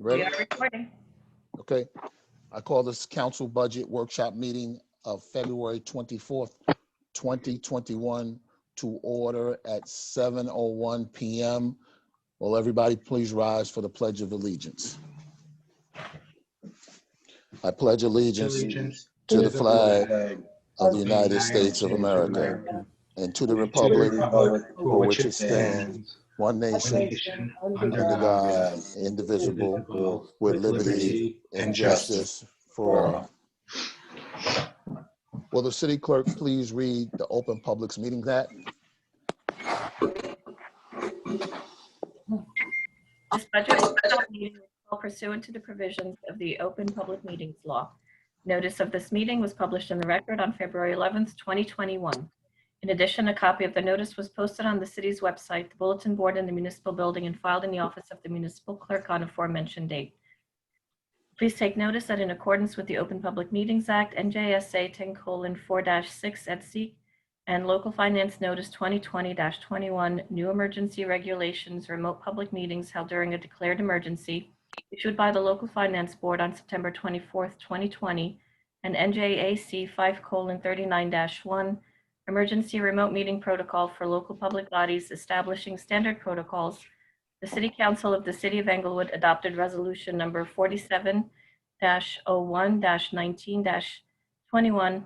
Ready? We are recording. Okay. I call this council budget workshop meeting of February 24th, 2021 to order at 7:01 p.m. Will everybody please rise for the Pledge of Allegiance? I pledge allegiance to the flag of the United States of America and to the republic for which it stands, one nation, under God, indivisible, with liberty and justice for all. Will the city clerk please read the Open Publics Meetings Act? This budget workshop meeting is called pursuant to the provisions of the Open Public Meetings Law. Notice of this meeting was published in the Record on February 11th, 2021. In addition, a copy of the notice was posted on the city's website, the bulletin board in the municipal building, and filed in the office of the municipal clerk on aforementioned date. Please take notice that in accordance with the Open Public Meetings Act, NJSA 10:4-6 et seq, and Local Finance Notice 2020-21, New Emergency Regulations, remote public meetings held during a declared emergency, issued by the Local Finance Board on September 24th, 2020, and NJAC 5:39-1, Emergency Remote Meeting Protocol for Local Public Bodies establishing standard protocols. The City Council of the City of Englewood adopted Resolution Number 47-01-19-21,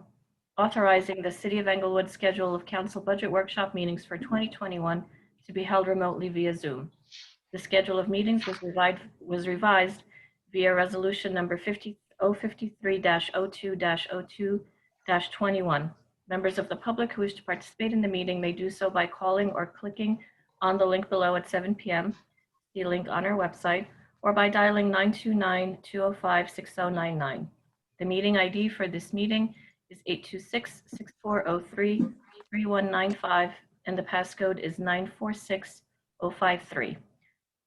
authorizing the City of Englewood schedule of council budget workshop meetings for 2021 to be held remotely via Zoom. The schedule of meetings was revised via Resolution Number 053-02-02-21. Members of the public who wish to participate in the meeting may do so by calling or clicking on the link below at 7 p.m., the link on our website, or by dialing 929-205-6099. The meeting ID for this meeting is 826-6403-3195, and the passcode is 946053.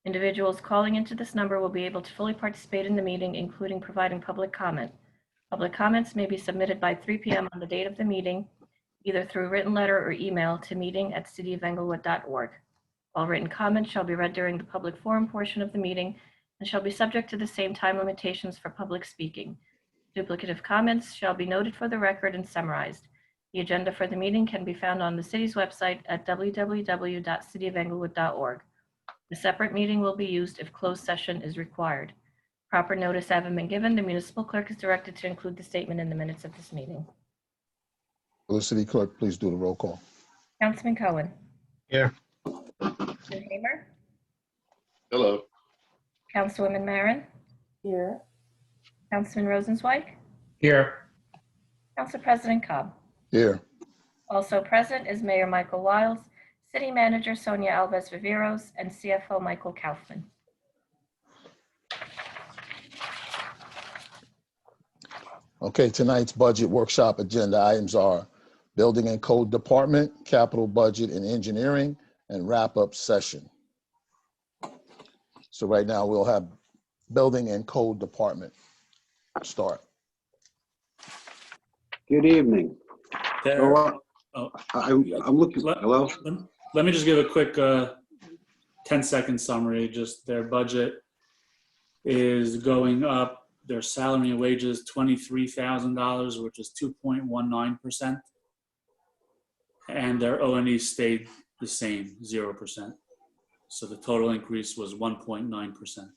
Individuals calling into this number will be able to fully participate in the meeting, including providing public comment. Public comments may be submitted by 3 p.m. on the date of the meeting, either through written letter or email to meeting@cityofenglewood.org. All written comments shall be read during the public forum portion of the meeting and shall be subject to the same time limitations for public speaking. Duplicative comments shall be noted for the record and summarized. The agenda for the meeting can be found on the city's website at www.cityofenglewood.org. The separate meeting will be used if closed session is required. Proper notice having been given, the municipal clerk is directed to include the statement in the minutes of this meeting. Will the city clerk please do the roll call? Councilman Cohen. Here. Councilman Hamer. Hello. Councilwoman Marin. Here. Councilman Rosenzweig. Here. Council President Cobb. Here. Also present is Mayor Michael Wiles, City Manager Sonia Alves Viveros, and CFO Michael Kaufman. Okay, tonight's budget workshop agenda items are Building and Code Department, Capital Budget and Engineering, and wrap-up session. So right now we'll have Building and Code Department start. Good evening. There, I'm looking, hello? Let me just give a quick 10-second summary. Just their budget is going up. Their salary and wages, $23,000, which is 2.19%. And their O&E stayed the same, 0%. So the total increase was 1.9%.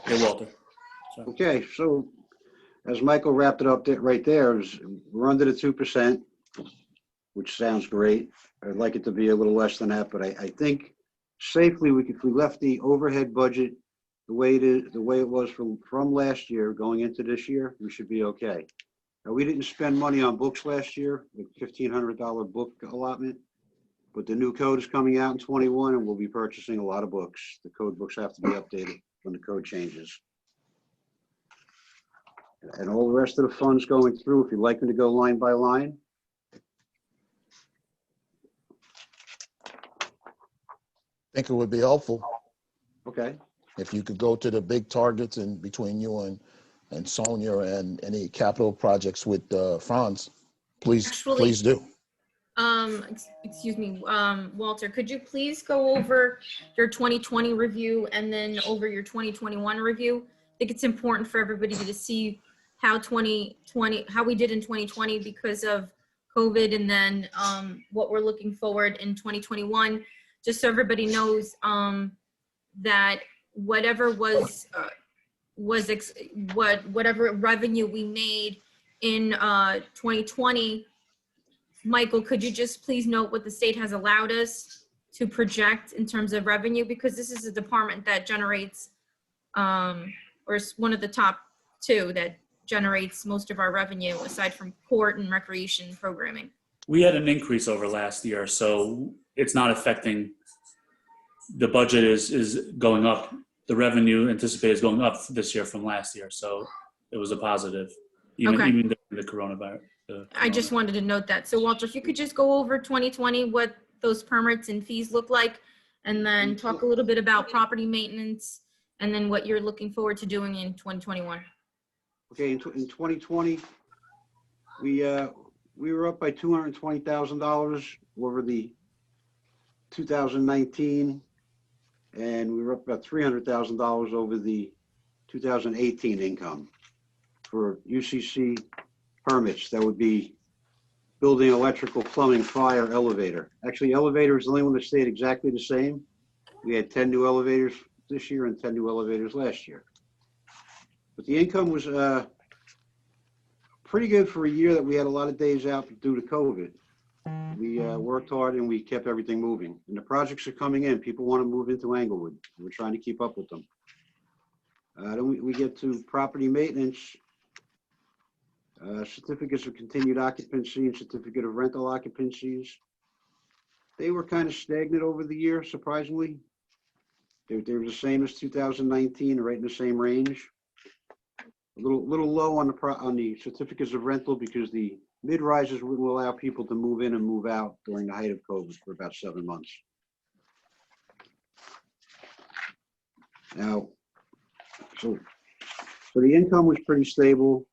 Hey, Walter. Sorry. Okay, so as Michael wrapped it up right there, we're under the 2%, which sounds great. I'd like it to be a little less than that, but I think safely if we left the overhead budget the way it was from last year going into this year, we should be okay. Now, we didn't spend money on books last year, the $1,500 book allotment, but the new code is coming out in 21 and we'll be purchasing a lot of books. The code books have to be updated when the code changes. And all the rest of the funds going through, if you'd like me to go line by line. I think it would be helpful Okay. if you could go to the big targets and between you and Sonia and any capital projects with Franz, please, Actually- please do. Excuse me, Walter, could you please go over your 2020 review and then over your 2021 review? I think it's important for everybody to see how we did in 2020 because of COVID, and then what we're looking forward in 2021, just so everybody knows that whatever whatever revenue we made in 2020. Michael, could you just please note what the state has allowed us to project in terms of revenue? Because this is a department that generates, or is one of the top two that generates most of our revenue aside from court and recreation programming. We had an increase over last year, so it's not affecting, the budget is going up. The revenue anticipated is going up this year from last year, so it was a positive, even during the coronavirus. I just wanted to note that. So Walter, if you could just go over 2020, what those permits and fees look like, and then talk a little bit about property maintenance, and then what you're looking forward to doing in 2021. Okay, in 2020, we were up by $220,000 over the 2019, and we were up about $300,000 over the 2018 income for UCC permits. That would be building, electrical, plumbing, fire, elevator. Actually, elevator is the only one that stayed exactly the same. We had 10 new elevators this year and 10 new elevators last year. But the income was pretty good for a year that we had a lot of days out due to COVID. We worked hard and we kept everything moving. And the projects are coming in. People want to move into Englewood. We're trying to keep up with them. Then we get to property maintenance. Certificates of continued occupancy and certificate of rental occupancies. They were kind of stagnant over the year, surprisingly. They were the same as 2019, right in the same range. A little low on the certificates of rental because the mid-rises wouldn't allow people to move in and move out during the height of COVID for about 7 months. Now, so the income was pretty stable.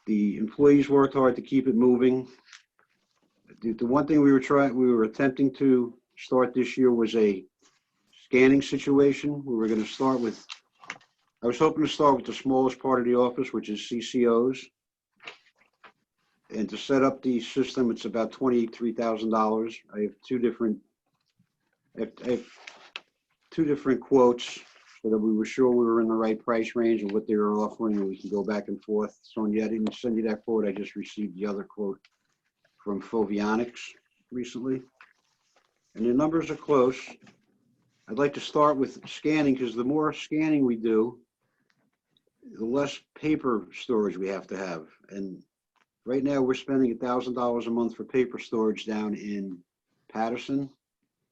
The employees worked hard to keep it moving. The one thing we were attempting to start this year was a scanning situation. We were going to start with, I was hoping to start with the smallest part of the office, which is CCOs. And to set up the system, it's about $23,000. I have two different quotes, so that we were sure we were in the right price range of what they were offering, and we can go back and forth. Sonia, I didn't send you that quote. I just received the other quote from Fovionics recently. And the numbers are close. I'd like to start with scanning, because the more scanning we do, the less paper storage we have to have. And right now we're spending $1,000 a month for paper storage down in Patterson,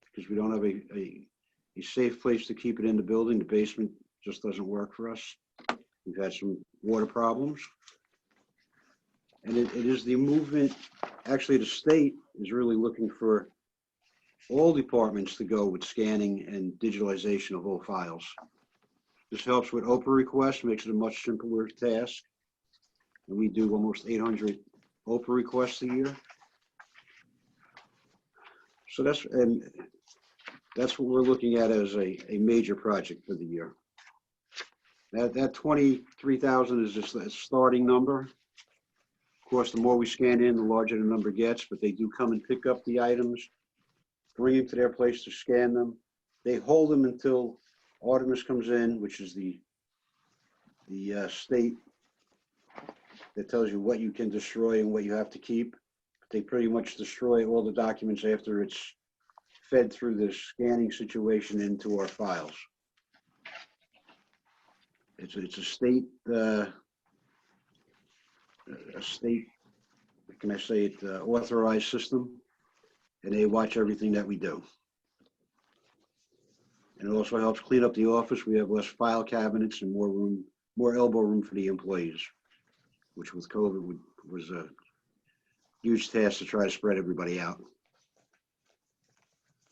because we don't have a safe place to keep it in the building. The basement just doesn't work for us. We've had some water problems. And it is the movement, actually the state is really looking for all departments to go with scanning and digitalization of all files. This helps with OPA requests, makes it a much simpler task. And we do almost 800 OPA requests a year. So that's what we're looking at as a major project for the year. That 23,000 is just a starting number. Of course, the more we scan in, the larger the number gets, but they do come and pick up the items, bring them to their place to scan them. They hold them until Artemis comes in, which is the state that tells you what you can destroy and what you have to keep. They pretty much destroy all the documents after it's fed through this scanning situation into our files. It's a state, can I say it, authorized system, and they watch everything that we do. And it also helps clean up the office. We have less file cabinets and more room, more elbow room for the employees, which with COVID was a huge task to try to spread everybody out. Do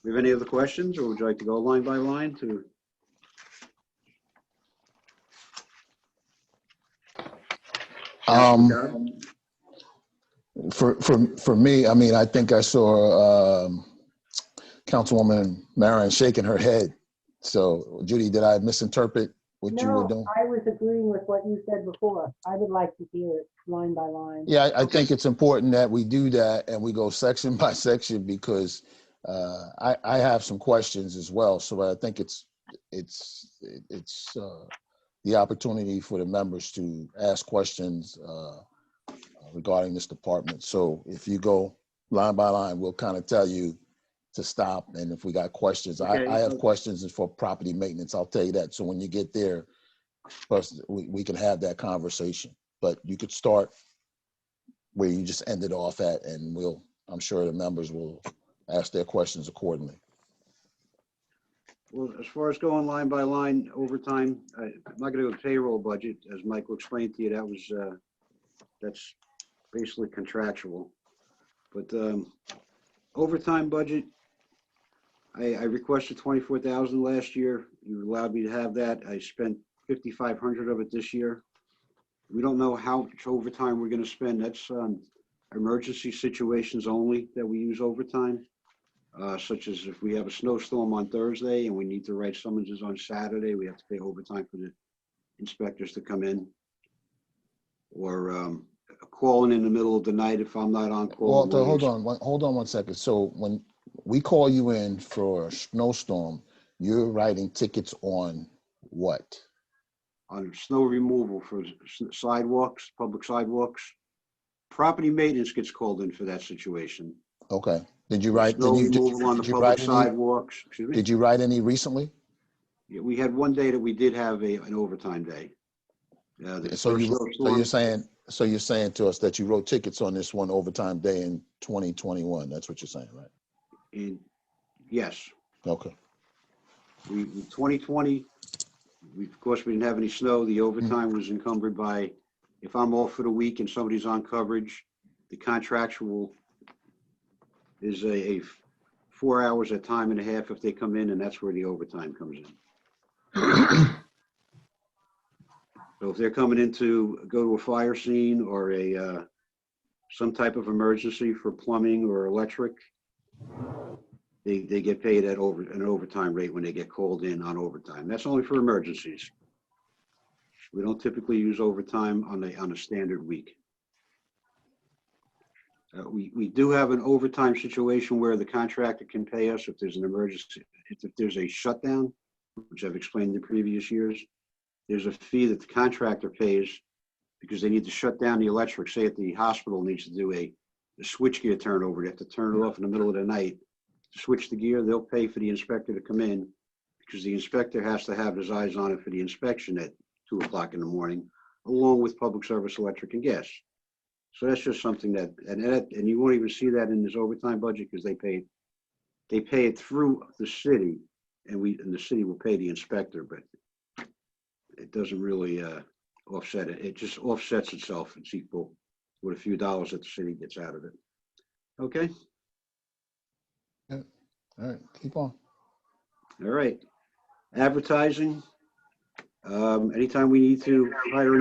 we have any other questions, or would you like to go line by line to? For me, I mean, I think I saw Councilwoman Marion shaking her head. So, Judy, did I misinterpret what you were No, doing? I was agreeing with what you said before. I would like to hear it line by line. Yeah, I think it's important that we do that and we go section by section because I have some questions as well. So I think it's the opportunity for the members to ask questions regarding this department. So if you go line by line, we'll kind of tell you to stop. And if we got questions, Okay. I have questions for property maintenance. I'll tell you that. So when you get there, first we can have that conversation. But you could start where you just ended off at, and I'm sure the members will ask their questions accordingly. Well, as far as going line by line overtime, I'm not going to go payroll budget, as Michael explained to you. That's basically contractual. But overtime budget, I requested 24,000 last year. You allowed me to have that. I spent 5,500 of it this year. We don't know how much overtime we're going to spend. That's emergency situations only that we use overtime, such as if we have a snowstorm on Thursday and we need to write summonses on Saturday, we have to pay overtime for the inspectors to come in. Or calling in the middle of the night if I'm not on call. Walter, hold on one second. So when we call you in for a snowstorm, you're writing tickets on what? On snow removal for sidewalks, public sidewalks. Property maintenance gets called in for that situation. Okay. Did you write? Snow removal on the public sidewalks. Excuse me? Did you write any recently? Yeah, we had one day that we did have an overtime day. So you're saying to us that you wrote tickets on this one overtime day in 2021. That's what you're saying, right? Yes. Okay. We 2020. Of course, we didn't have any snow. The overtime was encumbered by, if I'm off for the week and somebody's on coverage, the contractual is a 4 hours at time and a half if they come in, and that's where the overtime comes in. So if they're coming in to go to a fire scene or some type of emergency for plumbing or electric, they get paid at an overtime rate when they get called in on overtime. That's only for emergencies. We don't typically use overtime on a standard week. We do have an overtime situation where the contractor can pay us if there's an emergency, if there's a shutdown, which I've explained in previous years. There's a fee that the contractor pays because they need to shut down the electric. Say at the hospital needs to do a switchgear turnover. They have to turn it off in the middle of the night. To switch the gear, they'll pay for the inspector to come in because the inspector has to have his eyes on it for the inspection at 2 o'clock in the morning, along with public service, electric, and gas. So that's just something that, and you won't even see that in this overtime budget because they pay it through the city, and the city will pay the inspector, but it doesn't really offset it. It just offsets itself. It's equal with a few dollars that the city gets out of it. Okay. Yeah. All right, keep on. All right. Advertising. Anytime we need to hire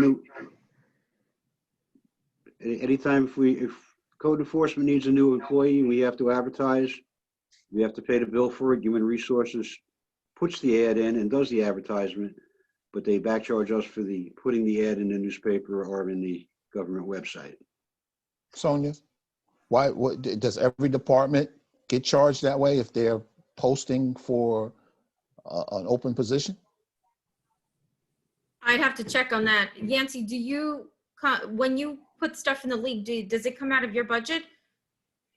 anytime if code enforcement needs a new employee, we have to advertise. We have to pay the bill for it. Human Resources puts the ad in and does the advertisement, but they back charge us for putting the ad in the newspaper or in the government website. Sonia, what does every department get charged that way if they're posting for an open position? I'd have to check on that. Yancy, do you, when you put stuff in the league, does it come out of your budget?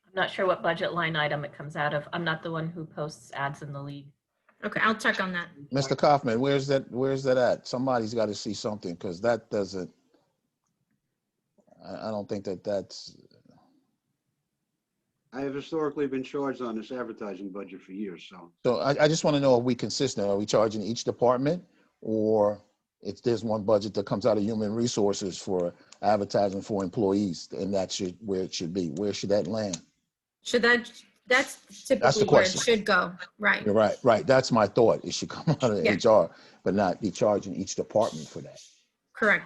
I'm not sure what budget line item it comes out of. I'm not the one who posts ads in the league. Okay, I'll check on that. Mr. Kaufman, where's that at? Somebody's got to see something because that doesn't, I don't think that's. I have historically been charged on this advertising budget for years, so. So I just want to know, are we consistent? Are we charging each department, or there's one budget that comes out of Human Resources for advertising for employees, and that's where it should be? Where should that land? That's typically where it should go, right? You're right. That's my thought. It should come out of HR, but not be charging each department for that. Correct.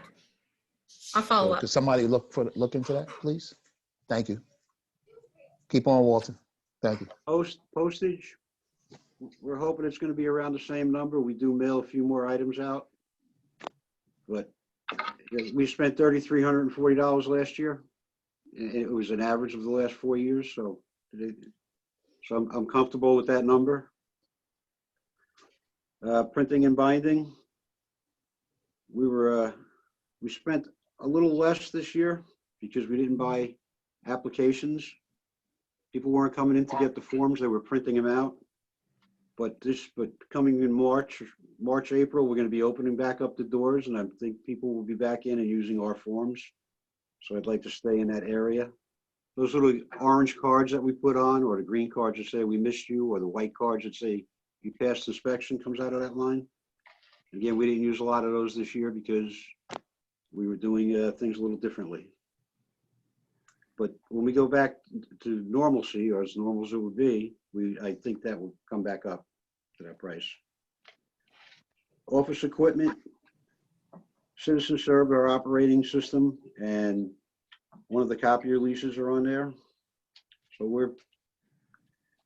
I'll follow up. Could somebody look into that, please? Thank you. Keep on, Walter. Thank you. Postage, we're hoping it's gonna be around the same number. We do mail a few more items out. But we spent $3,340 last year. It was an average of the last 4 years, so I'm comfortable with that number. Printing and binding, we spent a little less this year because we didn't buy applications. People weren't coming in to get the forms, they were printing them out. But coming in March, April, we're gonna be opening back up the doors, and I think people will be back in and using our forms. So I'd like to stay in that area. Those little orange cards that we put on, or the green cards that say we missed you, or the white cards that say you passed inspection comes out of that line. Again, we didn't use a lot of those this year because we were doing things a little differently. But when we go back to normalcy, or as normal as it would be, I think that will come back up to that price. Office equipment, Citizen Serve, our operating system, and one of the copier leases are on there. So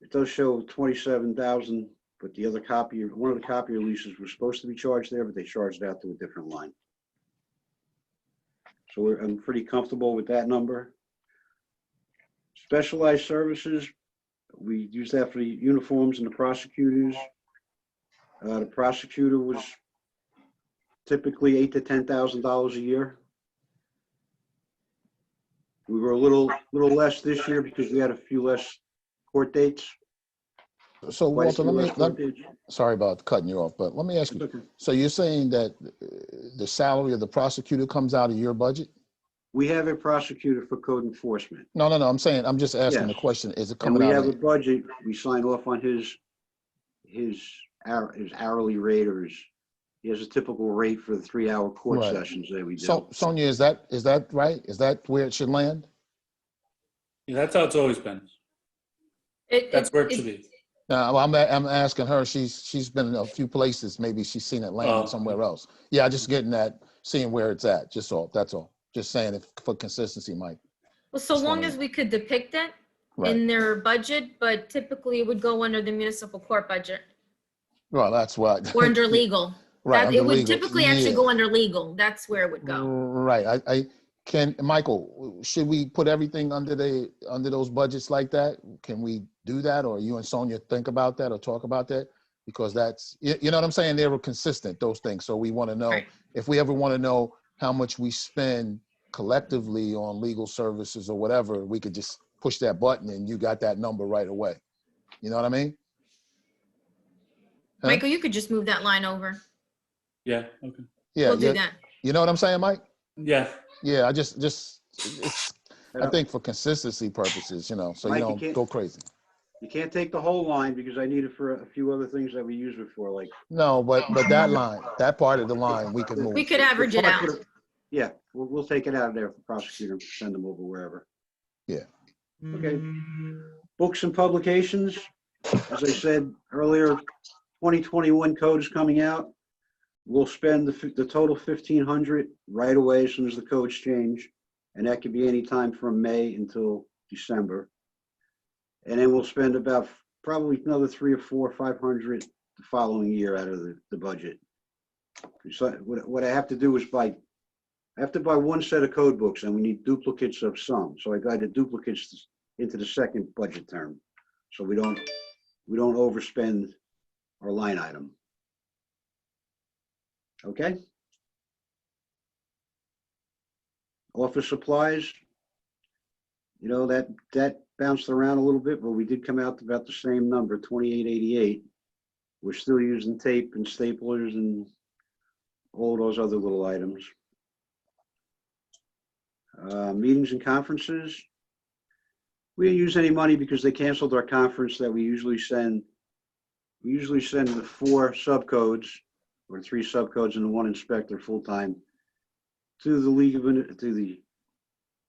it does show 27,000, but one of the copier leases was supposed to be charged there, but they charged out to a different line. So I'm pretty comfortable with that number. Specialized services, we use that for the uniforms and the prosecutors. The prosecutor was typically $8,000 to $10,000 a year. We were a little less this year because we had a few less court dates. So Walter, sorry about cutting you off, but let me ask you. Okay. So you're saying that the salary of the prosecutor comes out of your budget? We have a prosecutor for code enforcement. No. I'm saying, I'm just asking the Yes. question. Is it And coming we out have a of? budget, we sign off on his hourly rate, or he has a typical rate for the 3-hour court Right. sessions that we do. So Sonia, is that right? Is that where it should land? Yeah, that's how it's always been. That's where it should be. Now, I'm asking her. She's been in a few places. Maybe she's seen it landing somewhere else. Yeah, just getting that, seeing where it's at. Just all. That's all. Just saying it for consistency, Mike. Well, so long as we could depict it Right. in their budget, but typically it would go under the municipal court budget Well, that's what. or under legal. Right. It under would legal. typically actually Yeah. go under legal. That's where it would go. Right. Michael, should we put everything under those budgets like that? Can we do that, or you and Sonia think about that or talk about that? Because that's, you know what I'm saying? They were consistent, those things. So we want to know, Right. if we ever want to know how much we spend collectively on legal services or whatever, we could just push that button and you got that number right away. You know what I mean? Huh? Michael, you could just move that line over. Yeah, okay. Yeah. We'll do that. You know what I'm saying, Mike? Yeah, Yeah, I think for consistency purposes, so Mike, you you don't can't- go crazy. You can't take the whole line because I need it for a few other things that we use it for, like. No, but that line, that part of the line, we could move. We could average it out. Yeah, we'll take it out of there for prosecutor and send them over wherever. Yeah. Okay. Books and publications, as I said earlier, 2021 code is coming out. We'll spend the total $1,500 right away as soon as the codes change. And that could be any time from May until December. And then we'll spend about probably another $300 or $500 the following year out of the budget. So what I have to do is I have to buy one set of code books, and we need duplicates of some. So I got the duplicates into the second budget term, so we don't overspend our line item. Okay. Office supplies, that bounced around a little bit, but we did come out to about the same number, 2888. We're still using tape and staplers and all those other little items. Meetings and conferences. We didn't use any money because they canceled our conference that we usually send. We usually send the 4 subcodes or 3 subcodes and the 1 inspector full-time to the League of, to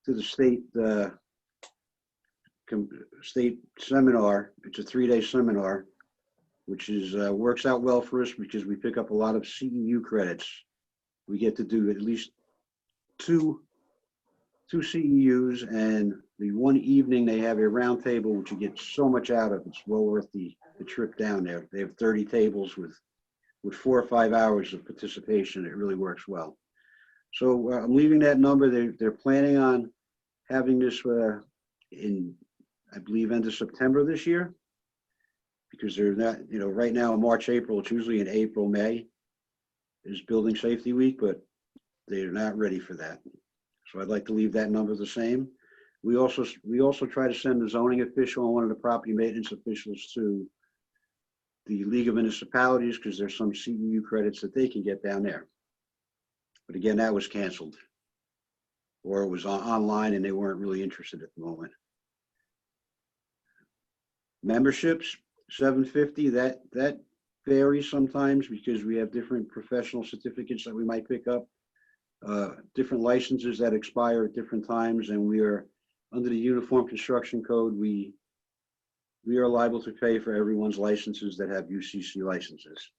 the state seminar. It's a 3-day seminar, which is works out well for us because we pick up a lot of CEU credits. We get to do at least 2 2 CEUs, and the one evening they have a round table, which you get so much out of. It's well worth the trip down there. They have 30 tables with 4 or 5 hours of participation. It really works well. So I'm leaving that number. They're planning on having this in, I believe, end of September this year, because they're not, right now in March, April, it's usually in April, May is Building Safety Week, but they're not ready for that. So I'd like to leave that number the same. We also try to send the zoning official and one of the property maintenance officials to the League of Municipalities, because there's some CEU credits that they can get down there. But again, that was canceled, or it was online and they weren't really interested at the moment. Memberships, $750. That varies sometimes because we have different professional certificates that we might pick up, different licenses that expire at different times, and we are under the Uniform Construction Code. We are liable to pay for everyone's licenses that have UCC licenses.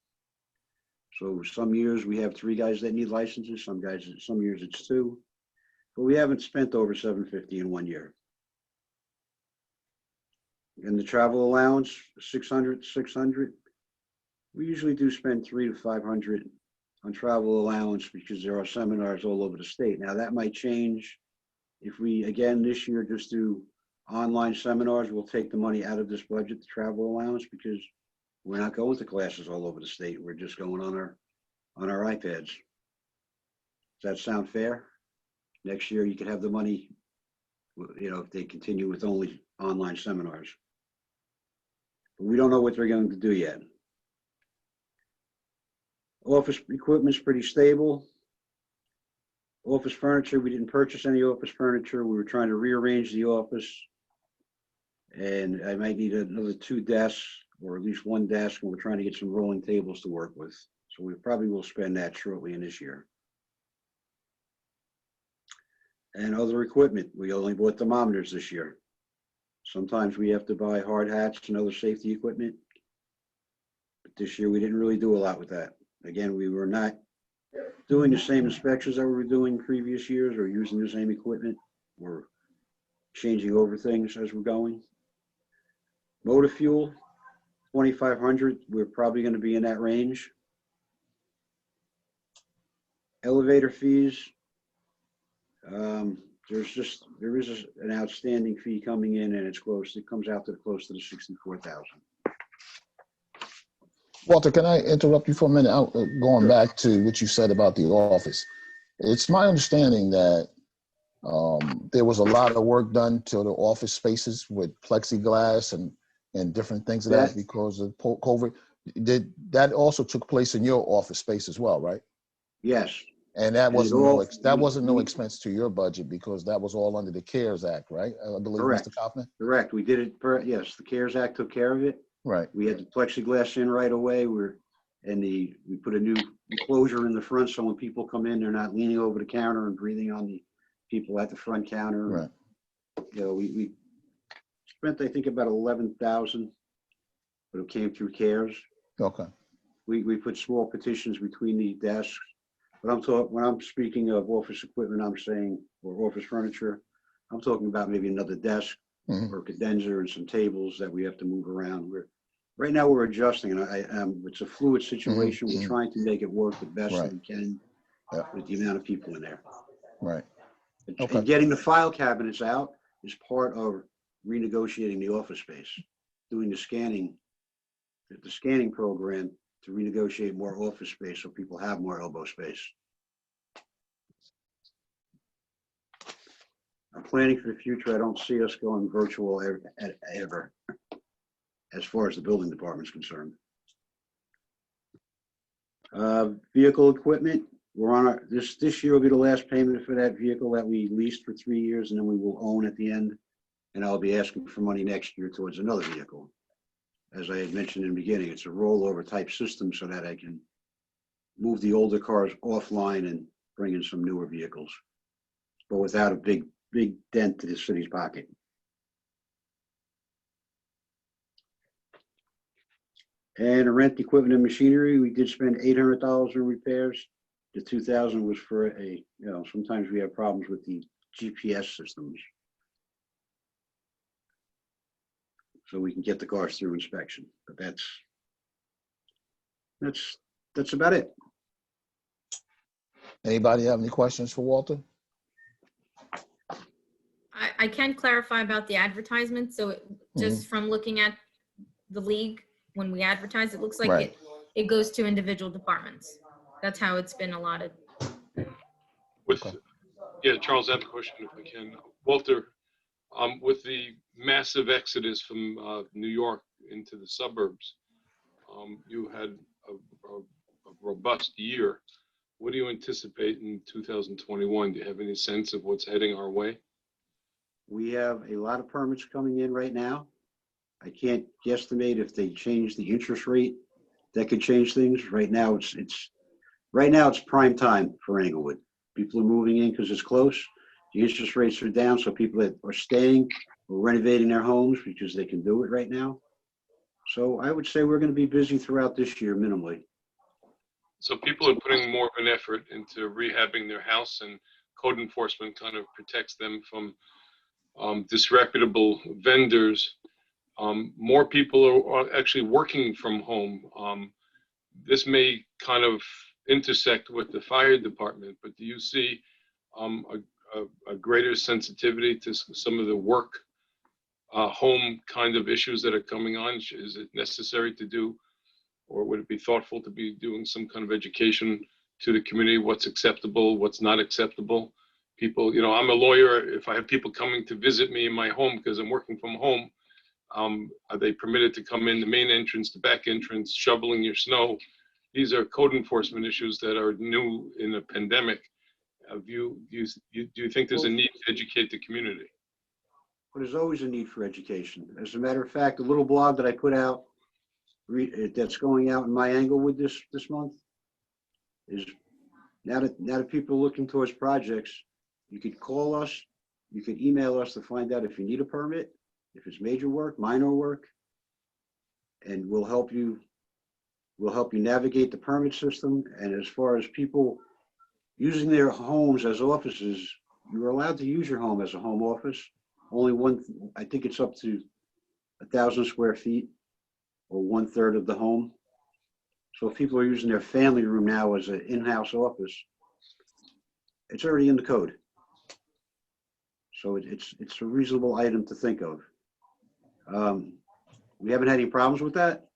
So some years we have 3 guys that need licenses, some years it's 2, but we haven't spent over $750 in 1 year. And the travel allowance, $600. We usually do spend $300 to $500 on travel allowance because there are seminars all over the state. Now that might change if we, again, this year just do online seminars. We'll take the money out of this budget, the travel allowance, because we're not going to classes all over the state. We're just going on our iPads. Does that sound fair? Next year you could have the money, if they continue with only online seminars. But we don't know what they're going to do yet. Office equipment's pretty stable. Office furniture, we didn't purchase any office furniture. We were trying to rearrange the office, and I might need another 2 desks or at least 1 desk, and we're trying to get some rolling tables to work with. So we probably will spend that shortly in this year. And other equipment, we only bought thermometers this year. Sometimes we have to buy hard hats and other safety equipment, but this year we didn't really do a lot with that. Again, we were not doing the same inspections that we were doing previous years or using the same equipment. We're changing over things as we're going. Motor fuel, $2,500. We're probably going to be in that range. Elevator fees, there is an outstanding fee coming in, and it comes out to close to the $64,000. Walter, can I interrupt you for a minute? Going back to what you said about the office. It's my understanding that there was a lot of work done to the office spaces with plexiglass and different things of that because of COVID. That also took place in your office space as well, right? Yes. And that wasn't no expense to your budget because that was all under the CARES Act, right? I believe, Correct. Mr. Kaufman? Correct. We did it. Yes, the CARES Act took care of it. Right. We had the plexiglass in right away. We put a new enclosure in the front, so when people come in, they're not leaning over the counter and breathing on the people at the front counter. Right. We spent, I think, about $11,000, but it came through CARES. Okay. We put small partitions between the desks. But when I'm speaking of office equipment, or office furniture, I'm talking about maybe another desk or a cadenza and some tables that we have to move around. Right now we're adjusting, and it's a fluid situation. We're trying to make it work the best that we can with the amount of people in there. Right. And getting the file cabinets out is part of renegotiating the office space, doing the scanning program to renegotiate more office space so people have more elbow space. I'm planning for the future. I don't see us going virtual ever, as far as the building department is concerned. Vehicle equipment, we're on this year will be the last payment for that vehicle that we leased for 3 years, and then we will own at the end. And I'll be asking for money next year towards another vehicle. As I had mentioned in the beginning, it's a rollover type system so that I can move the older cars offline and bring in some newer vehicles, but without a big dent to the city's pocket. And rent equipment and machinery, we did spend $800 in repairs. The 2,000 was for sometimes we have problems with the GPS systems. So we can get the cars through inspection, but that's about it. Anybody have any questions for Walter? I can clarify about the advertisement. So just from looking at the league, when we advertise, it looks like Right. it goes to individual departments. That's how it's been allotted. Yeah, Charles, I have a question if I can. Walter, with the massive exodus from New York into the suburbs, you had a robust year. What do you anticipate in 2021? Do you have any sense of what's heading our way? We have a lot of permits coming in right now. I can't guesstimate if they change the interest rate. That could change things. Right now, it's prime time for Englewood. People are moving in because it's close. The interest rates are down, so people that are staying or renovating their homes because they can do it right now. So I would say we're going to be busy throughout this year minimally. So people are putting more of an effort into rehabbing their house, and code enforcement kind of protects them from disreputable vendors. More people are actually working from home. This may kind of intersect with the fire department, but do you see a greater sensitivity to some of the work home kind of issues that are coming on? Is it necessary to do, or would it be thoughtful to be doing some kind of education to the community, what's acceptable, what's not acceptable? People, I'm a lawyer. If I have people coming to visit me in my home because I'm working from home, are they permitted to come in the main entrance, the back entrance, shoveling your snow? These are code enforcement issues that are new in the pandemic. Do you think there's a need to educate the community? But there's always a need for education. As a matter of fact, the little blog that I put out that's going out in my Englewood this month is now that people are looking towards projects, you could call us, you could email us to find out if you need a permit, if it's major work, minor work, and we'll help you navigate the permit system. And as far as people using their homes as offices, you're allowed to use your home as a home office. Only I think it's up to 1,000 square feet or 1/3 of the home. So if people are using their family room now as an in-house office, it's already in the code. So it's a reasonable item to think of. We haven't had any problems with that.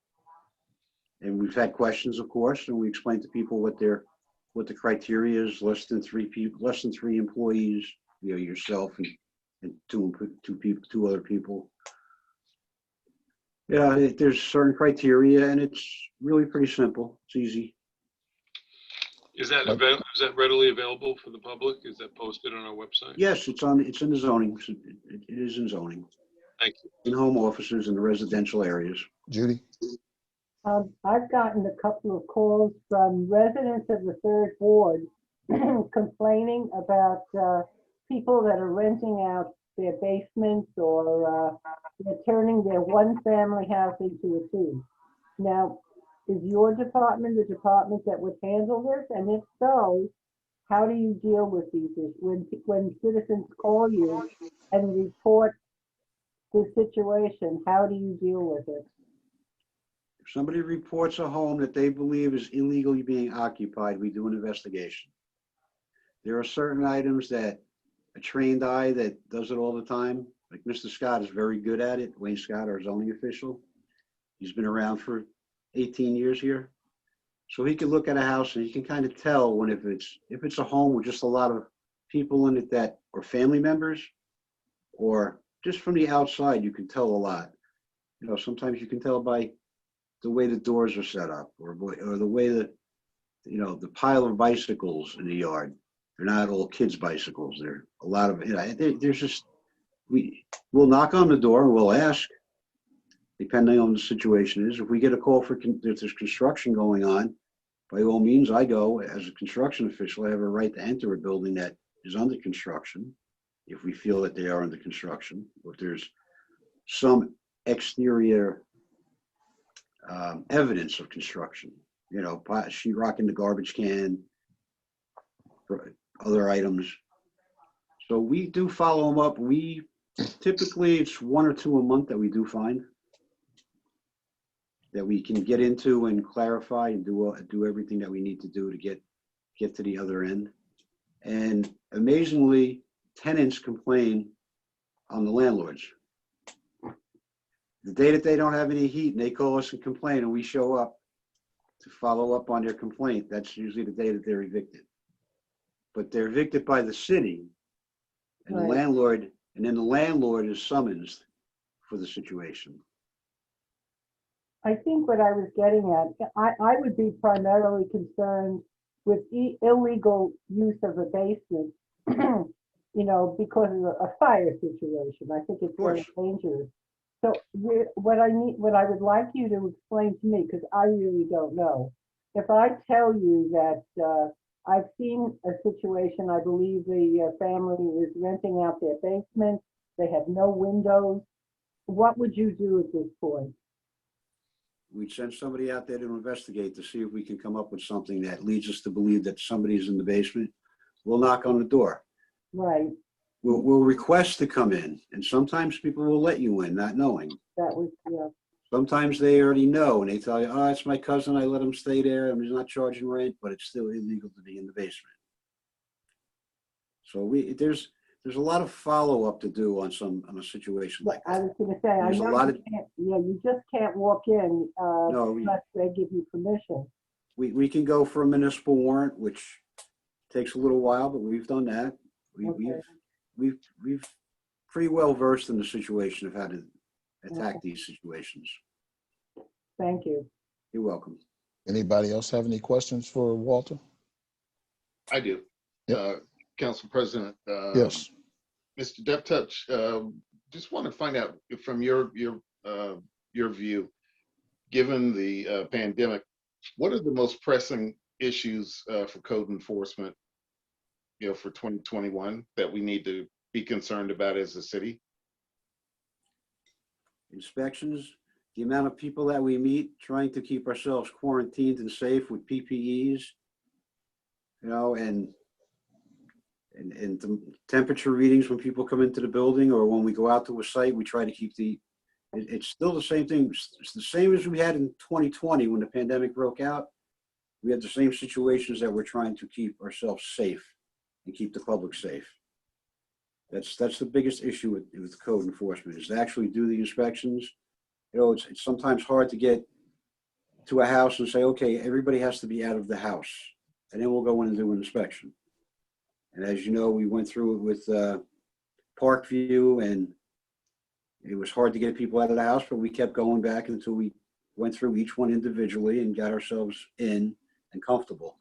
And we've had questions, of course, and we explained to people what the criteria is: less than 3 employees, yourself and two other people. Yeah, there's certain criteria, and it's really pretty simple. It's easy. Is that readily available for the public? Is that posted on our website? Yes, it's in the zoning. It is in zoning. Thank you. In home offices in the residential areas. Judy? I've gotten a couple of calls from residents of the third ward complaining about people that are renting out their basements or they're turning their one-family house into a two. Now, is your department the department that would handle this? And if so, how do you deal with these issues? When citizens call you and report the situation, how do you deal with it? If somebody reports a home that they believe is illegally being occupied, we do an investigation. There are certain items that a trained eye that does it all the time, like Mr. Scott is very good at it. Wayne Scott, our zoning official. He's been around for 18 years here. So he can look at a house and he can kind of tell when if it's a home with just a lot of people in it that are family members, or just from the outside, you can tell a lot. Sometimes you can tell by the way the doors are set up, or the way that, the pile of bicycles in the yard. They're not all kids' bicycles. They're a lot of, there's just, we'll knock on the door and we'll ask, depending on the situation is. If we get a call if there's construction going on, by all means, I go as a construction official. I have a right to enter a building that is under construction if we feel that they are under construction. If there's some exterior evidence of construction, sheetrock in the garbage can, for other items. So we do follow them up. Typically it's 1 or 2 a month that we do find that we can get into and clarify and do everything that we need to do to get to the other end. And amazingly, tenants complain on the landlords. The day that they don't have any heat and they call us and complain and we show up to follow up on their complaint, that's usually the day that they're evicted. But they're evicted by the city and the Right. landlord, and then the landlord is summoned for the situation. I think what I was getting at, I would be primarily concerned with illegal use of a basement, you know, because of a fire situation. I think it's very dangerous. So what I would like you to explain to me, because I really don't know. If I tell you that I've seen a situation, I believe the family is renting out their basement, they have no windows, what would you do at this point? We'd send somebody out there to investigate to see if we can come up with something that leads us to believe that somebody's in the basement. We'll knock on the door. Right, We'll request to come in, and sometimes people will let you in, not knowing. that was, yeah. Sometimes they already know, and they tell you, oh, it's my cousin, I let him stay there, and he's not charging rent, but it's still illegal to be in the basement. So there's a lot of follow-up to do on a situation like I that. was gonna say, I There's a know lot you of- can't, yeah, you just can't walk in No, unless they give you permission. we can go for a municipal warrant, which takes a little while, but we've done that. Okay. We've pretty well versed in the situation of how to attack these situations. Thank you. You're welcome. Anybody else have any questions for Walter? I do. Yep. Council President. Yes. Mr. Deptouch, just want to find out from your view, given the pandemic, what are the most pressing issues for code enforcement, you know, for 2021 that we need to be concerned about as a city? Inspections, the amount of people that we meet, trying to keep ourselves quarantined and safe with PPEs, you know, and the temperature readings when people come into the building or when we go out to a site, we try to keep it's still the same thing. It's the same as we had in 2020 when the pandemic broke out. We had the same situations that we're trying to keep ourselves safe and keep the public safe. That's the biggest issue with code enforcement, is to actually do the inspections. You know, it's sometimes hard to get to a house and say, okay, everybody has to be out of the house, and then we'll go in and do an inspection. And as you know, we went through it with Parkview, and it was hard to get people out of the house, but we kept going back until we went through each one individually and got ourselves in and comfortable.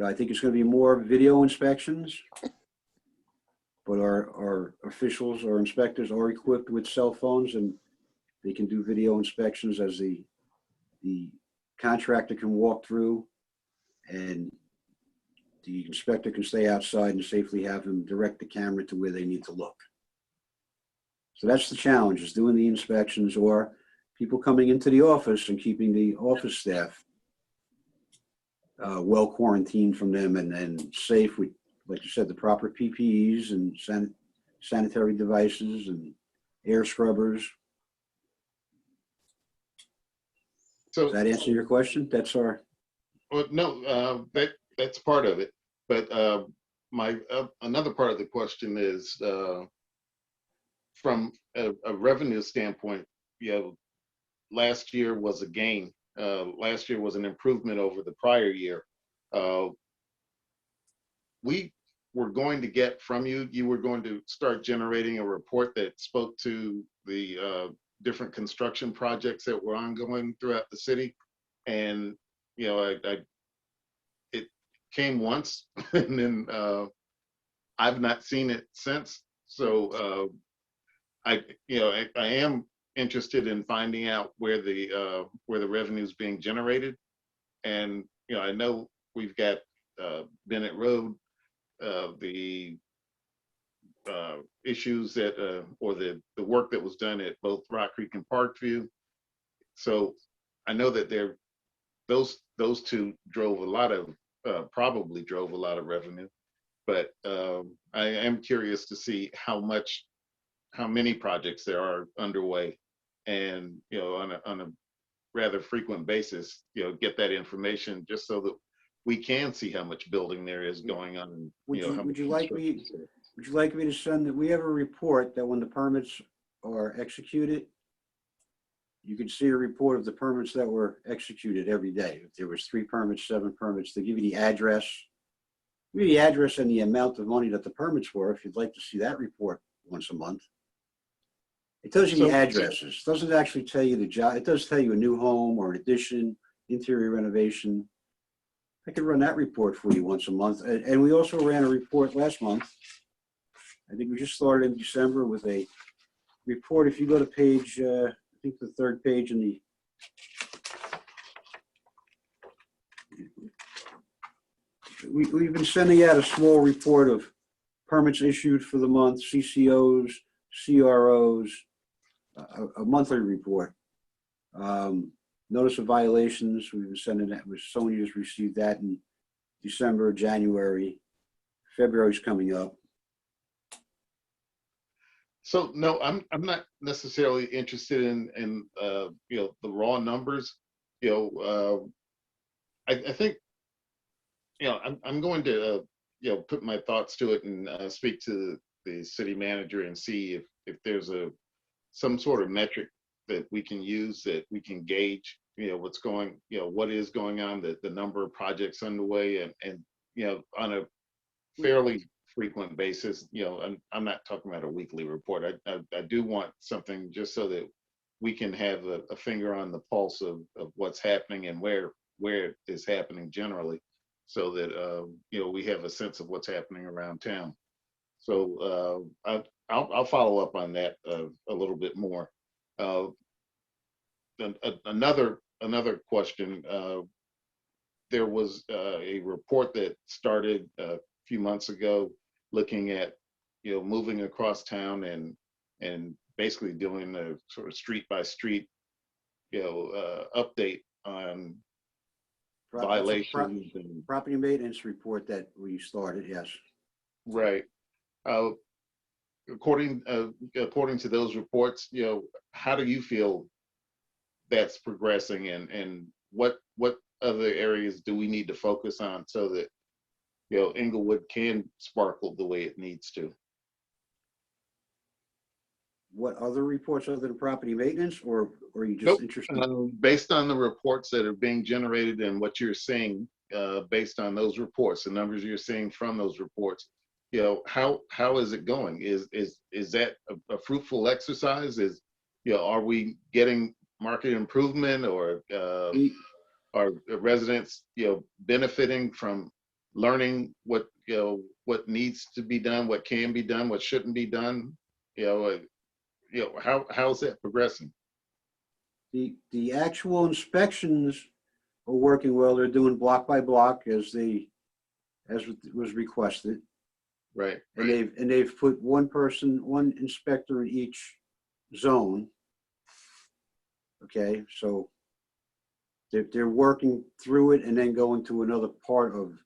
I think it's going to be more video inspections, but our officials or inspectors are equipped with cell phones, and they can do video inspections as the contractor can walk through, and the inspector can stay outside and safely have them direct the camera to where they need to look. So that's the challenge, is doing the inspections, or people coming into the office and keeping the office staff well quarantined from them and safe with, like you said, the proper PPEs and sanitary devices and air scrubbers. So, Does that answer your question? That's our. well, no, that's part of it. But my another part of the question is from a revenue standpoint. You know, last year was a gain. Last year was an improvement over the prior year. We were going to get from you. You were going to start generating a report that spoke to the different construction projects that were ongoing throughout the city, and you know, it came once, and then I've not seen it since. So I am interested in finding out where the revenue is being generated, and you know, I know we've got Bennett Road, the issues that or the work that was done at both Rock Creek and Parkview. So I know that those two drove a lot of, probably drove a lot of revenue. But I am curious to see how many projects there are underway, and on a rather frequent basis, get that information just so that we can see how much building there is going on. And, how Would you much like me, would you like me to send that? We have a report that when the permits are executed, you can see a report of the permits that were executed every day. If there was 3 permits, 7 permits, they give you the address. Give you the address and the amount of money that the permits were, if you'd like to see that report once a month. It tells you the addresses. It doesn't actually tell you the job. It does tell you a new home or an addition, interior renovation. I could run that report for you once a month. And we also ran a report last month. I think we just started in December with a report. If you go to page, I think the 3rd page in the, we've been sending out a small report of permits issued for the month, CCOs, CROs, a monthly report. Notice of violations, we've been sending that. Sonia just received that in December, January, February's coming up. So no, I'm not necessarily interested in the raw numbers. I think I'm going to put my thoughts to it and speak to the city manager and see if there's some sort of metric that we can use, that we can gauge what is going on, the number of projects underway, and on a fairly frequent basis. I'm not talking about a weekly report. I do want something just so that we can have a finger on the pulse of what's happening and where it is happening generally, so that we have a sense of what's happening around town. So I'll follow up on that a little bit more. Another question. There was a report that started a few months ago looking at moving across town and basically doing a sort of street by street update on violations and Property maintenance report that we started, yes. right. According to those reports, how do you feel that's progressing, and what other areas do we need to focus on so that Inglewood can sparkle the way it needs to? What other reports other than property maintenance, or are you just interested? Based on the reports that are being generated and what you're seeing, based on those reports, the numbers you're seeing from those reports, how is it going? Is that a fruitful exercise? Are we getting market improvement, or are residents benefiting from learning what needs to be done, what can be done, what shouldn't be done? How's that progressing? The actual inspections are working well. They're doing block by block as was requested. Right. And they've put one inspector in each zone. Okay, so they're working through it and then going to another part of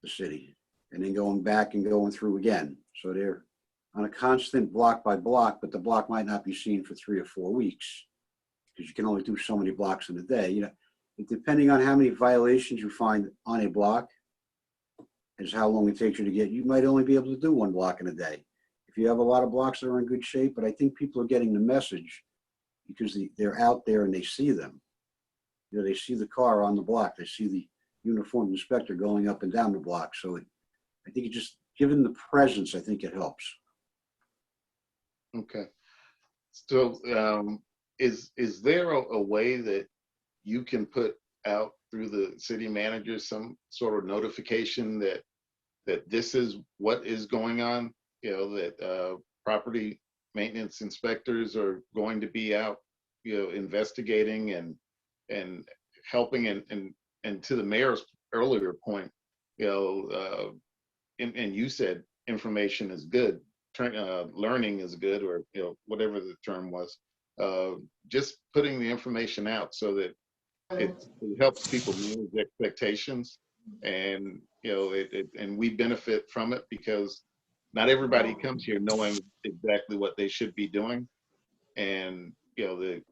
the city and then going back and going through again. So they're on a constant block by block, but the block might not be seen for 3 or 4 weeks because you can only do so many blocks in a day. Depending on how many violations you find on a block is how long it takes you to get. You might only be able to do 1 block in a day. If you have a lot of blocks that are in good shape, but I think people are getting the message because they're out there and they see them. They see the car on the block. They see the uniformed inspector going up and down the block. So I think it just, given the presence, I think it helps. Okay. So is there a way that you can put out through the city manager some sort of notification that this is what is going on, that property maintenance inspectors are going to be out, investigating and helping, and to the mayor's earlier point, and you said information is good, learning is good, or whatever the term was, just putting the information out so that it helps people manage expectations, and and we benefit from it because not everybody comes here knowing exactly what they should be doing, and the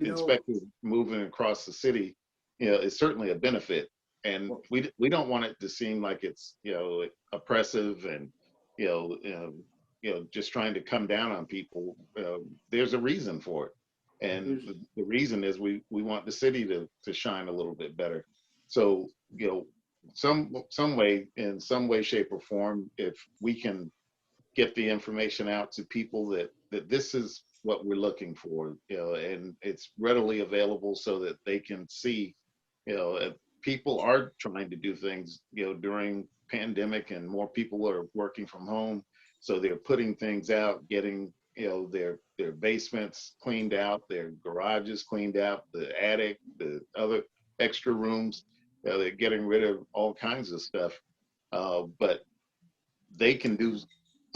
inspectors moving across the city, is certainly a benefit, and we don't want it to seem like it's oppressive and just trying to come down on people. There's a reason for it, and the reason is we want the city to shine a little bit better. So some way, in some way, shape, or form, if we can get the information out to people that this is what we're looking for, and it's readily available so that they can see, people are trying to do things, during pandemic, and more people are working from home. So they're putting things out, getting, their basements cleaned out, their garages cleaned out, the attic, the other extra rooms. They're getting rid of all kinds of stuff. But they can do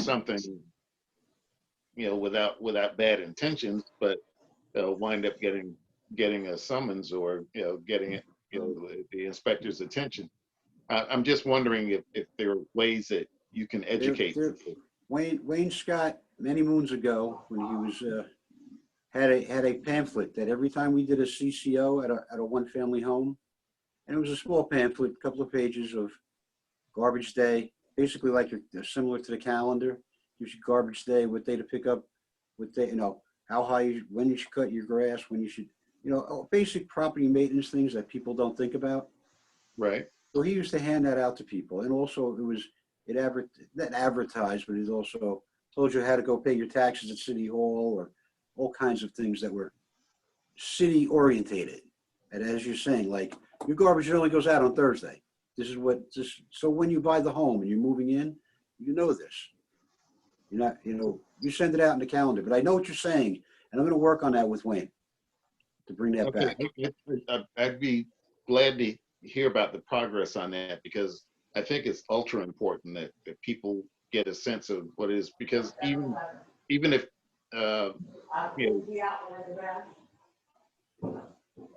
something, without bad intentions, but wind up getting a summons, or getting it, the inspector's attention. I'm just wondering if there are ways that you can educate people. Wayne Scott, many moons ago, when he was had a pamphlet that every time we did a CCO at a one-family home, and it was a small pamphlet, a couple of pages of garbage day, basically like similar to the calendar. Gives you garbage day, what day to pick up, what day, how high, when you should cut your grass, when you should, basic property maintenance things that people don't think about. Right. So he used to hand that out to people, and also not advertised, but it also told you how to go pay your taxes at City Hall, or all kinds of things that were city orientated. And as you're saying, like, your garbage only goes out on Thursday. So when you buy the home and you're moving in, this. You're not, you send it out in the calendar. But I know what you're saying, and I'm going to work on that with Wayne to bring that back. I'd be glad to hear about the progress on that, because I think it's ultra important that people get a sense of what it is, because even if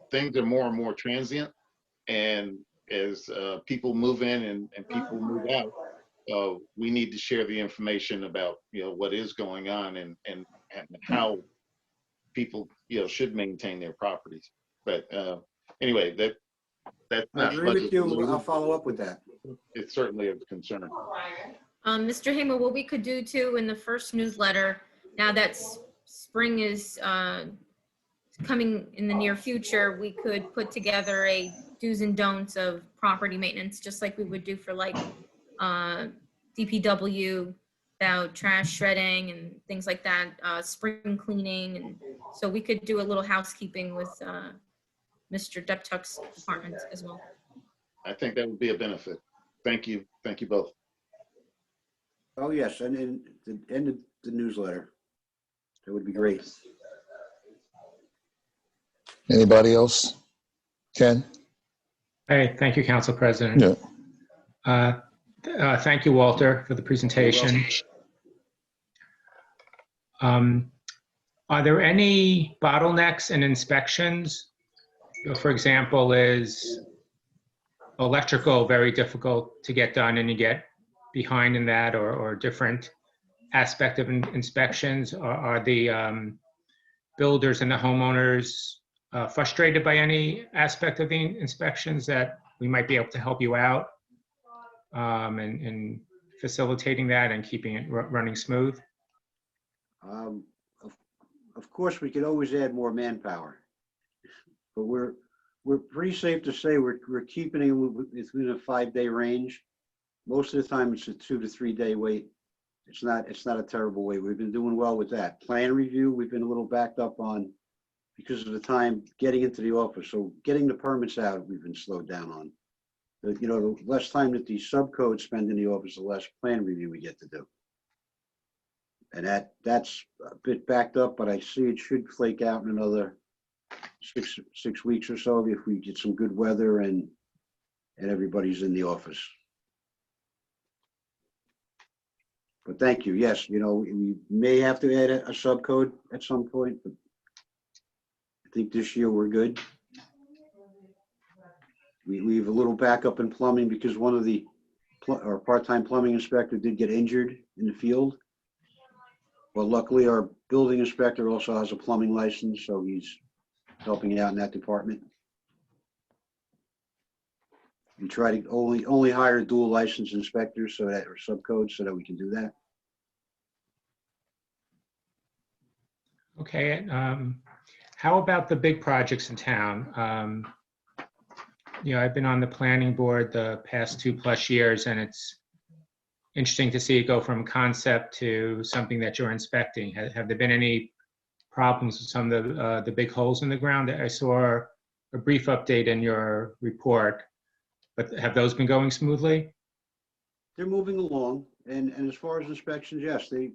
things are more and more transient, and as people move in and people move out, we need to share the information about what is going on, and how people should maintain their properties. But anyway, that's I not agree with budget you. related. I'll follow up with that. It's certainly a concern. Mr. Hamer, what we could do too in the first newsletter, now that spring is coming in the near future, we could put together a do's and don'ts of property maintenance, just like we would do for like DPW, about trash shredding and things like that, spring cleaning. And so we could do a little housekeeping with Mr. Deptuk's department as well. I think that would be a benefit. Thank you. Thank you both. Oh, yes, and in the end of the newsletter. That would be great. Anybody else? Ken? Hey, thank you, Council President. Yeah. Thank you, Walter, for the presentation. Are there any bottlenecks in inspections? For example, is electrical very difficult to get done and you get behind in that, or different aspect of inspections? Are the builders and the homeowners frustrated by any aspect of the inspections that we might be able to help you out in facilitating that and keeping it running smooth? Of course, we could always add more manpower, but we're pretty safe to say we're keeping it within a 5-day range. Most of the time, it's a 2 to 3 day wait. It's not a terrible wait. We've been doing well with that. Plan review, we've been a little backed up on because of the time getting into the office. So getting the permits out, we've been slowed down on. The less time that the subcodes spend in the office, the less plan review we get to do. And that's a bit backed up, but I see it should flake out in another six weeks or so if we get some good weather and everybody's in the office. But thank you. Yes, we may have to add a subcode at some point, but I think this year we're good. We have a little backup in plumbing because one of our part-time plumbing inspector did get injured in the field. But luckily, our building inspector also has a plumbing license, so he's helping out in that department. We try to only hire dual license inspectors or subcodes so that we can do that. Okay, how about the big projects in town? I've been on the planning board the past 2+ years, and it's interesting to see it go from concept to something that you're inspecting. Have there been any problems with some of the big holes in the ground? I saw a brief update in your report, but have those been going smoothly? They're moving along, and as far as inspections, yes, they,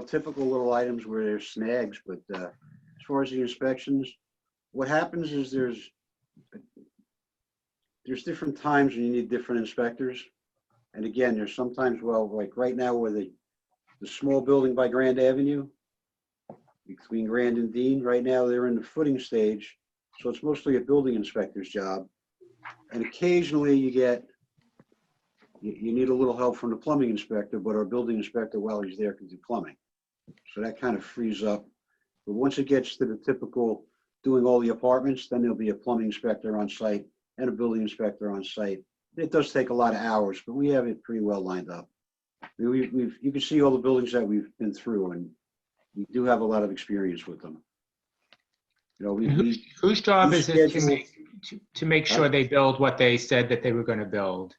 typical little items where there's snags, but as far as the inspections, what happens is there's different times when you need different inspectors. And again, there's sometimes, like right now where the small building by Grand Avenue, between Grand and Dean, right now they're in the footing stage. So it's mostly a building inspector's job. And occasionally you need a little help from the plumbing inspector, but our building inspector, while he's there, can do plumbing. So that kind of frees up. But once it gets to the typical doing all the apartments, then there'll be a plumbing inspector on site and a building inspector on site. It does take a lot of hours, but we have it pretty well lined up. You can see all the buildings that we've been through, and we do have a lot of experience with them. Whose job is it to make sure they build what they said that they were going to build?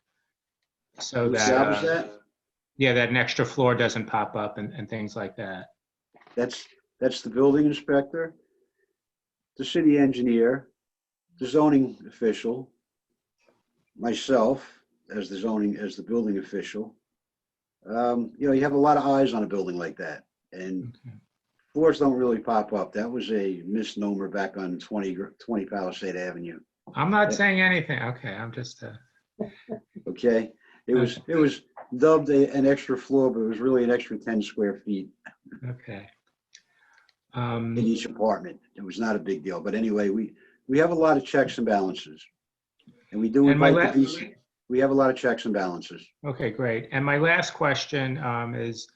So Whose job is that? Yeah, that an extra floor doesn't pop up and things like that. That's the building inspector, the city engineer, the zoning official, myself as the building official. You have a lot of eyes on a building like that, and floors don't really pop up. That was a misnomer back on 20 Palisade Avenue. I'm not saying anything. Okay, I'm just. Okay, it was dubbed an extra floor, but it was really an extra 10 square feet. Okay. In each apartment. It was not a big deal, but anyway, we have a lot of checks and balances, and we do invite the DC. We have a lot of checks and balances. Okay, great. And my last question is,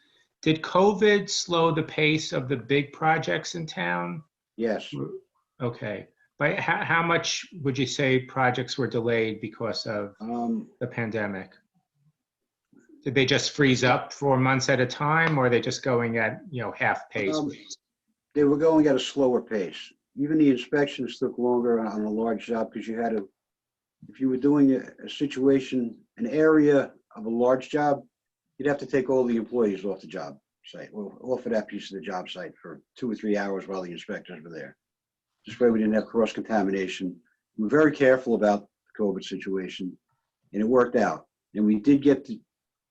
did COVID slow the pace of the big projects in town? Yes. Okay. But how much would you say projects were delayed because of the pandemic? Did they just freeze up for months at a time, or are they just going at half pace? They were going at a slower pace. Even the inspections took longer on a large job because you had to, if you were doing a situation, an area of a large job, you'd have to take all the employees off the job site, or off of that piece of the job site for 2 or 3 hours while the inspectors were there. This way we didn't have cross-contamination. We were very careful about the COVID situation, and it worked out. And we did get to,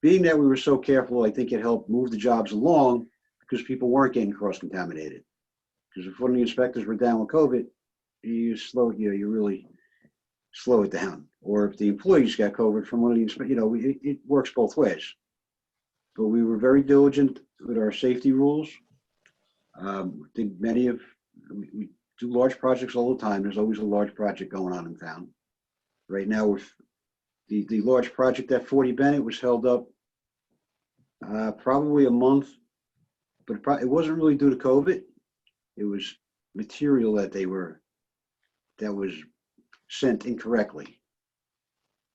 being that we were so careful, I think it helped move the jobs along because people weren't getting cross-contaminated. Because if one of the inspectors were down with COVID, you really slow it down. Or if the employees got COVID from one of the inspectors, it works both ways. But we were very diligent with our safety rules. We do large projects all the time. There's always a large project going on in town. Right now, with the large project at 40 Bennett was held up probably a month, but it wasn't really due to COVID. It was material that was sent incorrectly.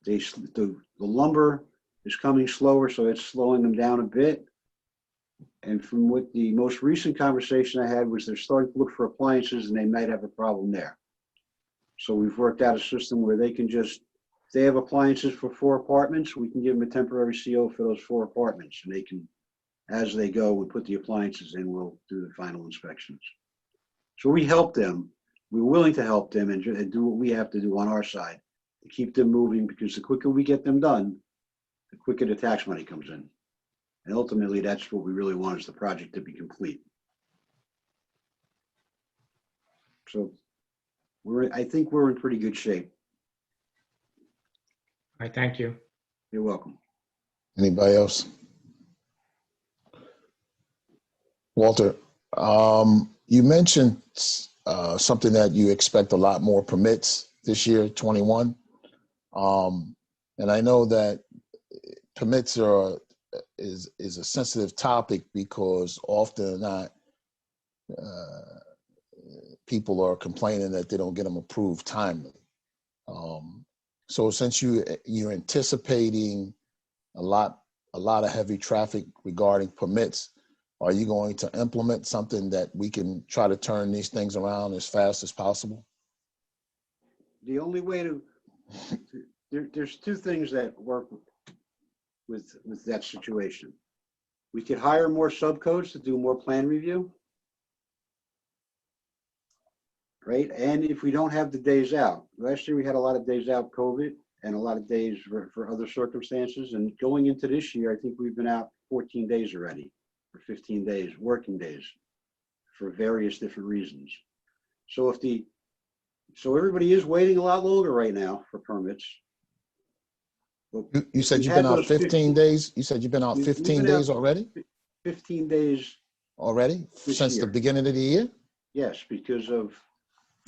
The lumber is coming slower, so it's slowing them down a bit. And from what the most recent conversation I had was they're starting to look for appliances and they might have a problem there. So we've worked out a system where they can just, if they have appliances for 4 apartments, we can give them a temporary CO for those 4 apartments, and they can, as they go, we put the appliances in, we'll do the final inspections. So we help them. We're willing to help them and do what we have to do on our side to keep them moving, because the quicker we get them done, the quicker the tax money comes in. And ultimately, that's what we really want, is the project to be complete. So I think we're in pretty good shape. All right, thank you. You're welcome. Anybody else? Walter, you mentioned something that you expect a lot more permits this year, 21. And I know that permits is a sensitive topic because often or not, people are complaining that they don't get them approved timely. So since you're anticipating a lot of heavy traffic regarding permits, are you going to implement something that we can try to turn these things around as fast as possible? The only way there's two things that work with that situation. We could hire more subcodes to do more plan review, right? And if we don't have the days out, last year we had a lot of days out COVID and a lot of days for other circumstances. And going into this year, I think we've been out 14 days already, or 15 days, working days, for various different reasons. So everybody is waiting a lot longer right now for permits. You said you've been out 15 days? You said you've been out 15 days already? 15 days. Already? Since the beginning of the year? Yes, because of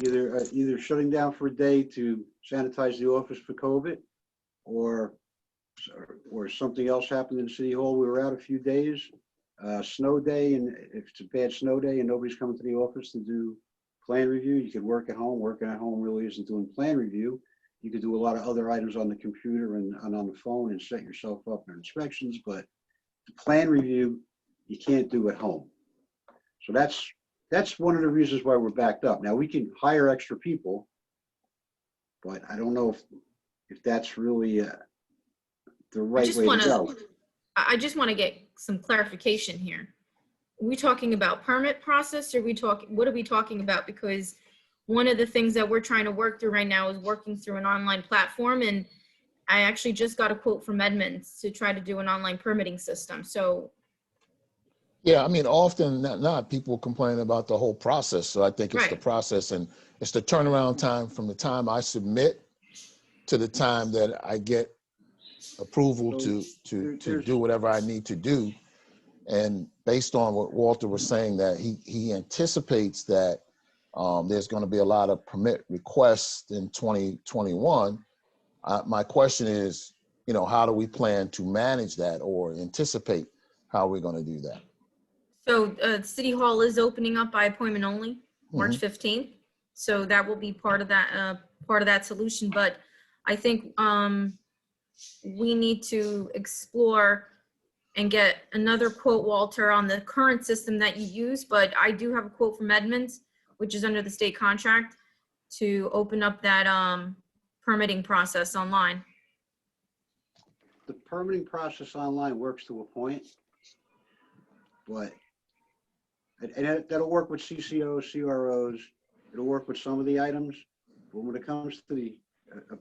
either shutting down for a day to sanitize the office for COVID, or something else happened in City Hall. We were out a few days, snow day, and if it's a bad snow day and nobody's coming to the office to do plan review, you could work at home. Working at home really isn't doing plan review. You could do a lot of other items on the computer and on the phone and set yourself up for inspections, but the plan review, you can't do at home. So that's one of the reasons why we're backed up. Now we can hire extra people, but I don't know if that's really the right way to go. I just want to get some clarification here. Are we talking about permit process, or what are we talking about? Because one of the things that we're trying to work through right now is working through an online platform, and I actually just got a quote from Edmunds to try to do an online permitting system. So yeah, I mean, often not people complain about the whole process. So I think it's the process, and it's the turnaround time from the time I submit to the time that I get approval to do whatever I need to do. And based on what Walter was saying, that he anticipates that there's going to be a lot of permit requests in 2021. My question is, how do we plan to manage that, or anticipate how we're going to do that? So City Hall is opening up by appointment only, March 15th. So that will be part of that solution. But I think we need to explore and get another quote, Walter, on the current system that you use. But I do have a quote from Edmunds, which is under the state contract, to open up that permitting process online. The permitting process online works to a point, but and that'll work with CCOs, CROs. It'll work with some of the items, but when it comes to the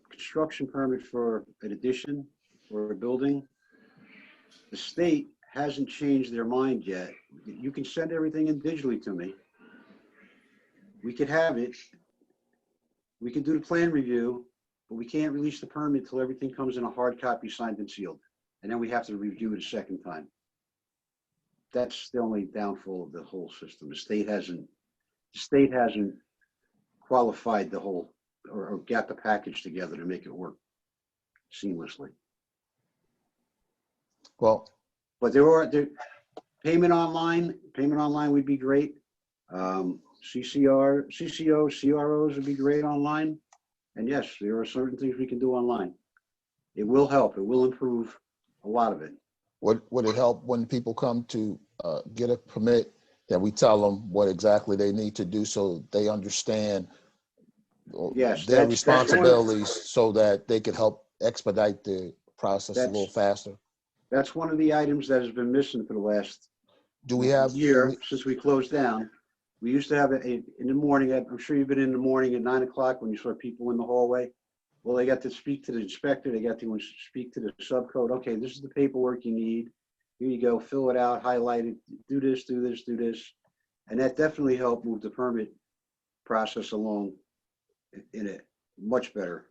construction permit for an addition or a building, the state hasn't changed their mind yet. You can send everything in digitally to me. We could have it. We can do the plan review, but we can't release the permit until everything comes in a hard copy, signed and sealed. And then we have to review it a second time. That's the only downfall of the whole system. The state hasn't qualified the whole, or got the package together to make it work seamlessly. Well, but payment online would be great. CCO, CROs would be great online. And yes, there are certain things we can do online. It will help. It will improve a lot of it. Would it help when people come to get a permit that we tell them what exactly they need to do so they understand their responsibilities, so that they could help expedite the process a little faster? That's one of the items that has been missing for the last year since we closed down. We used to have it in the morning. I'm sure you've been in the morning at 9 o'clock when you saw people in the hallway. Well, they got to speak to the inspector. They got to speak to the subcode. Okay, this is the paperwork you need. Here you go. Fill it out, highlight it, do this, do this, do this. And that definitely helped move the permit process along in a much better.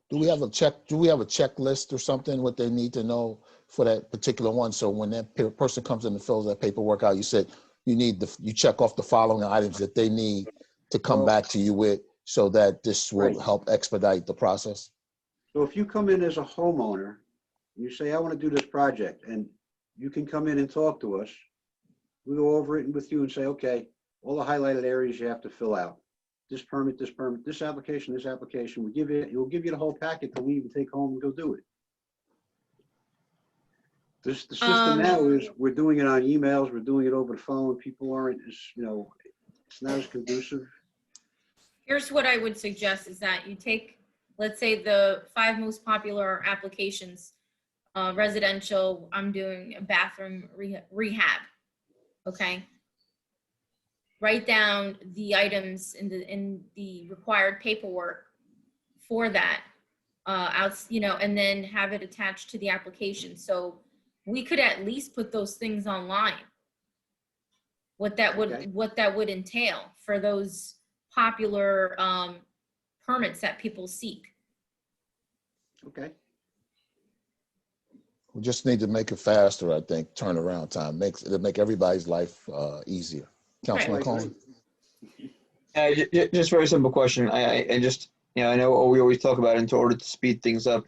Do we have a checklist or something, what they need to know for that particular one? So when that person comes in and fills that paperwork out, you said you check off the following items that they need to come back to you with, so that this will help expedite the process? So if you come in as a homeowner, you say, I want to do this project, and you can come in and talk to us. We go over it with you and say, okay, all the highlighted areas you have to fill out. This permit, this permit, this application, this application. We'll give you the whole packet to leave and take home and go do it. The system now is we're doing it on emails, we're doing it over the phone. People aren't as, it's not as conducive. Here's what I would suggest is that you take, let's say, the 5 most popular applications, residential, I'm doing a bathroom rehab, okay? Write down the items in the required paperwork for that, and then have it attached to the application. So we could at least put those things online. What that would entail for those popular permits that people seek. Okay. We just need to make it faster, I think, turnaround time. It'll make everybody's life easier. Councilman Cohen? Just very simple question. I just, I know we always talk about in order to speed things up.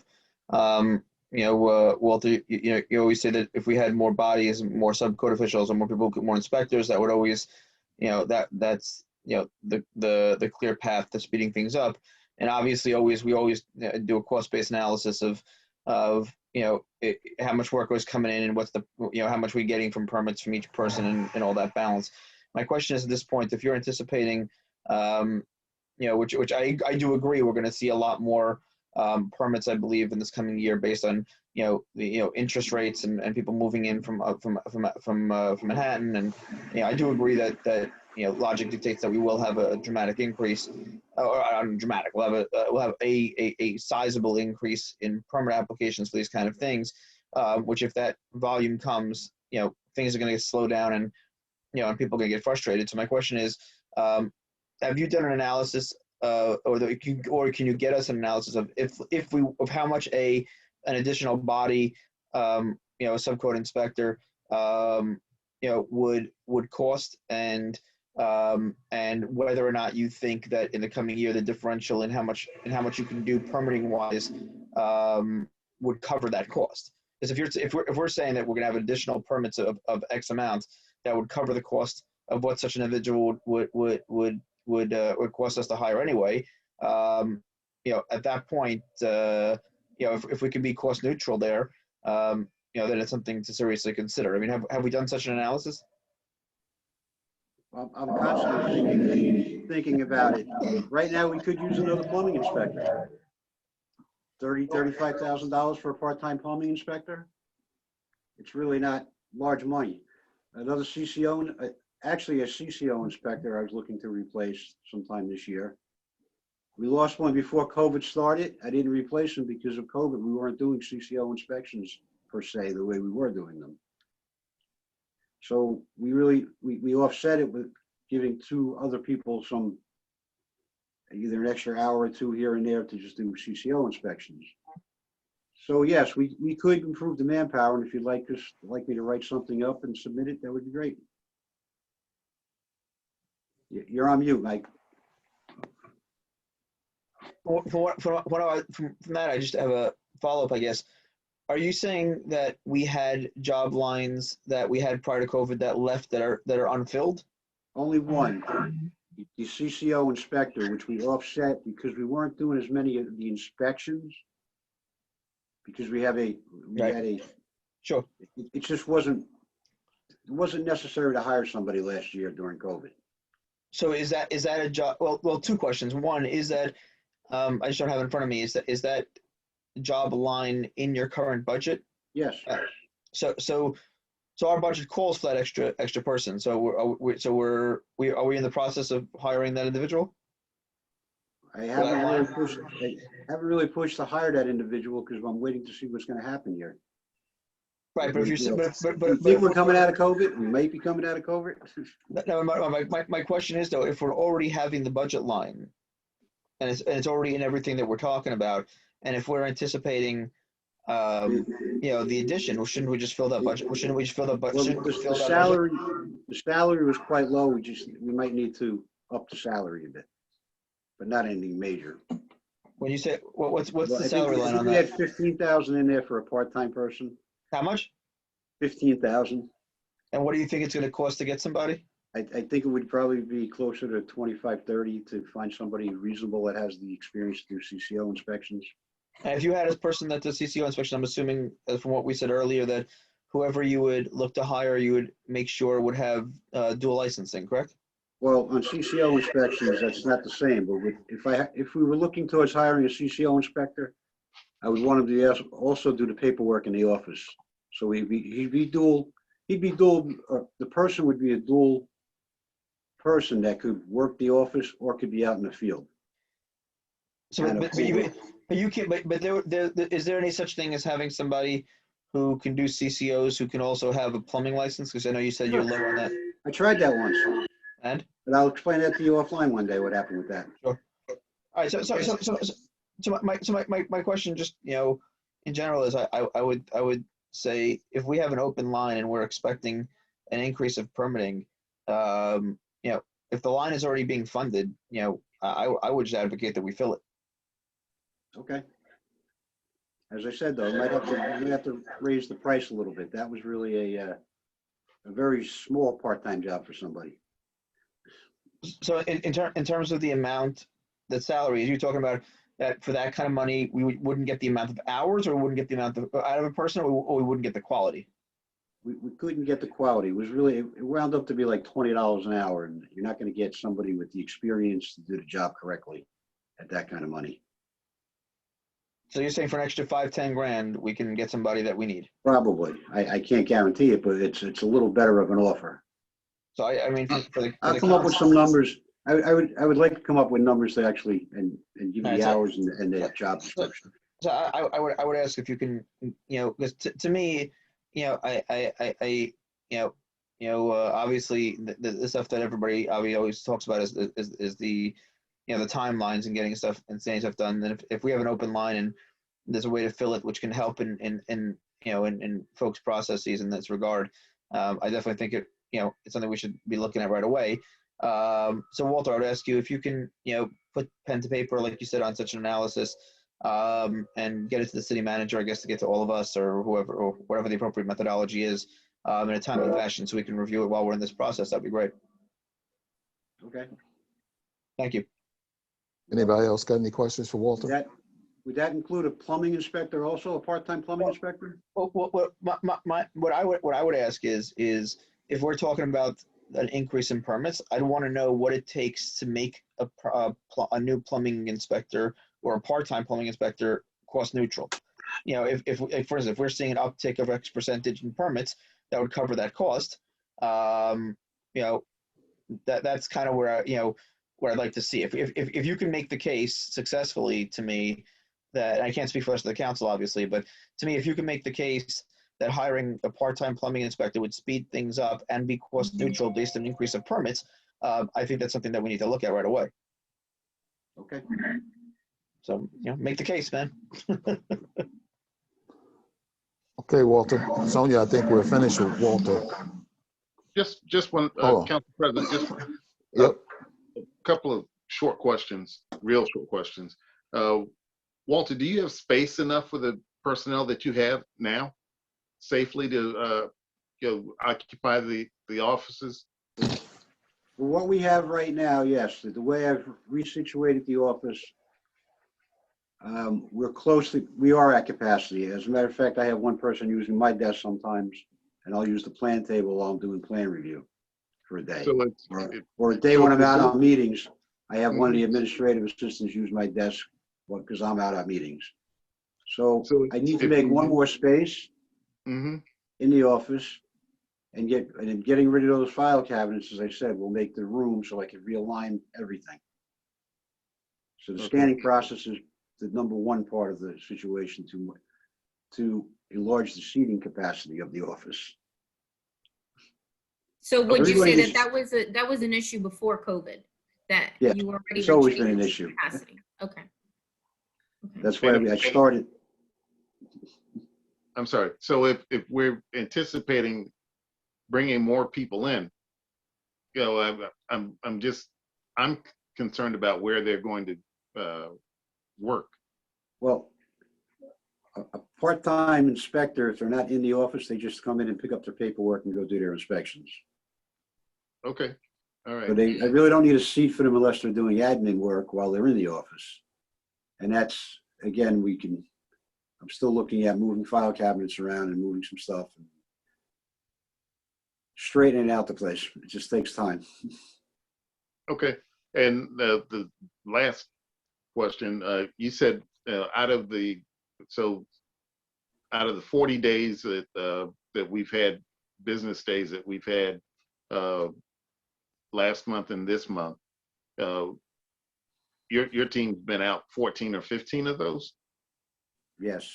Walter, you always say that if we had more bodies, more subcode officials, or more people, more inspectors, that would always, that's the clear path to speeding things up. And obviously, we always do a cost-based analysis of how much work was coming in and what's the how much we're getting from permits from each person and all that balance. My question is, at this point, if you're anticipating, which I do agree, we're going to see a lot more permits, I believe, in this coming year based on the interest rates and people moving in from Manhattan, and I do agree that logic dictates that we will have a dramatic increase, we'll have a sizable increase in permit applications for these kind of things, which if that volume comes, things are going to slow down and people are going to get frustrated. So my question is, have you done an analysis or can you get us an analysis of of how much an additional body, a subcode inspector, would cost, and whether or not you think that in the coming year the differential in how much you can do permitting wise would cover that cost? Because if we're saying that we're going to have additional permits of X amount, that would cover the cost of what such an individual would cost us to hire anyway. At that point, if we can be cost neutral there, then it's something to seriously consider. I mean, have we done such an analysis? I'm constantly thinking about it. Right now, we could use another plumbing inspector. $35,000 for a part-time plumbing inspector. It's really not large money. Another CCO, actually a CCO inspector I was looking to replace sometime this year. We lost one before COVID started. I didn't replace him because of COVID. We weren't doing CCO inspections per se the way we were doing them. So we offset it with giving 2 other people either an extra hour or 2 here and there to just do CCO inspections. So yes, we could improve the manpower, and if you'd like me to write something up and submit it, that would be great. You're on mute, Mike. From that, I just have a follow-up, I guess. Are you saying that we had job lines that we had prior to COVID that left that are unfilled? Only one, the CCO inspector, which we offset because we weren't doing as many of the inspections because we had a Sure. It just wasn't necessary to hire somebody last year during COVID. So is that a job? Well, 2 questions. One is that I just don't have it in front of me. Is that job line in your current budget? Yes. So our budget calls for that extra person. So are we in the process of hiring that individual? I haven't really pushed to hire that individual because I'm waiting to see what's going to happen here. Right, but if you think we're coming out of COVID, we might be coming out of COVID. No, my question is though, if we're already having the budget line, and it's already in everything that we're talking about, and if we're anticipating, the addition, shouldn't we just fill that budget? Shouldn't we just fill that budget? Well, the salary was quite low. We might need to up the salary a bit, but not anything major. When you say, what's Well, the I think salary line on we had that? 15,000 in there for a part-time person, How much? 15,000. And what do you think it's gonna cost to get somebody? I think it would probably be closer to 25, 30 to find somebody reasonable that has the experience to do CCO inspections. And if you had a person that does CCO inspection, I'm assuming from what we said earlier that whoever you would look to hire, you would make sure would have dual licensing, correct? Well, on CCO inspections, that's not the same, but if we were looking towards hiring a CCO inspector, I would want him to also do the paperwork in the office. So he'd be dual, the person would be a dual person that could work the office or could be out in the field. So, but you can't, but is there any such thing as having somebody who can do CCOs who can also have a plumbing license? Because I know you said you're low on that. I tried that once, And? but I'll explain that to you offline one day, what happened with that. Sure. All right. So my question, just in general, is I would say if we have an open line and we're expecting an increase of permitting, if the line is already being funded, I would just advocate that we fill it. Okay. As I said, though, we might have to raise the price a little bit. That was really a very small part-time job for somebody. So in terms of the amount, the salary, are you talking about that for that kind of money, we wouldn't get the amount of hours, or we wouldn't get the amount out of a person, or we wouldn't get the quality? We couldn't get the quality. It wound up to be like $20 an hour, and you're not going to get somebody with the experience to do the job correctly at that kind of money. So you're saying for an extra 5-10 grand, we can get somebody that we need? Probably. I can't guarantee it, but it's a little better of an offer. So I mean, I'll come up with some numbers. I would like to come up with numbers that actually and give you the hours and the job description. So I would ask if you can, because to me, obviously the stuff that everybody always talks about is the the timelines and getting stuff and saying stuff done. And if we have an open line and there's a way to fill it, which can help in folks' processes in this regard, I definitely think it's something we should be looking at right away. So Walter, I would ask you if you can put pen to paper, like you said, on such an analysis, and get it to the city manager, I guess, to get to all of us or whoever or whatever the appropriate methodology is, in a timely fashion, so we can review it while we're in this process. That'd be great. Okay. Thank you. Anybody else got any questions for Walter? Would that include a plumbing inspector also, a part-time plumbing inspector? Well, what I would ask is if we're talking about an increase in permits, I'd want to know what it takes to make a new plumbing inspector or a part-time plumbing inspector cost neutral. If for instance, if we're seeing an uptick of X percentage in permits, that would cover that cost. That's kind of where what I'd like to see. If you can make the case successfully to me that, I can't speak for the rest of the council, obviously, but to me, if you can make the case that hiring a part-time plumbing inspector would speed things up and be cost neutral based on an increase of permits, I think that's something that we need to look at right away. Okay. So, make the case, man. Okay, Walter. Sonia, I think we're finished with Walter. Just one, Council President, just Yep. a couple of short questions, real short questions. Walter, do you have space enough for the personnel that you have now safely to occupy the offices? For what we have right now, yes. The way I've resituated the office, we are at capacity. As a matter of fact, I have one person using my desk sometimes, and I'll use the plan table while I'm doing plan review for a day. So or a day when I'm out on meetings, I have one of the administrative assistants use my desk because I'm out on meetings. So I need to make one more space in the office, and getting rid of those file cabinets, as I said, will make the room so I can realign everything. So the scanning process is the number one part of the situation to enlarge the seating capacity of the office. So would you say that was an issue before COVID, that Yes, you already it's always reached been an issue. capacity? Okay. That's why I started. I'm sorry. So if we're anticipating bringing more people in, I'm concerned about where they're going to work? Well, a part-time inspector, if they're not in the office, they just come in and pick up their paperwork and go do their inspections. Okay, all But right. I really don't need a seat for them unless they're doing admin work while they're in the office. And that's, again, I'm still looking at moving file cabinets around and moving some stuff and straightening out the place. It just takes time. Okay, and the last question, you said out of the 40 days that we've had, business days that we've had last month and this month, your team's been out 14 or 15 of those? Yes.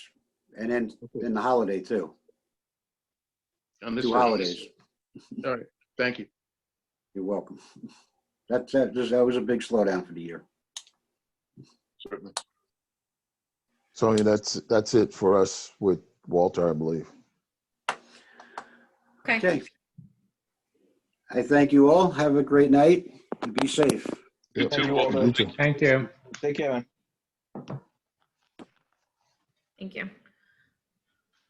And then in the holiday too. Understood. 2 holidays. All right, thank you. You're welcome. That was a big slowdown for the year. Certainly. Sonia, that's it for us with Walter, I believe. Okay. Okay. I thank you all. Have a great night and be safe. You Yep. too, Walter. You too. Thank you. Take care, man. Thank you.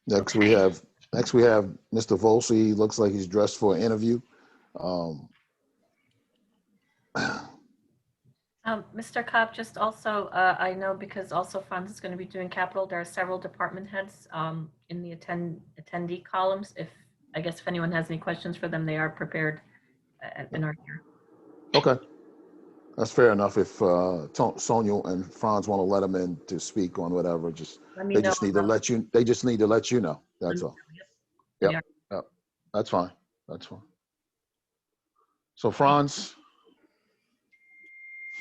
Next we have Mr. Volsi. He looks like he's dressed for an interview. Mr. Cobb, just also, I know because also Franz is going to be doing capital, there are several department heads in the attendee columns. If anyone has any questions for them, they are prepared and are here. Okay, that's fair enough. If Sonia and Franz want to let them in to speak on whatever, Let me they know. just need to let you. They just need to let you know. That's all. Yep. Yep. That's fine. That's fine. So Franz,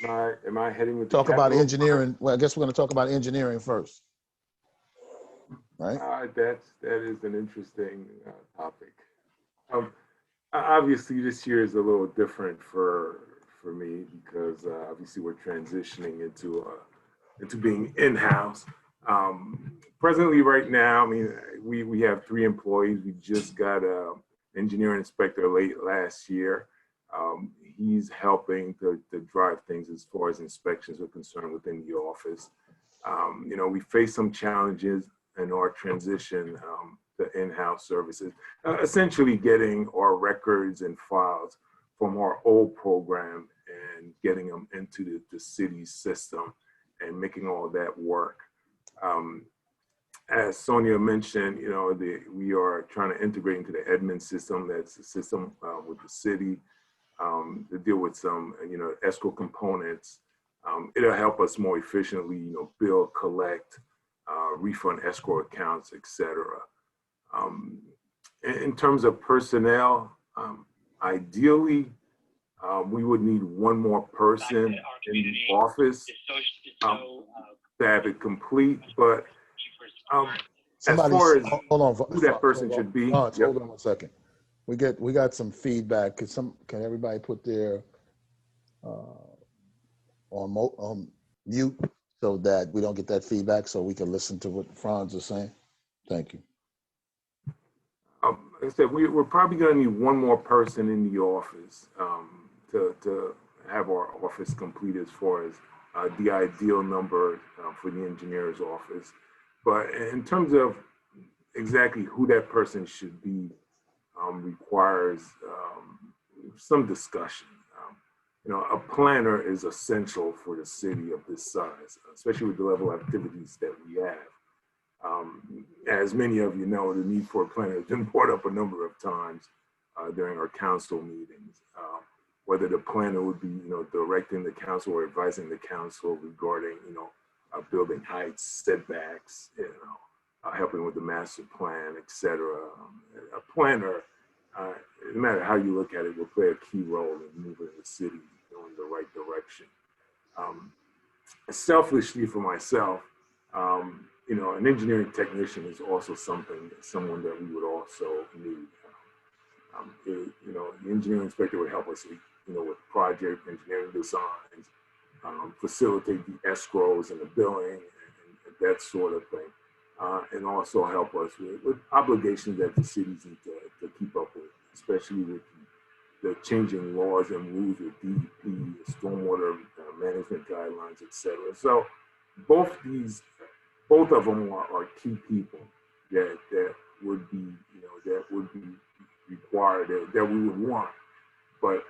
Am I heading with the talk about capital? engineering. Well, I guess we're going to talk about engineering first, right? That is an interesting topic. Obviously, this year is a little different for me because obviously we're transitioning into being in-house. Presently, right now, I mean, we have 3 employees. We just got an engineering inspector late last year. He's helping to drive things as far as inspections are concerned within the office. We face some challenges in our transition to in-house services, essentially getting our records and files from our old program and getting them into the city's system and making all of that work. As Sonia mentioned, we are trying to integrate into the admin system. That's the system with the city to deal with some, escrow components. It'll help us more efficiently, bill, collect, refund escrow accounts, etc. In terms of personnel, ideally, we would need 1 more person in the office to have it complete. But as far as hold on, who that person should be, Hold on 1 second. We got some feedback. Can everybody put their on mute so that we don't get that feedback, so we can listen to what Franz is saying? Thank you. Like I said, we're probably going to need 1 more person in the office to have our office complete as far as the ideal number for the engineer's office. But in terms of exactly who that person should be, requires some discussion. A planner is essential for the city of this size, especially with the level of activities that we have. As many of you know, the need for a planner has been brought up a number of times during our council meetings. Whether the planner would be, directing the council or advising the council regarding, building heights, setbacks, helping with the master plan, etc. A planner, no matter how you look at it, will play a key role in moving the city in the right direction. Selfishly for myself, an engineering technician is also someone that we would also need. The engineering inspector would help us, with project engineering designs, facilitate the escrows and the billing and that sort of thing. And also help us with obligations that the cities need to keep up with, especially with the changing laws and rules with DEP, stormwater management guidelines, etc. So both of them are key people that would be, that would be required, that we would want. But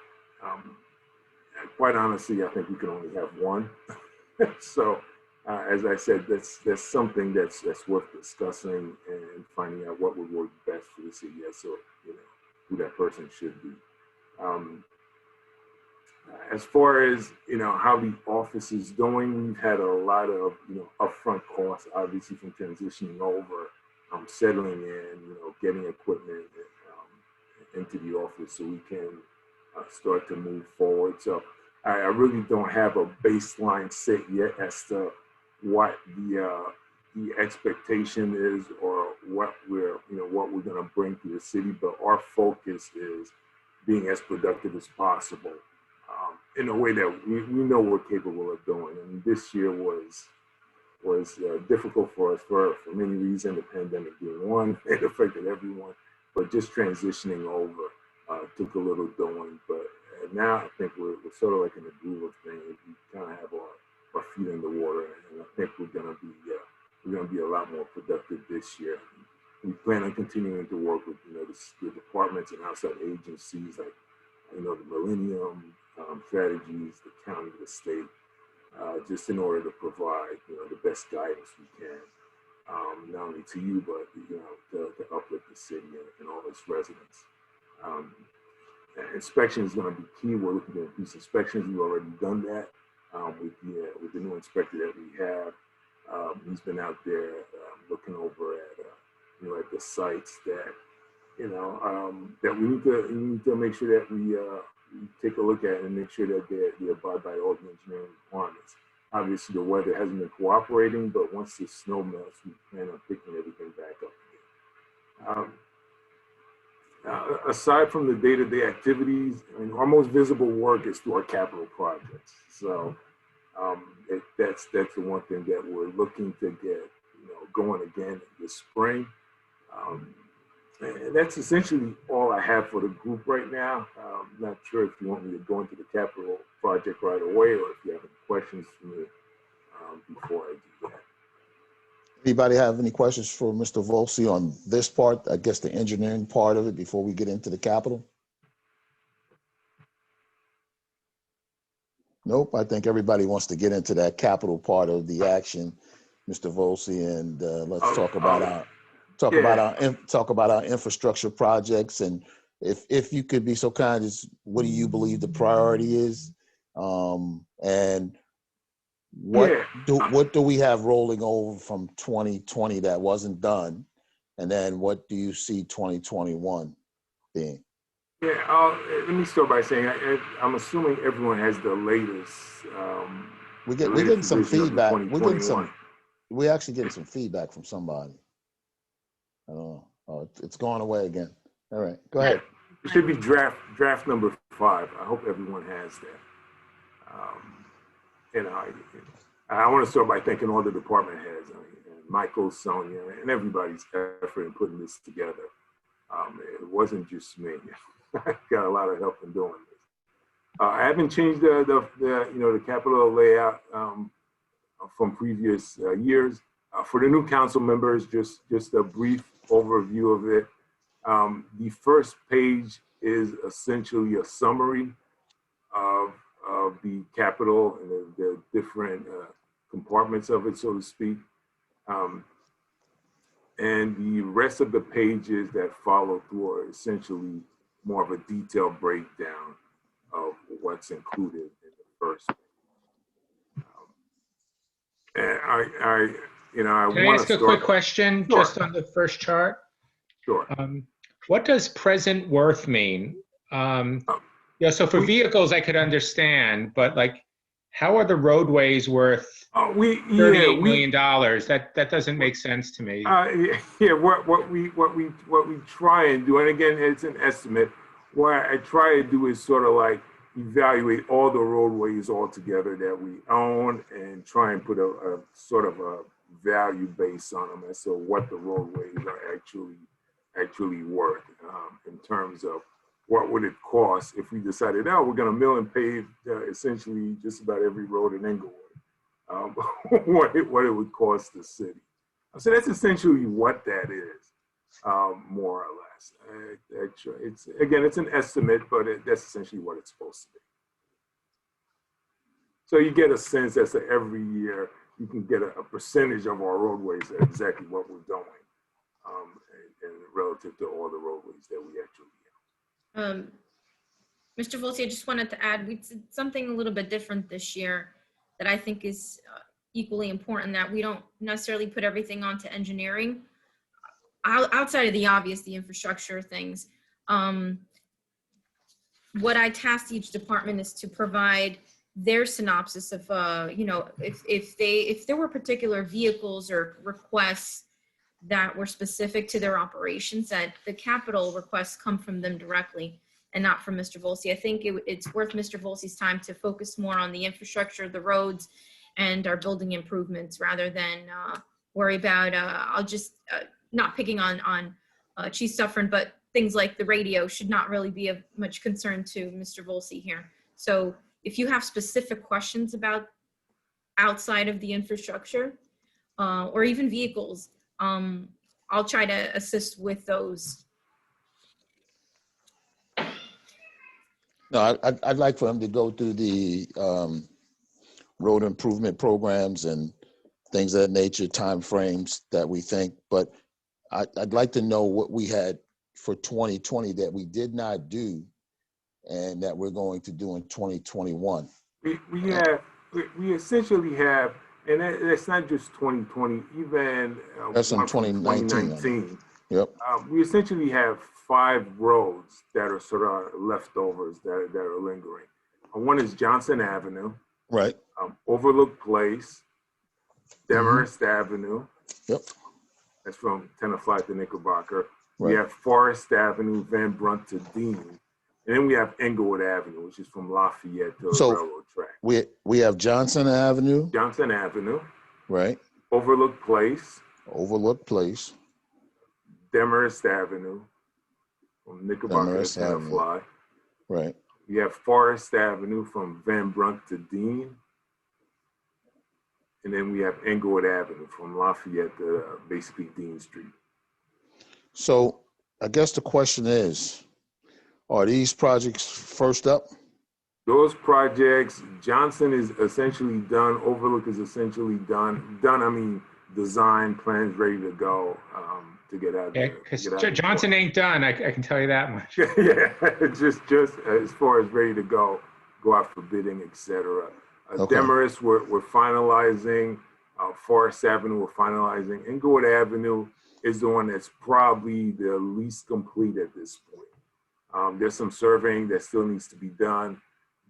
quite honestly, I think we can only have one. So, as I said, that's something that's worth discussing and finding out what would work best for the city. So, who that person should be. As far as how the office is doing, we've had a lot of upfront costs, obviously, from transitioning over, settling in, getting equipment into the office so we can start to move forward. So I really don't have a baseline set yet as to what the expectation is or what we're going to bring to the city. But our focus is being as productive as possible in a way that we know we're capable of doing. And this year was difficult for us for many reasons, the pandemic being one. It affected everyone, but just transitioning over took a little doing. But now I think we're sort of like in the groove of things. We kind of have our feet in the water, and I think we're gonna be a lot more productive this year. We plan on continuing to work with the departments and outside agencies like the Millennium Strategies, the county, the state, just in order to provide the best guidance we can, not only to you but to uplift the city and all its residents. Inspection is going to be key. We're looking to increase inspections. We've already done that with the new inspector that we have. He's been out there looking over at the sites that that we need to make sure that we take a look at and make sure that they abide by all the engineering requirements. Obviously, the weather hasn't been cooperating, but once the snow melts, we plan on picking everything back up again. Aside from the day-to-day activities, our most visible work is through our capital projects. So that's the one thing that we're looking to get going again this spring. And that's essentially all I have for the group right now. I'm not sure if you want me to go into the capital project right away or if you have any questions for me before I do that. Anybody have any questions for Mr. Volsi on this part, I guess the engineering part of it, before we get into the capital? Nope, I think everybody wants to get into that capital part of the action, Mr. Volsi, and let's talk about our infrastructure projects. And if you could be so kind, just what do you believe the priority is, and what do we have rolling over from 2020 that wasn't done, and then what do you see 2021 being? Yeah, let me start by saying I'm assuming everyone has the latest. We're getting some feedback. We're actually getting some feedback from somebody. I don't know. Oh, it's going away again. All right, go ahead. It should be draft number 5. I hope everyone has that. I want to start by thanking all the department heads, and Michael, Sonia, and everybody's effort in putting this together. It wasn't just me. I got a lot of help in doing this. I haven't changed the capital layout from previous years. For the new council members, just a brief overview of it. The first page is essentially a summary of the capital and the different compartments of it, so to speak. And the rest of the pages that follow through are essentially more of a detailed breakdown of what's included in the first page. And I Can I ask a quick question? Sure. Just on the first chart? Sure. What does present worth mean? So for vehicles, I could understand, but like, how are the roadways worth $38 million? That doesn't make sense to me. What we try and do, and again, it's an estimate. What I try to do is sort of like evaluate all the roadways all together that we own and try and put a sort of a value base on them as to what the roadways are actually worth in terms of what would it cost if we decided, we're going to mill and pave essentially just about every road in Inglewood. what it would cost the city. So that's essentially what that is, more or less. It's again, it's an estimate, but that's essentially what it's supposed to be. So you get a sense as to every year you can get a percentage of our roadways at exactly what we're doing, and relative to all the roadways that we actually have. Mr. Volsi, I just wanted to add, we did something a little bit different this year that I think is equally important, that we don't necessarily put everything onto engineering. Outside of the obvious, the infrastructure things, what I tasked each department is to provide their synopsis of, if there were particular vehicles or requests that were specific to their operations, that the capital requests come from them directly and not from Mr. Volsi. I think it's worth Mr. Volsi's time to focus more on the infrastructure, the roads, and our building improvements, rather than worry about, I'll just, not picking on Chief Suffren, but things like the radio should not really be of much concern to Mr. Volsi here. So if you have specific questions about outside of the infrastructure, or even vehicles, I'll try to assist with those. No, I'd like for him to go through the road improvement programs and things of that nature, timeframes that we think. But I'd like to know what we had for 2020 that we did not do and that we're going to do in 2021. We essentially have, and that's not just 2020, even that's in 2019. Yep. We essentially have 5 roads that are sort of leftovers that are lingering. One is Johnson Avenue. Right. Overlook Place, Demarest Avenue. Yep. That's from Tenafly to Knickerbocker. Right. We have Forest Avenue, Van Brunt to Dean. And then we have Englewood Avenue, which is from Lafayette to the railroad track. We have Johnson Avenue. Johnson Avenue. Right. Overlook Place. Overlook Place. Demarest Avenue, from Knickerbocker to Tenafly. Right. We have Forest Avenue from Van Brunt to Dean. And then we have Englewood Avenue from Lafayette to basically Dean Street. So I guess the question is, are these projects first up? Those projects, Johnson is essentially done. Overlook is essentially done. I mean, design plans ready to go to get out. Yeah, because Johnson ain't done. I can tell you that much. Yeah, just as far as ready to go out for bidding, etc. Okay. Demarest, we're finalizing. Forest Avenue, we're finalizing. Englewood Avenue is the one that's probably the least complete at this point. There's some surveying that still needs to be done,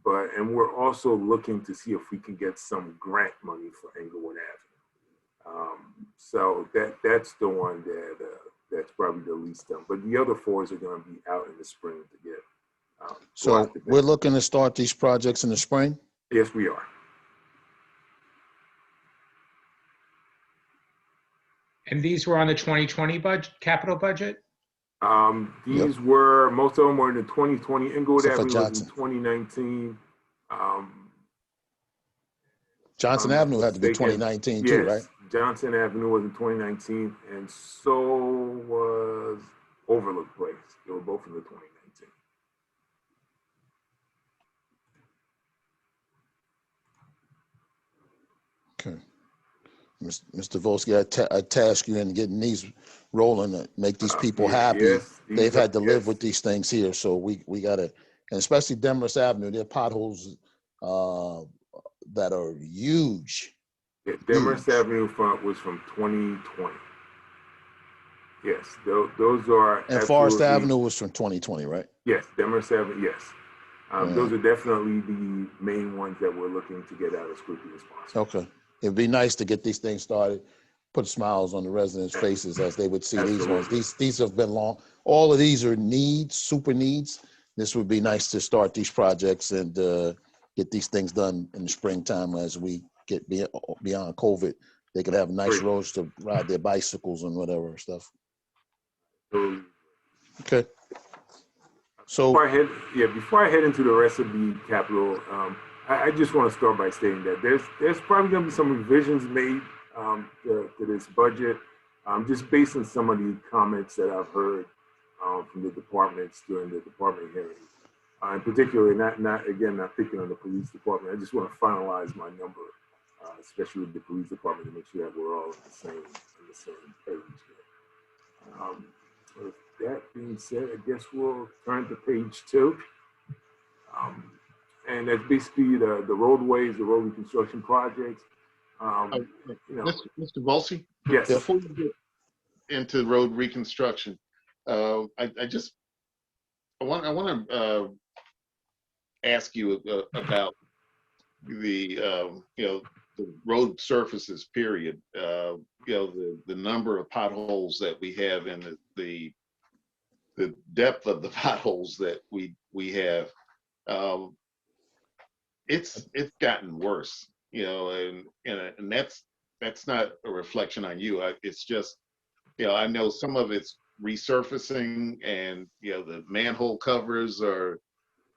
and we're also looking to see if we can get some grant money for Englewood Avenue. So that's the one that's probably the least done. But the other 4s are going to be out in the spring to get. So we're looking to start these projects in the spring? Yes, we are. And these were on the 2020 capital budget? These were, most of them were in the 2020. Englewood Except Avenue was in 2019. Johnson Avenue had to be 2019 too, right? Johnson Avenue was in 2019, and so was Overlook Place. They were both in the 2019. Okay. Mr. Volsky, I task you in getting these rolling to make these people happy. Yes, they've had to live with these things here, so we got to, and especially Demarest Avenue, there are potholes that are huge. Yeah, Demarest Avenue was from 2020. Yes, those are. And Forest Avenue was from 2020, right? Yes, Demarest Avenue, yes. Those are definitely the main ones that we're looking to get out as quickly as possible. Okay. It'd be nice to get these things started, put smiles on the residents' faces as they would see these ones. These have been long. All of these are needs, super needs. This would be nice to start these projects and get these things done in the springtime as we get beyond COVID. They could have nice roads to ride their bicycles and whatever stuff. Okay. So before I head into the rest of the capital, I just want to start by stating that there's probably going to be some revisions made to this budget, just based on some of the comments that I've heard from the departments during the department hearings. In particular, not picking on the police department. I just want to finalize my number, especially with the police department, to make sure that we're all on the same page here. With that being said, I guess we'll turn to page 2. And that's basically the roadways, the road reconstruction projects. Mr. Volsi? Yes. Before we get into road reconstruction, I want to ask you about the the road surfaces period. The number of potholes that we have and the depth of the potholes that we have. It's gotten worse, and that's not a reflection on you. It's just, I know some of it's resurfacing, and the manhole covers are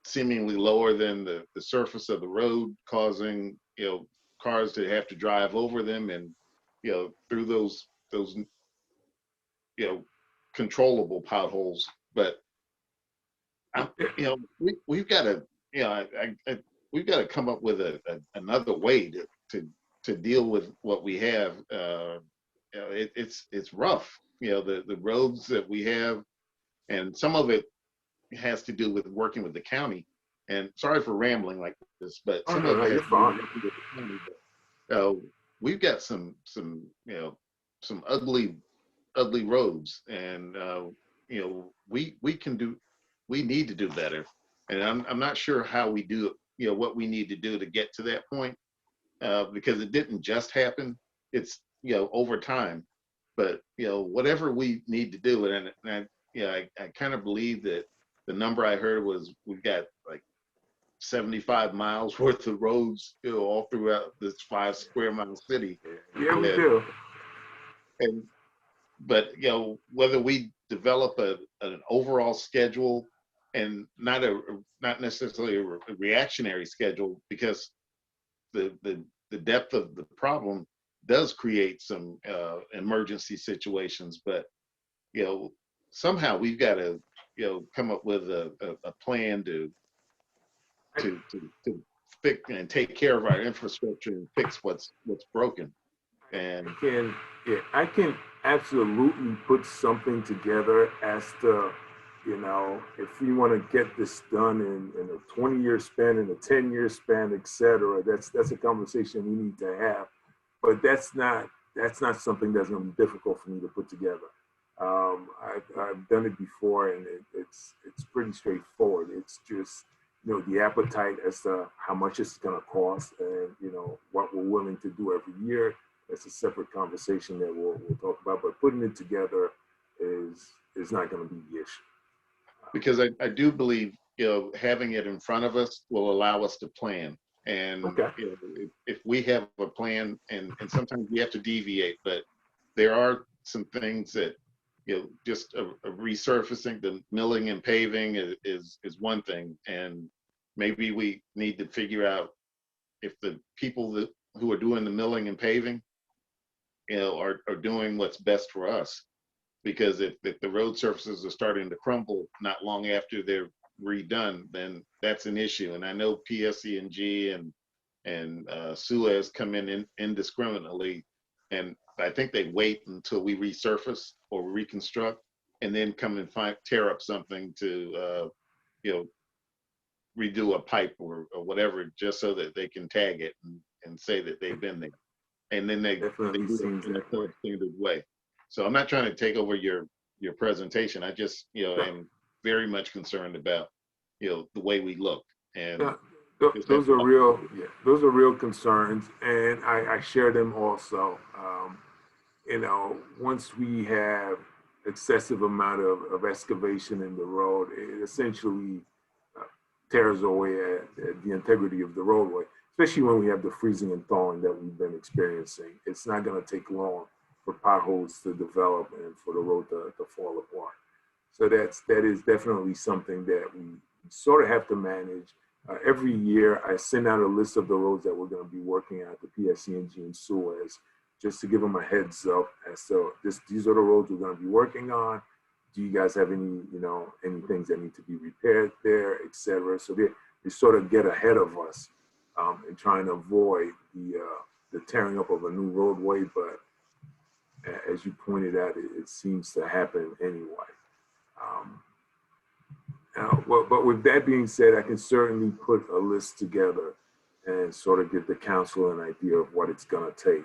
seemingly lower than the surface of the road, causing cars to have to drive over them, and through those controllable potholes. But we've got to we've got to come up with another way to deal with what we have. It's rough, the roads that we have, and some of it has to do with working with the county. And sorry for rambling like this, but some of it has to do with working with the county. But, we've got some ugly roads, and we need to do better. And I'm not sure how we do what we need to do to get to that point, because it didn't just happen. It's over time. But whatever we need to do, and I kind of believe that the number I heard was we've got like 75 miles worth of roads all throughout this 5 square mile city. Yeah, we do. But whether we develop an overall schedule, and not necessarily a reactionary schedule, because the depth of the problem does create some emergency situations. But somehow we've got to come up with a plan to fix and take care of our infrastructure and fix what's broken. And I can absolutely put something together as to, if we want to get this done in a 20-year span, in a 10-year span, et cetera. That's a conversation we need to have. But that's not something that's going to be difficult for me to put together. I've done it before, and it's pretty straightforward. It's just the appetite as to how much it's going to cost, and what we're willing to do every year. That's a separate conversation that we'll talk about. But putting it together is not going to be the issue. Because I do believe having it in front of us will allow us to plan. And if we have a plan, and sometimes we have to deviate, but there are some things that just a resurfacing, the milling and paving is one thing, and maybe we need to figure out if the people who are doing the milling and paving are doing what's best for us. Because if the road surfaces are starting to crumble not long after they're redone, then that's an issue. And I know PSE&G and Suez come in indiscriminately, and I think they wait until we resurface or reconstruct, and then come and tear up something to redo a pipe or whatever, just so that they can tag it and say that they've been there. And then they do it in a standard way. So I'm not trying to take over your presentation. I just am very much concerned about the way we look. And those are real concerns, and I share them also. Once we have excessive amount of excavation in the road, it essentially tears away at the integrity of the roadway, especially when we have the freezing and thawing that we've been experiencing. It's not going to take long for potholes to develop and for the road to fall apart. So that is definitely something that we sort of have to manage. Every year, I send out a list of the roads that we're going to be working at the PSCNG and Suez, just to give them a heads up as to these are the roads we're going to be working on. Do you guys have any, any things that need to be repaired there, et cetera? So they sort of get ahead of us in trying to avoid the tearing up of a new roadway. But as you pointed out, it seems to happen anyway. But with that being said, I can certainly put a list together and sort of give the council an idea of what it's going to take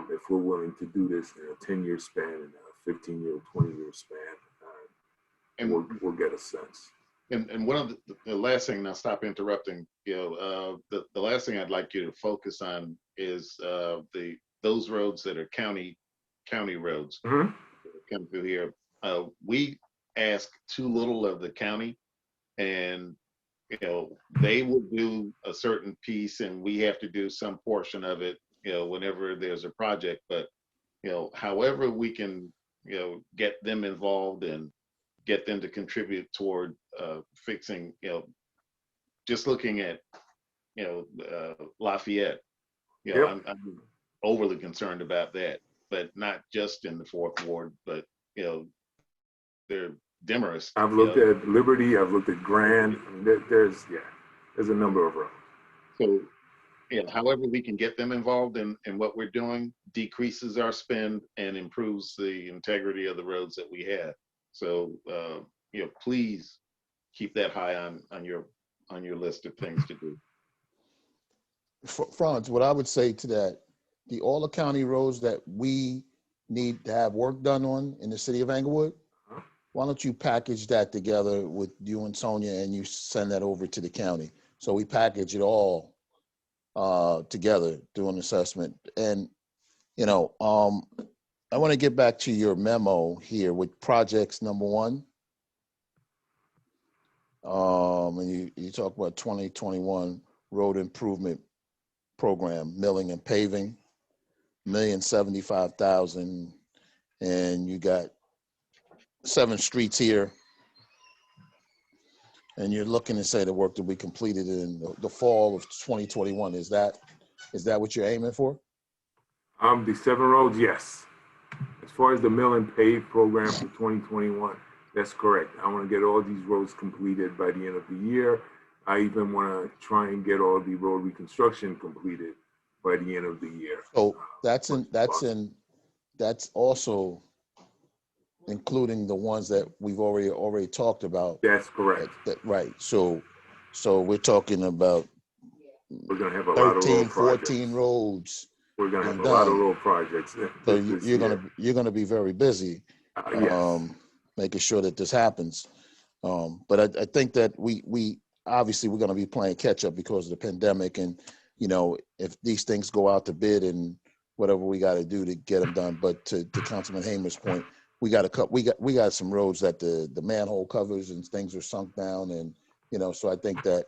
if we're willing to do this in a 10-year span, in a 15-year, 20-year span, and we'll get a sense. And one of the last thing, and I'll stop interrupting, the last thing I'd like you to focus on is those roads that are county roads that come through here. We ask too little of the county, and they will do a certain piece and we have to do some portion of it whenever there's a project. But however we can get them involved and get them to contribute toward fixing, just looking at Lafayette, I'm overly concerned about that, but not just in the 4th Ward, but they're Demarest. I've looked at Liberty, I've looked at Grand. I mean, there's a number of roads. So, however we can get them involved in what we're doing decreases our spend and improves the integrity of the roads that we have. So, please keep that high on your list of things to do. Franz, what I would say to that, all the county roads that we need to have work done on in the city of Englewood, why don't you package that together with you and Sonia and you send that over to the county? So we package it all together, do an assessment. And, I want to get back to your memo here with projects number 1. And you talk about 2021 road improvement program, milling and paving, $1,075,000, and you got 7 streets here, and you're looking to say the work to be completed in the fall of 2021. Is that what you're aiming for? The 7 roads, yes. As far as the mill and pave program for 2021, that's correct. I want to get all these roads completed by the end of the year. I even want to try and get all the road reconstruction completed by the end of the year. So that's also including the ones that we've already talked about. That's correct. Right. So we're talking about we're going to have a lot of road 14 roads. We're going to have a lot of road projects. So you're going to be very busy, yes. Making sure that this happens. But I think that we obviously we're going to be playing catch up because of the pandemic, and if these things go out to bid and whatever we got to do to get them done. But to Councilman Hamer's point, we got some roads that the manhole covers and things are sunk down, and so I think that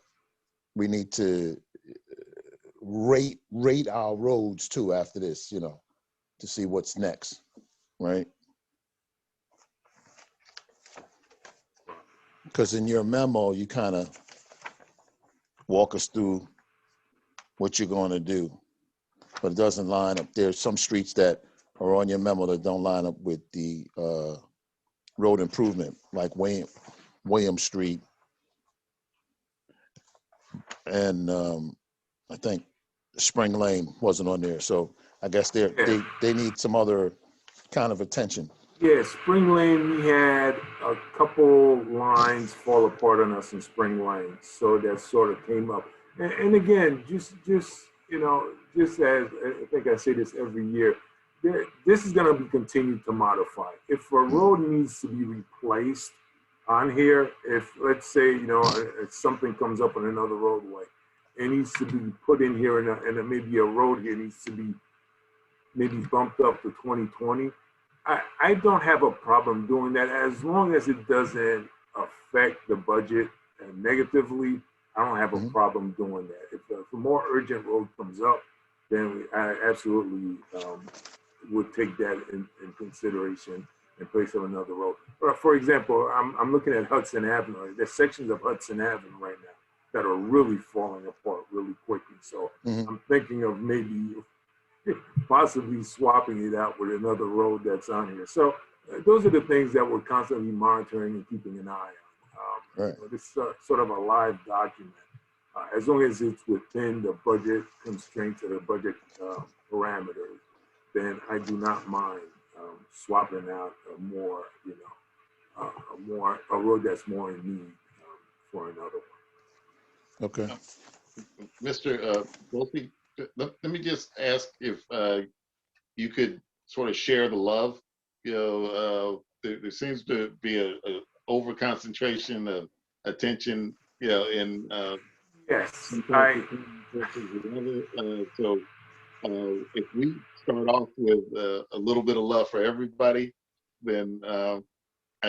we need to rate our roads too after this, to see what's next, right? Because in your memo, you kind of walk us through what you're going to do, but it doesn't line up. There's some streets that are on your memo that don't line up with the road improvement, like William Street, and I think Spring Lane wasn't on there. So I guess they need some other kind of attention. Yeah, Spring Lane, we had a couple lines fall apart on us in Spring Lane, so that sort of came up. And again, just as I think I say this every year, this is going to be continued to modify. If a road needs to be replaced on here, if let's say if something comes up on another roadway, it needs to be put in here, and maybe a road here needs to be maybe bumped up to 2020. I don't have a problem doing that as long as it doesn't affect the budget negatively. I don't have a problem doing that. If a more urgent road comes up, then I absolutely would take that in consideration in place of another road. For example, I'm looking at Hudson Avenue. There's sections of Hudson Avenue right now that are really falling apart really quickly. So I'm thinking of maybe possibly swapping it out with another road that's on here. So those are the things that we're constantly monitoring and keeping an eye on. Right. This is sort of a live document. As long as it's within the budget constraints or the budget parameters, then I do not mind swapping out a more, a road that's more in need for another one. Okay. Mr. Wilkie, let me just ask if you could sort of share the love. There seems to be a over concentration of attention, in Yes, so if we start off with a little bit of love for everybody, then I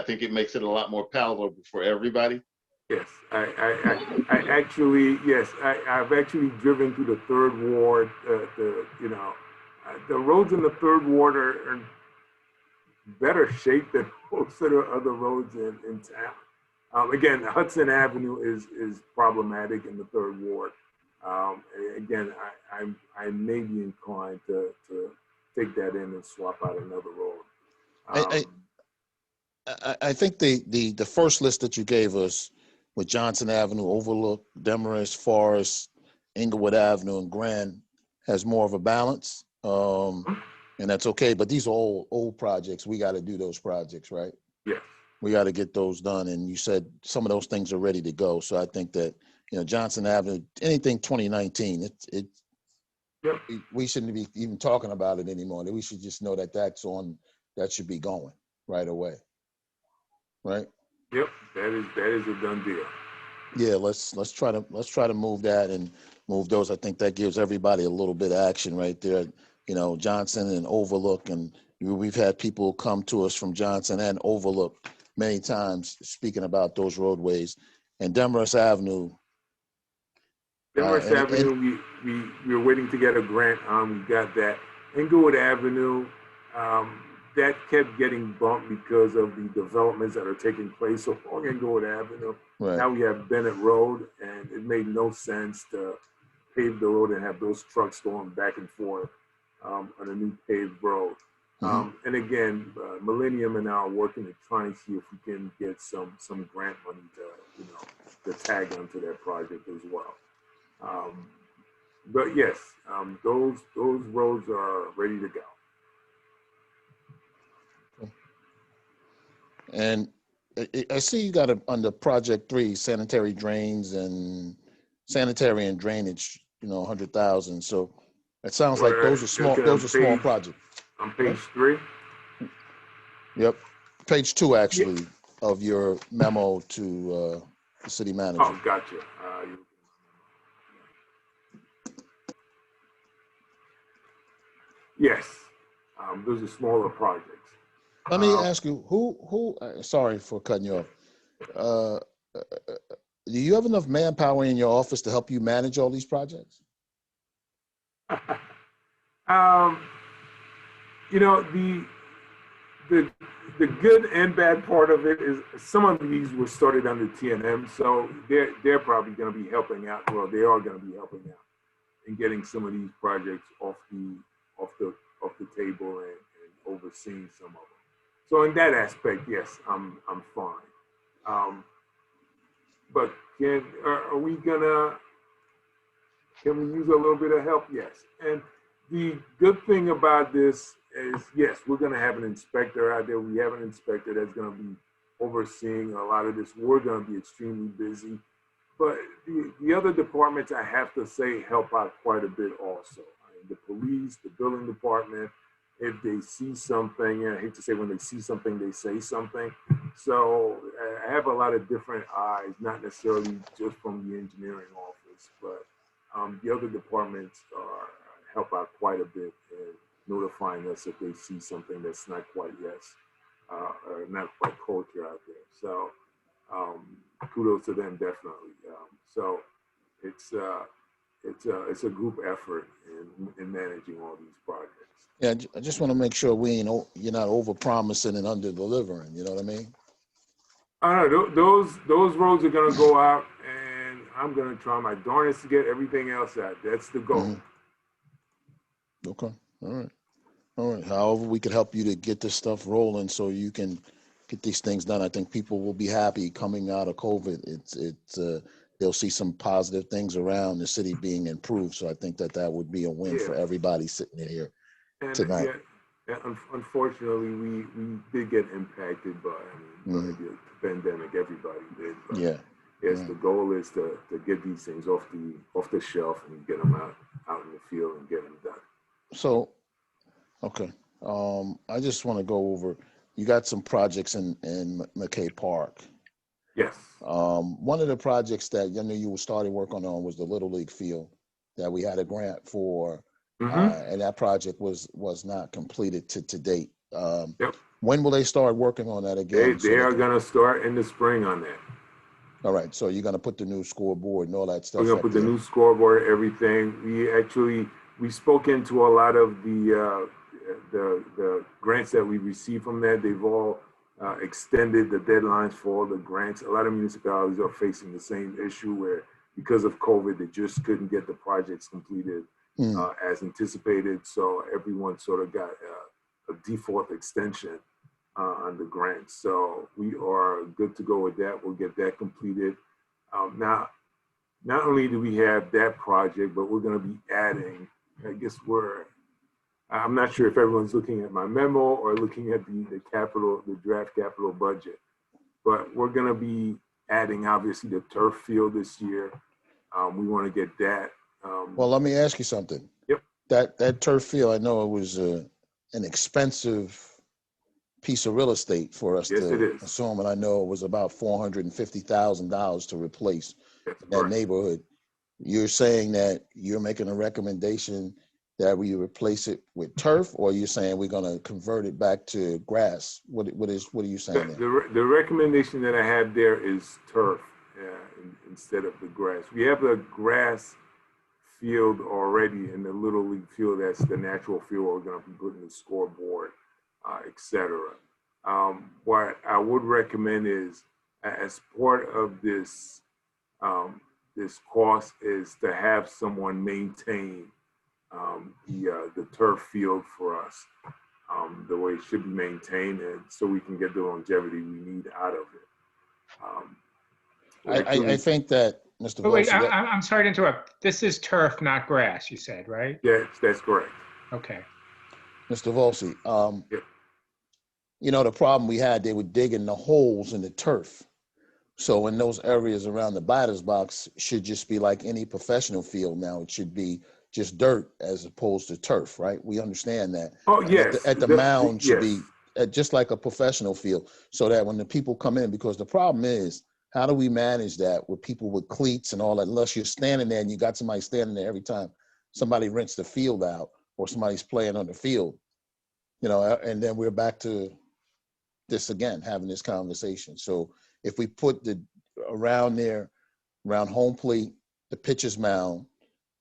think it makes it a lot more palatable for everybody. Yes, I actually, yes, I've actually driven through the third ward. The roads in the third ward are better shape than most of the other roads in town. Again, Hudson Avenue is problematic in the third ward. Again, I may be inclined to take that in and swap out another road. I think the first list that you gave us with Johnson Avenue, Overlook, Demarest, Forest, Inglewood Avenue, and Grand has more of a balance. And that's okay, but these are all old projects. We got to do those projects, right? Yes. We got to get those done. And you said some of those things are ready to go. So I think that, Johnson Avenue, anything 2019, Yep. we shouldn't be even talking about it anymore. We should just know that that should be going right away. Right? Yep, that is a done deal. Yeah, let's try to move that and move those. I think that gives everybody a little bit of action right there. Johnson and Overlook, and we've had people come to us from Johnson and Overlook many times speaking about those roadways. And Demarest Avenue. Demarest Avenue, we were waiting to get a grant on. We got that. Inglewood Avenue, that kept getting bumped because of the developments that are taking place along Inglewood Avenue. Right. Now we have Bennett Road, and it made no sense to pave the road and have those trucks going back and forth on a new paved road. And again, Millennium and I are working to try and see if we can get some grant money to tag onto that project as well. But yes, those roads are ready to go. And I see you got under Project 3, sanitary and drainage, 100,000. So it sounds like those are small projects. On page 3? Yep. Page 2, actually, of your memo to the city manager. Oh, gotcha. Yes, those are smaller projects. Let me ask you, who? Sorry for cutting you off. Do you have enough manpower in your office to help you manage all these projects? The good and bad part of it is some of these were started under TNM, so they're probably going to be helping out. Well, they are going to be helping out in getting some of these projects off the table and overseeing some of them. So in that aspect, yes, I'm fine. But can we use a little bit of help? Yes. And the good thing about this is, yes, we're going to have an inspector out there. We have an inspector that's going to be overseeing a lot of this. We're going to be extremely busy. But the other departments, I have to say, help out quite a bit also. The police, the building department, if they see something, and I hate to say when they see something, they say something. So I have a lot of different eyes, not necessarily just from the engineering office, but the other departments help out quite a bit in notifying us if they see something that's not quite or not quite kosher out there. So kudos to them, definitely. So it's a group effort in managing all these projects. Yeah, I just want to make sure you're not over promising and under delivering. You know what I mean? I don't know. Those roads are going to go out, and I'm gonna try my darndest to get everything else out. That's the goal. Mm-hmm. Okay. All right. All right. However, we could help you to get this stuff rolling so you can get these things done. I think people will be happy coming out of COVID. They'll see some positive things around the city being improved. So I think that would be a win for everybody sitting in here And tonight. unfortunately, we did get impacted by the pandemic. Everybody did. But Yeah. yes, Right. the goal is to get these things off the shelf and get them out in the field and get them done. So, okay. I just want to go over, you got some projects in McKay Park. Yes. One of the projects that I know you were starting working on was the Little League field that we had a grant for, and that project was not completed to date. Yep. When will they start working on that again? They are going to start in the spring on that. All right, so you're going to put the new scoreboard and all that stuff. We're going to put the new scoreboard, everything. We spoke into a lot of the grants that we received from that. They've all extended the deadlines for all the grants. A lot of municipalities are facing the same issue where because of COVID, they just couldn't get the projects completed as anticipated. So everyone sort of got a default extension on the grants. So we are good to go with that. We'll get that completed. Now, not only do we have that project, but we're going to be adding, I'm not sure if everyone's looking at my memo or looking at the draft capital budget, but we're going to be adding obviously the turf field this year. We want to get that. Well, let me ask you something. Yep. That turf field, I know it was an expensive piece of real estate for us to assume, and I know it was about $450,000 to replace that neighborhood. You're saying that you're making a recommendation that we replace it with turf, or you're saying we're going to convert it back to grass? What are you saying there? The recommendation that I have there is turf instead of the grass. We have a grass field already in the Little League field. That's the natural field where we're going to be putting the scoreboard, etc. What I would recommend is, as part of this cost, is to have someone maintain the turf field for us the way it should be maintained, and so we can get the longevity we need out of it. I think that, Mr. Wait, Volsi, I'm sorry to interrupt. This is turf, not grass, you said, right? Yes, that's correct. Okay. Mr. Volsi, the problem we had, they were digging the holes in the turf. So in those areas around the batter's box should just be like any professional field now. It should be just dirt as opposed to turf, right? We understand that. Oh, yes. At the mound should be just like a professional field, so that when the people come in, because the problem is, how do we manage that with people with cleats and all that, unless you're standing there and you got somebody standing there every time somebody rents the field out or somebody's playing on the field, and then we're back to this again, having this conversation. So if we put around home plate, the pitcher's mound,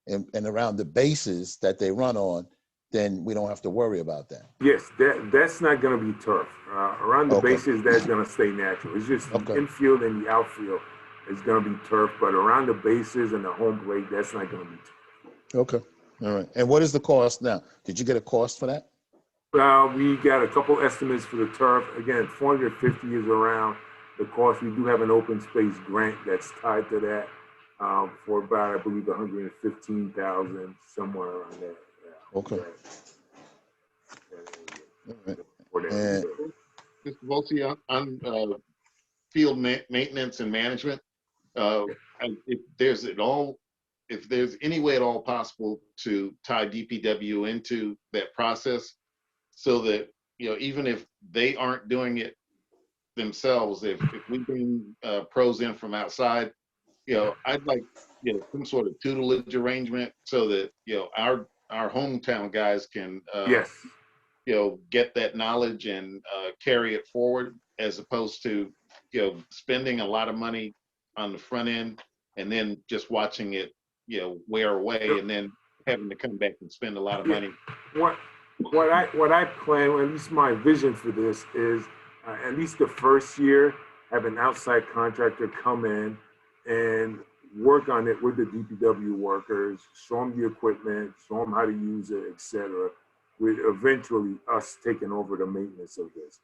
and around the bases that they run on, then we don't have to worry about that. Yes, that's not going to be turf. Around the bases, that's going to stay natural. It's just the infield and the outfield is going to be turf, but around the bases and the home plate, that's not going to be turf. Okay, all right. And what is the cost now? Did you get a cost for that? We got a couple estimates for the turf. Again, $450 is around the cost. We do have an open space grant that's tied to that for about, I believe, $115,000, somewhere around there. Okay. Mr. Volsi, on field maintenance and management, if there's any way at all possible to tie DPW into that process, so that even if they aren't doing it themselves, if we bring pros in from outside, I'd like some sort of tutelage arrangement so that our hometown guys can get that knowledge and carry it forward, as opposed to spending a lot of money on the front end and then just watching it wear away and then having to come back and spend a lot of money. What I plan, or at least my vision for this, is at least the first year have an outside contractor come in and work on it with the DPW workers, show them the equipment, show them how to use it, etc., with eventually us taking over the maintenance of this.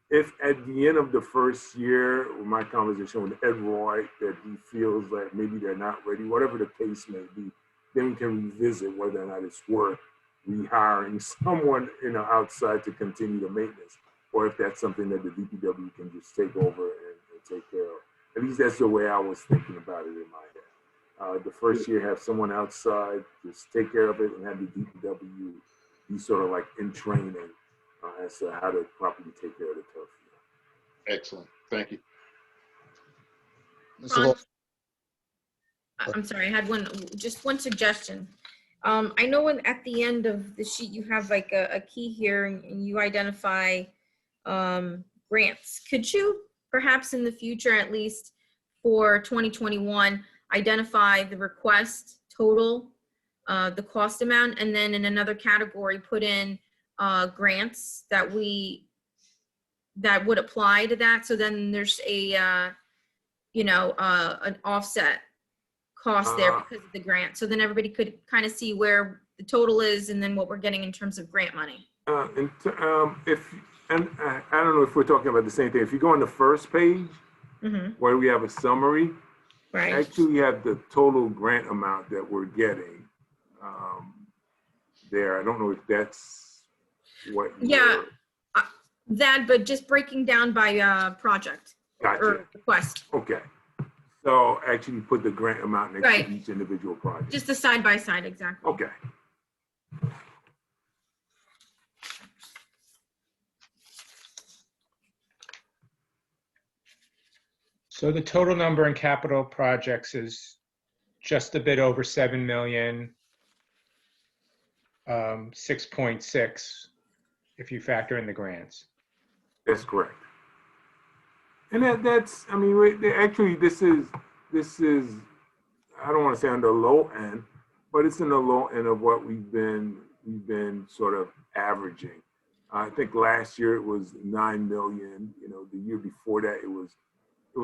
If at the end of the first year, with my conversation with Ed Roy, that he feels that maybe they're not ready, whatever the case may be, then we can revisit whether or not it's worth rehiring someone, outside to continue the maintenance, or if that's something that the DPW can just take over and take care of. At least that's the way I was thinking about it in my head. The first year, have someone outside just take care of it, and have the DPW be sort of like in training as to how to properly take care of the turf field. Excellent. Thank you. Mr. Hall, I'm sorry, I had just one suggestion. I know at the end of the sheet, you have like a key here and you identify grants. Could you perhaps in the future, at least for 2021, identify the request total, the cost amount, and then in another category, put in grants that would apply to that. So then there's an offset cost there because of the grant. So then everybody could kind of see where the total is and then what we're getting in terms of grant money. I don't know if we're talking about the same thing. If you go on the first page, where we have a summary, Right. actually you have the total grant amount that we're getting there. I don't know if that's what. Yeah, but just breaking down by project. Gotcha. Or request. Okay. So actually put the grant amount next Right. to each individual project. Just the side by side, exactly. Okay. So the total number in capital projects is just a bit over 7 million, 6.6 if you factor in the grants. That's correct. And that's, I mean, actually, this is, I don't want to say on the low end, but it's in the low end of what we've been sort of averaging. I think last year it was 9 million. The year before that it was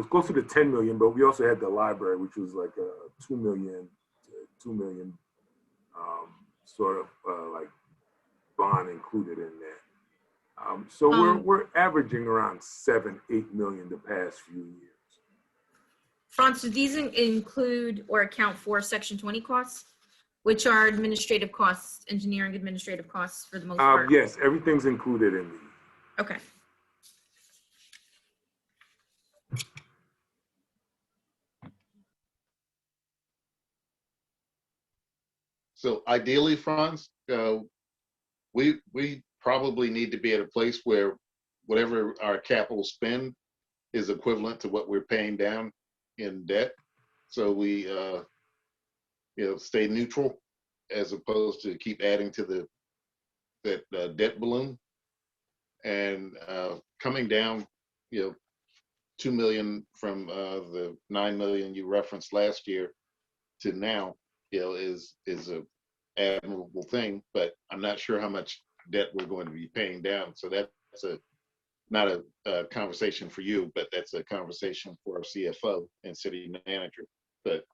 closer to 10 million, but we also had the library, which was like a 2 million sort of like bond included in that. So we're averaging around 7-8 million the past few years. Franz, do these include or account for Section 20 costs, which are administrative costs, engineering administrative costs for the most part? Yes, everything's included in these. Okay. So ideally, Franz, we probably need to be at a place where whatever our capital spend is equivalent to what we're paying down in debt. So we, stay neutral as opposed to keep adding to that debt balloon. And coming down, 2 million from the 9 million you referenced last year to now, is a admirable thing, but I'm not sure how much debt we're going to be paying down. So that's not a conversation for you, but that's a conversation for our CFO and city manager. But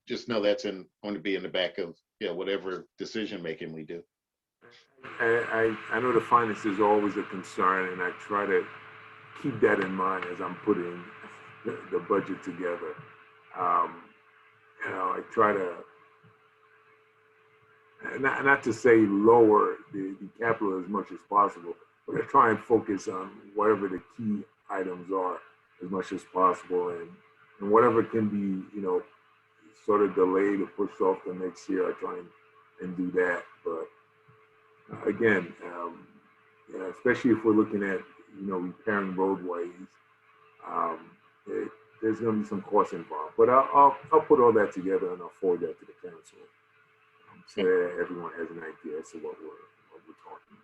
just know that's going to be in the back of whatever decision making we do. I know the finance is always a concern, and I try to keep that in mind as I'm putting the budget together. I try to, not to say lower the capital as much as possible, but I try and focus on whatever the key items are as much as possible, and whatever can be, sort of delayed or pushed off the next year, I try and do that. But again, especially if we're looking at, repairing roadways, there's going to be some costs involved. But I'll put all that together and I'll forward that to the council, so that everyone has an idea as to what we're talking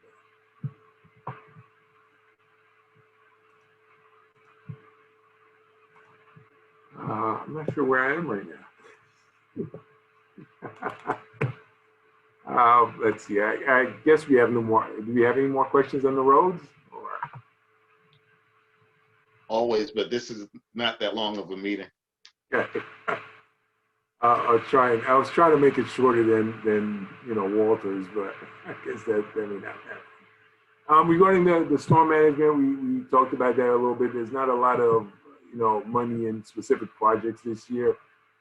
about. I'm not sure where I am right now. Let's see. I guess we have no more. Do we have any more questions on the roads? Always, but this is not that long of a meeting. I was trying to make it shorter than Walter's, but I guess that may not happen. Regarding the storm management, we talked about that a little bit. There's not a lot of money in specific projects this year.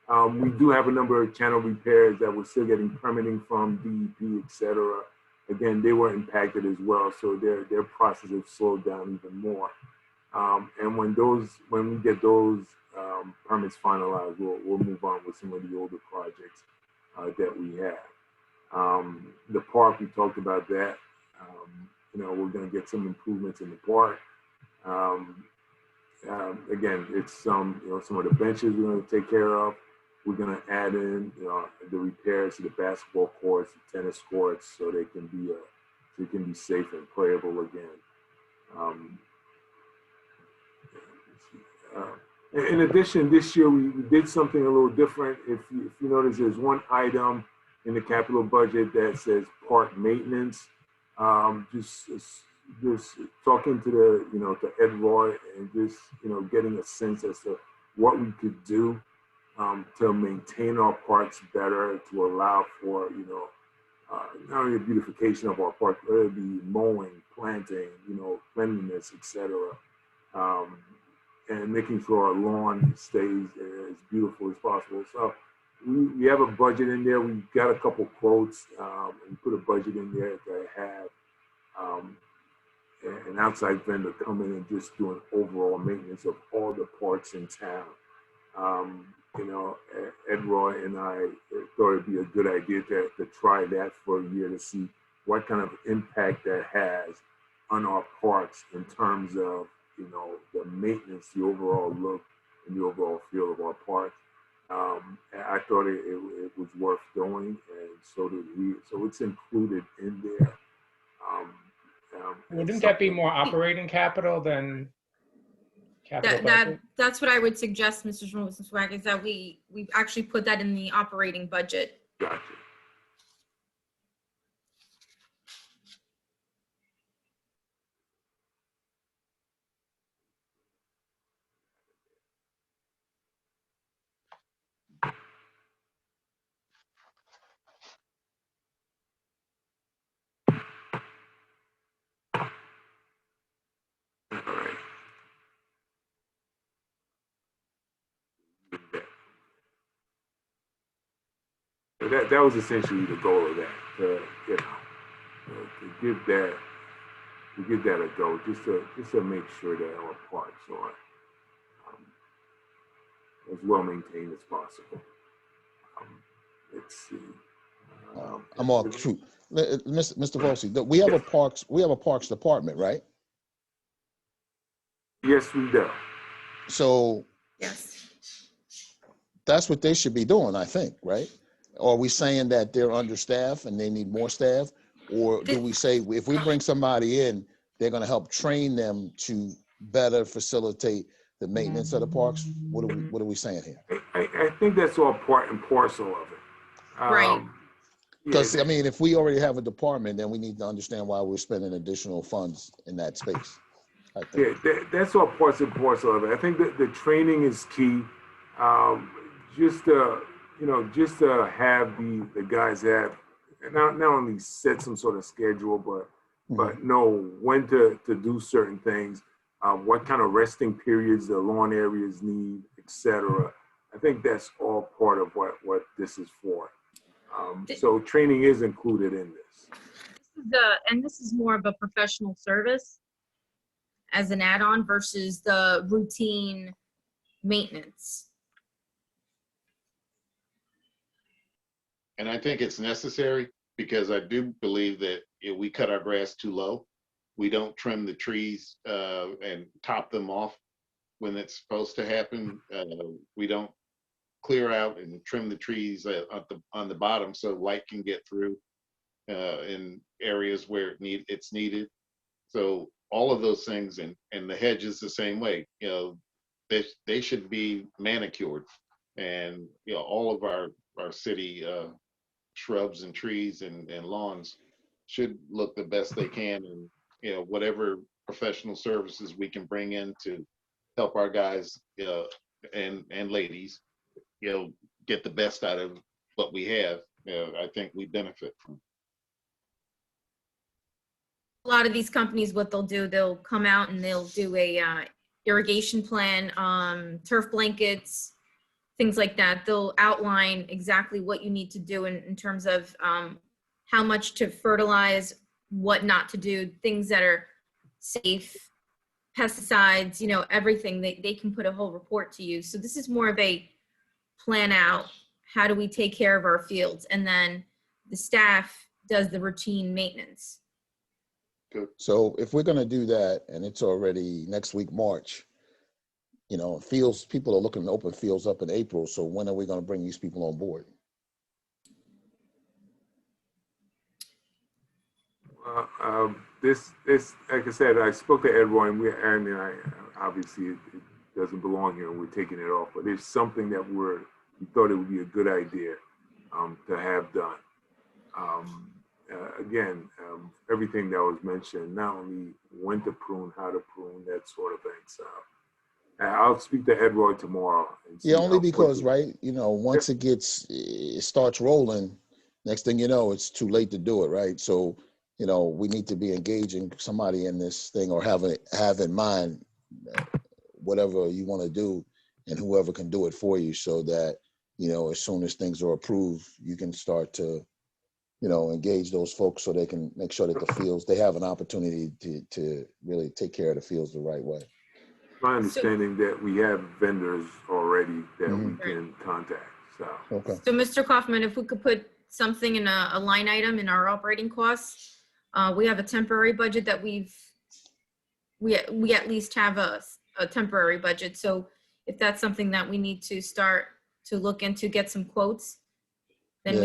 We do have a number of channel repairs that we're still getting permitting from DEP, et cetera. Again, they were impacted as well, so their process has slowed down even more. And when we get those permits finalized, we'll move on with some of the older projects that we have. The park, we talked about that. We're going to get some improvements in the park. Again, it's some of the benches we're going to take care of. We're going to add in the repairs to the basketball courts, the tennis courts, so they can be safe and playable again. In addition, this year we did something a little different. If you notice, there's one item in the capital budget that says park maintenance. Just talking to to Ed Roy and just getting a sense as to what we could do to maintain our parks better, to allow for not only the beautification of our park, but it'd be mowing, planting, cleanliness, etc. And making sure our lawn stays as beautiful as possible. So we have a budget in there. We got a couple quotes and put a budget in there to have an outside vendor come in and just do an overall maintenance of all the parks in town. Ed Roy and I thought it'd be a good idea to try that for a year to see what kind of impact that has on our parks in terms of the maintenance, the overall look, and the overall feel of our park. I thought it was worth doing, and so did we. So it's included in there. Wouldn't that be more operating capital than capital budget? That's what I would suggest, Mr. Swag, is that we actually put that in the operating budget. Gotcha. That was essentially the goal of that, to give that a go, just to make sure that our parks are as well maintained as possible. Let's see. I'm all true. Mr. Volsi, we have a parks department, right? Yes, we do. So Yes. that's what they should be doing, I think, right? Or are we saying that they're understaffed and they need more staff? Or do we say if we bring somebody in, they're going to help train them to better facilitate the maintenance of the parks? What are we saying here? I think that's all part and parcel of it. Right. Because, I mean, if we already have a department, then we need to understand why we're spending additional funds in that space. I think. Yeah, that's all parts and parcel of it. I think that the training is key. Just to have the guys have not only set some sort of schedule, but know when to do certain things, what kind of resting periods the lawn areas need, etc. I think that's all part of what this is for. So training is included in this. This is more of a professional service as an add-on versus the routine maintenance. And I think it's necessary because I do believe that if we cut our grass too low, we don't trim the trees and top them off when it's supposed to happen. We don't clear out and trim the trees on the bottom so light can get through in areas where it's needed. So all of those things, and the hedges the same way. They should be manicured, and all of our city shrubs and trees and lawns should look the best they can, and whatever professional services we can bring in to help our guys and ladies get the best out of what we have, I think we benefit from. A lot of these companies, what they'll do, they'll come out and they'll do a irrigation plan, turf blankets, things like that. They'll outline exactly what you need to do in terms of how much to fertilize, what not to do, things that are safe, pesticides, everything. They can put a whole report to you. So this is more of a plan out. How do we take care of our fields? And then the staff does the routine maintenance. Good. So if we're gonna do that, and it's already next week, March, fields, people are looking to open fields up in April. So when are we gonna bring these people on board? This, like I said, I spoke to Ed Roy, and I obviously it doesn't belong here, and we're taking it off. But it's something that we thought it would be a good idea to have done. Again, everything that was mentioned, not only when to prune, how to prune, that sort of thing. So I'll speak to Ed Roy tomorrow. And see Only how because, quickly- right, once it starts rolling, next thing you know, it's too late to do it, right? So, we need to be engaging somebody in this thing, or have in mind whatever you want to do, and whoever can do it for you, so that, as soon as things are approved, you can start to, engage those folks so they can make sure that the fields, they have an opportunity to really take care of the fields the right way. My understanding that we have vendors already that Mhm. we can contact. So Okay. So Mr. Kaufman, if we could put something in a line item in our operating costs, we have a temporary budget that we at least have a temporary budget. So if that's something that we need to start to look into, get some quotes, then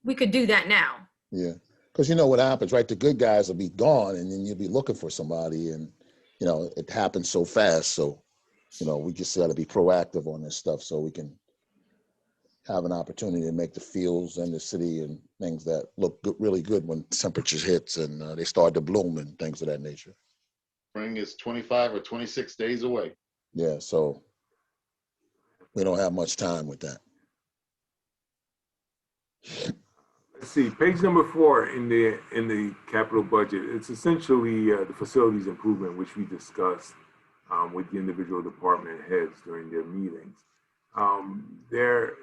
we could do that now. Yeah, because what happens, right? The good guys will be gone, and then you'll be looking for somebody, and it happens so fast. So, we just got to be proactive on this stuff, so we can have an opportunity to make the fields and the city and things that look really good when temperatures hits and they start to bloom and things of that nature. Spring is 25 or 26 days away. Yeah, so we don't have much time with that. let's see, page number 4 in the capital budget. It's essentially the facilities improvement, which we discussed with the individual department heads during their meetings. There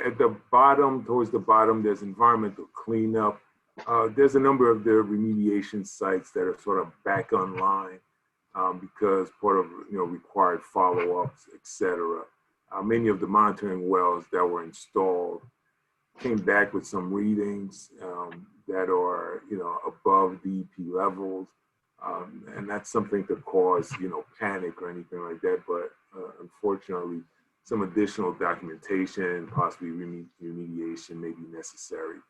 at the bottom, towards the bottom, there's environmental cleanup. There's a number of the remediation sites that are sort of back online because part of required follow-ups, etc. Many of the monitoring wells that were installed came back with some readings that are above DEP levels, and that's something to cause panic or anything like that. But unfortunately, some additional documentation, possibly remediation, may be necessary.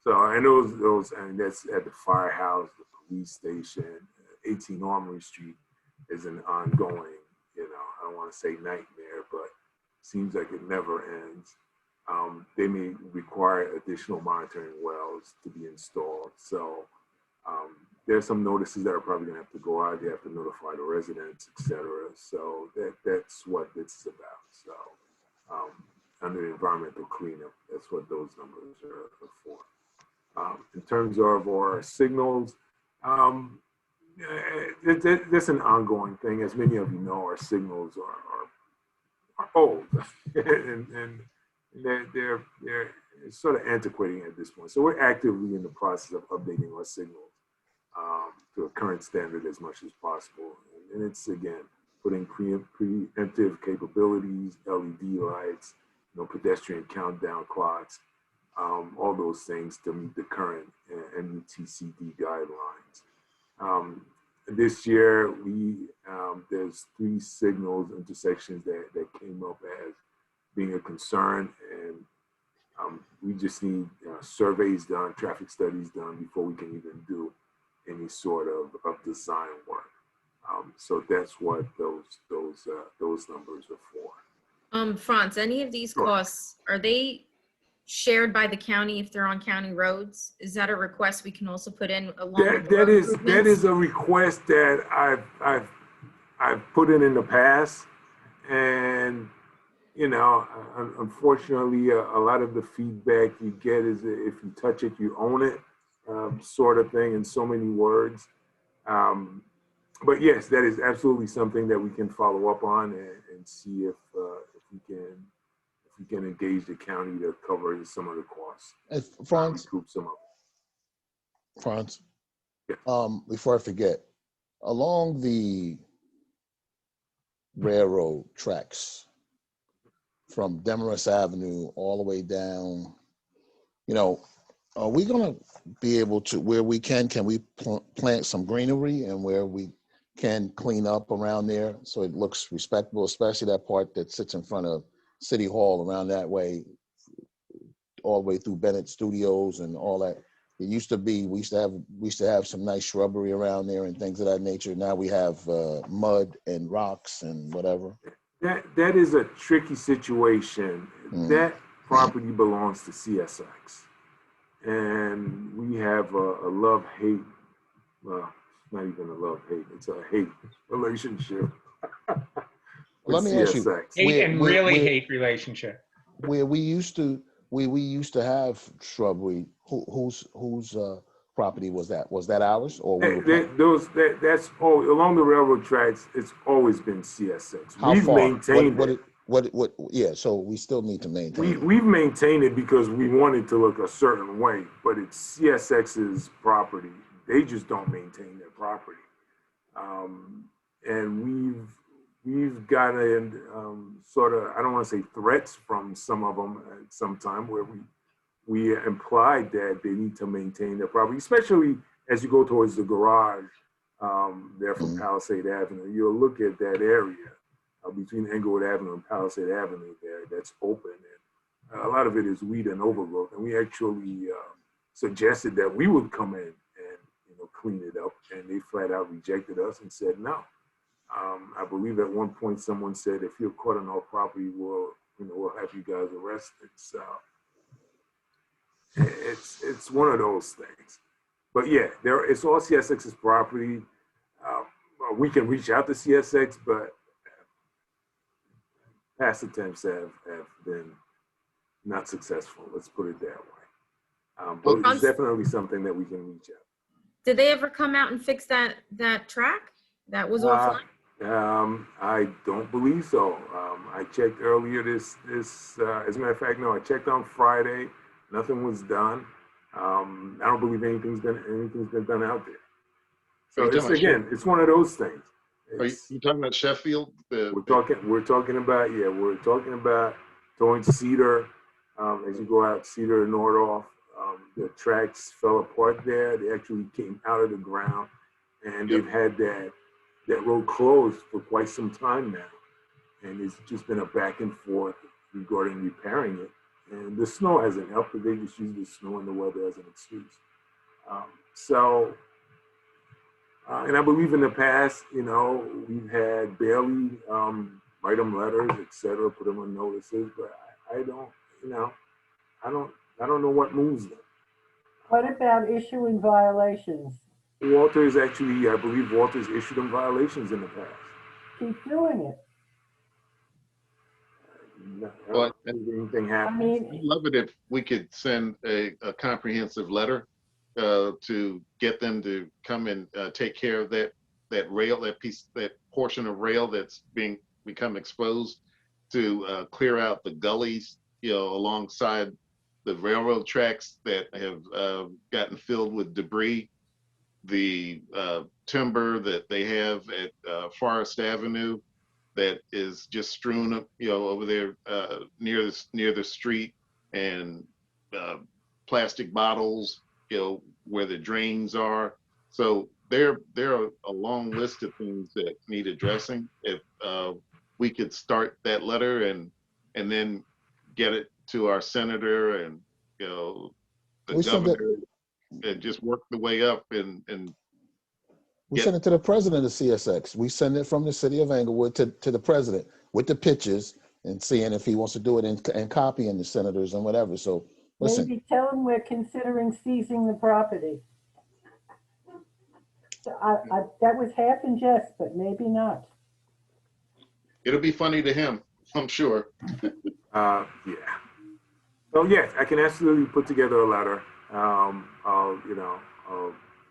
So, and and that's at the firehouse, the police station, 18 Armory Street is an ongoing, I don't want to say nightmare, but seems like it never ends. They may require additional monitoring wells to be installed. So there's some notices that are probably gonna have to go out. They have to notify the residents, etc. So that's what this is about. So under environmental cleanup, that's what those numbers are for. In terms of our signals, it's an ongoing thing. As many of you know, our signals are old and they're sort of antiquating at this point. So we're actively in the process of updating our signals to a current standard as much as possible. And it's, again, putting preemptive capabilities, LED lights, pedestrian countdown clocks, all those things to meet the current MUTCD guidelines. This year, there's 3 signals intersections that came up as being a concern, and we just need surveys done, traffic studies done before we can even do any sort of design work. So that's what those numbers are for. Franz, any of these costs, are they shared by the county if they're on county roads? Is that a request we can also put in along with the road improvements? That is a request that I've put in the past, and you know, unfortunately, a lot of the feedback you get is that if you touch it, you own it, sort of thing, in so many words. But yes, that is absolutely something that we can follow up on and see if we can engage the county to cover some of the costs. Franz, Recoup some of it. Franz, Yes. before I forget, along the railroad tracks from Demarest Avenue all the way down, you know, are we gonna be able to, where we can we plant some greenery, and where we can clean up around there so it looks respectable, especially that part that sits in front of City Hall around that way, all the way through Bennett Studios and all that. It used to be, we used to have some nice shrubbery around there and things of that nature. Now we have mud and rocks and whatever. That is a tricky situation. That property belongs to CSX. And we have a love-hate, well, not even a love-hate, it's a hate relationship with Let me CSX. ask you, Hate and really hate relationship. Where we used to have shrubbery, whose property was that? Was that ours, or we were That's along the railroad tracks. It's always been CSX. how We've far? maintained it. What? Yeah. So we still need to maintain it. We've maintained it because we want it to look a certain way, but it's CSX's property. They just don't maintain their property, and we've gotten sort of, I don't want to say threats from some of them at some time, where we implied that they need to maintain their property, especially as you go towards the garage there from Palisade Avenue. You'll look at that area between Englewood Avenue and Palisade Avenue there that's open, and a lot of it is weed and overgrowth. And we actually suggested that we would come in and clean it up, and they flat out rejected us and said no. I believe at one point someone said, if you're caught on our property, we'll have you guys arrested. So it's one of those things. But yeah, it's all CSX's property. We can reach out to CSX, but past attempts have been not successful. Let's put it that way. But it's definitely something that we can reach out. Did they ever come out and fix that track that was offline? I don't believe so. I checked earlier this as a matter of fact, no, I checked on Friday. Nothing was done. I don't believe anything's been done out there. So it's one of those things. Are you talking about Sheffield? We're talking about towards Cedar. As you go out Cedar and Nordoff, the tracks fell apart there. They actually came out of the ground, and they've had that road closed for quite some time now. And it's just been a back and forth regarding repairing it. And the snow hasn't helped, but they just use the snow and the weather as an excuse. And I believe in the past, we've had Bailey write them letters, etc., put them on notices, but I don't know what moves them. What about issuing violations? Walter's actually, I believe Walter's issued them violations in the past. Keep doing it. But anything happens. I'd love it if we could send a comprehensive letter to get them to come and take care of that rail, that portion of rail that's become exposed, to clear out the gullies, alongside the railroad tracks that have gotten filled with debris, the timber that they have at Forest Avenue that is just strewn, over there near the street, and plastic bottles, where the drains are. So there are a long list of things that need addressing. If we could start that letter and then get it to our senator and the governor, and just work the way up and we send it to the president of CSX. We send it from the city of Englewood to the president with the pictures, and seeing if he wants to do it and copying the senators and whatever. So listen. Maybe tell him we're considering seizing the property. That was half in jest, but maybe not. It'll be funny to him. I'm sure. Yeah. So yes, I can absolutely put together a letter. I'll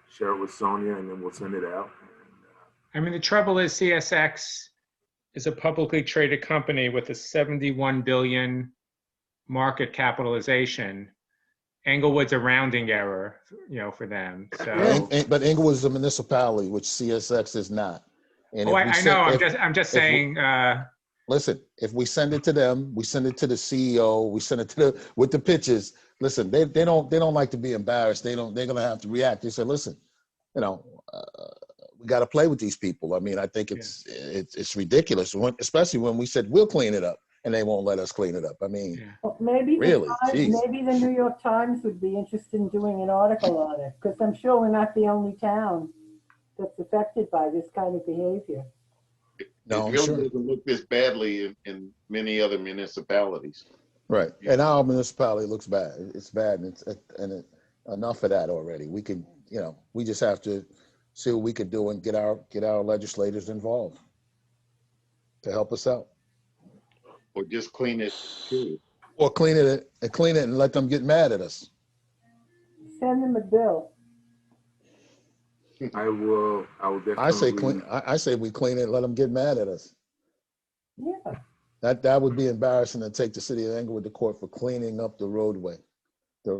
share it with Sonia, and then we'll send it out. I mean, the trouble is CSX is a publicly traded company with a 71 billion market capitalization. Englewood's a rounding error, for them. So, But Inglewood is a municipality, which CSX is not. And oh, if we I send- know. if- I'm just if we- saying. Listen, if we send it to them, we send it to the CEO, we send it to with the pitches. Listen, they don't like to be embarrassed. They're gonna have to react. They say, listen, we got to play with these people. I mean, I think it's ridiculous, especially when we said we'll clean it up and they won't let us clean it up. I mean, Well, maybe really, geez. maybe the New York Times would be interested in doing an article on it, because I'm sure we're not the only town that's affected by this kind of behavior. No, It I'm really sure. doesn't look this badly in many other municipalities. Right. And our municipality looks bad. It's bad, and enough of that already. We can, we just have to see what we could do and get our legislators involved to help us out. Or just clean it, period. Or clean it and let them get mad at us. Send them a bill. I will definitely. I say we clean it and let them get mad at us. Yeah. That would be embarrassing to take the city of Englewood to court for cleaning up the roadway. That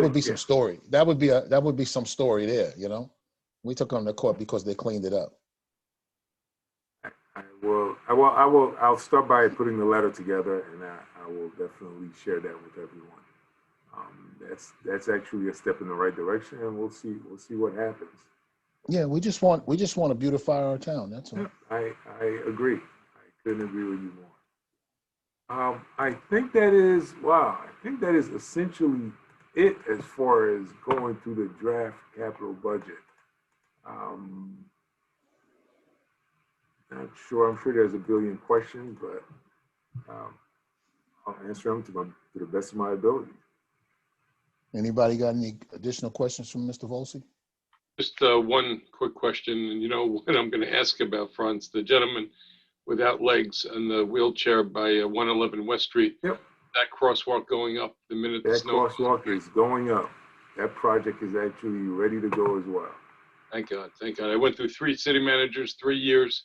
would be some story. That would be some story there. We took them to court because they cleaned it up. I'll start by putting the letter together, and I will definitely share that with everyone. That's actually a step in the right direction, and we'll see what happens. Yeah, we just want to beautify our town. That's all. I agree. I couldn't agree with you more. I think that is essentially it as far as going through the draft capital budget. I'm sure there's a billion questions, but I'll answer them to the best of my ability. Anybody got any additional questions from Mr. Volsi? Just one quick question, and what I'm going to ask about, Franz, the gentleman without legs and the wheelchair by 111 West Street. Yep. That crosswalk going up the minute the That snow. crosswalk is going up. That project is actually ready to go as well. Thank God. Thank God. I went through 3 city managers, 3 years,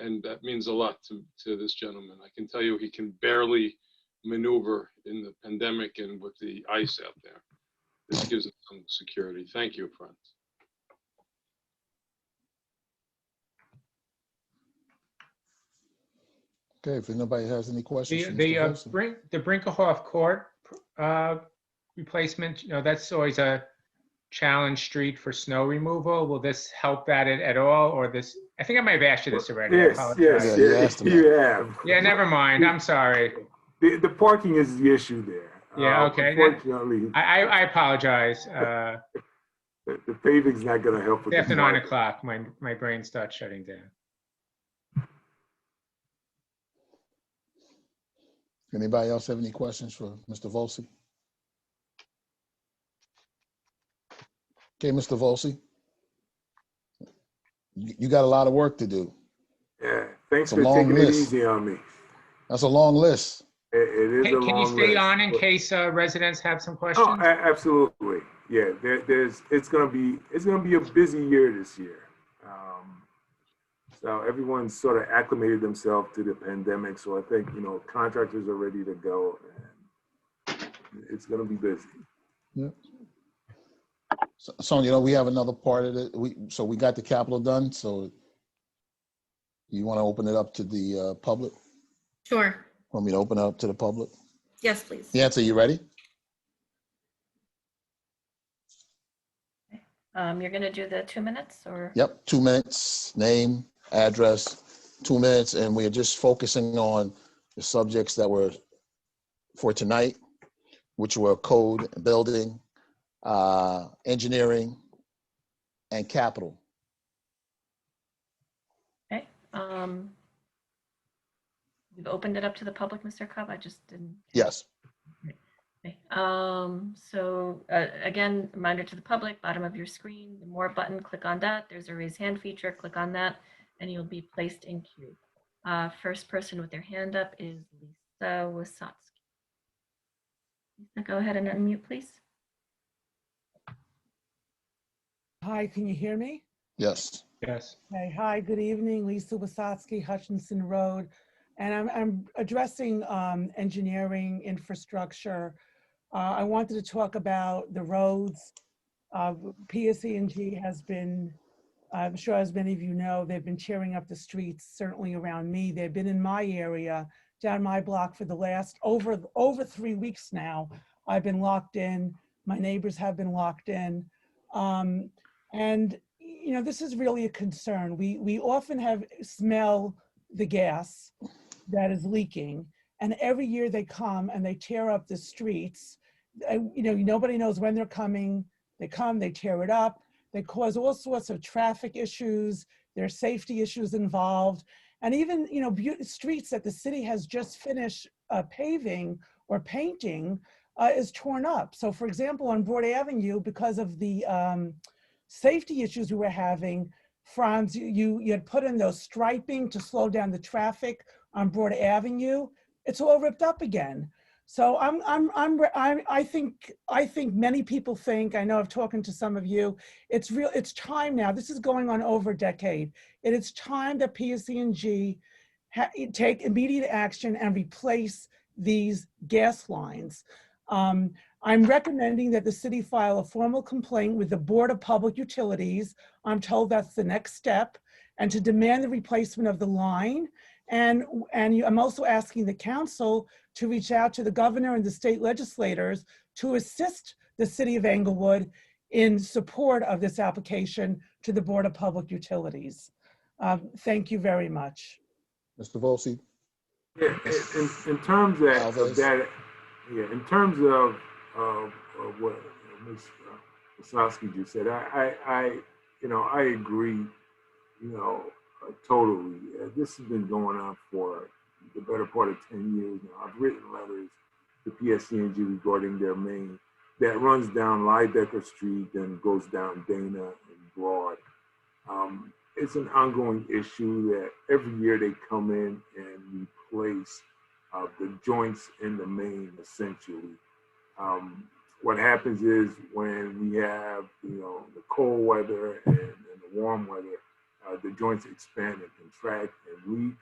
and that means a lot to this gentleman. I can tell you he can barely maneuver in the pandemic and with the ice out there. This gives us some security. Thank you, Franz. Okay, if nobody has any questions. The Brinkerhoff Court replacement, that's always a challenge street for snow removal. Will this help that at all, or this? I think I might have asked you this already. Yes, you have. Yeah, never mind. I'm sorry. The parking is the issue there. Yeah, okay. Unfortunately, I apologize. the paving's not going to help with After the 9 parking. o'clock, my brain starts shutting down. Anybody else have any questions for Mr. Volsi? Okay, Mr. Volsi, you got a lot of work to do. Yeah, thanks It's a for long taking list. it easy on me. That's a long list. It is a long list. Can you stay on in case residents have some questions? Oh, absolutely. Yeah, it's gonna be a busy year this year. So everyone's sort of acclimated themselves to the pandemic. So I think contractors are ready to go, and it's gonna be busy. Yeah. So we have another part of it. We got the capital done. So you want to open it up to the public? Sure. Want me to open it up to the public? Yes, please. Nancy, you ready? You're going to do the 2 minutes or? Yep, 2 minutes, name, address, 2 minutes, and we're just focusing on the subjects that were for tonight, which were code, building, engineering, and capital. Okay. We've opened it up to the public, Mr. Cobb. I just didn't. Yes. Okay. So again, reminder to the public, bottom of your screen, the more button, click on that. There's a raise hand feature, click on that. and you'll be placed in queue. First person with their hand up is Lisa Wasatski. Lisa, go ahead and unmute, please. Hi, can you hear me? Yes. Yes. Okay, hi, good evening, Lisa Wasatski, Hutchinson Road. And I'm addressing engineering infrastructure. I wanted to talk about the roads. PSE&G has been, I'm sure as many of you know, they've been cheering up the streets, certainly around me. They've been in my area, down my block for the last over 3 weeks now. I've been locked in. My neighbors have been locked in. And you know, this is really a concern. We often smell the gas that is leaking, and every year they come and they tear up the streets. You know, nobody knows when they're coming. They come, they tear it up. They cause all sorts of traffic issues. There's safety issues involved, and even, you know, streets that the city has just finished paving or painting is torn up. So, for example, on Broad Avenue, because of the safety issues we were having, Franz, you had put in those striping to slow down the traffic on Broad Avenue. It's all ripped up again. So I think many people think, I know I've talked to some of you, it's time now. This is going on over a decade. It is time that PSE&G take immediate action and replace these gas lines. I'm recommending that the city file a formal complaint with the Board of Public Utilities. I'm told that's the next step, and to demand the replacement of the line. And I'm also asking the council to reach out to the governor and the state legislators to assist the city of Englewood in support of this application to the Board of Public Utilities. Thank you very much. Mr. Volsi? Yeah, in terms of that, yeah, in terms of what Ms. Wasowski just said, I agree, totally. This has been going on for the better part of 10 years now. I've written letters to PSE&G regarding their main that runs down Lydecker Street and goes down Dana and Broad. It's an ongoing issue that every year they come in and replace the joints in the main, essentially. What happens is when we have, the cold weather and the warm weather, the joints expand and contract and leak,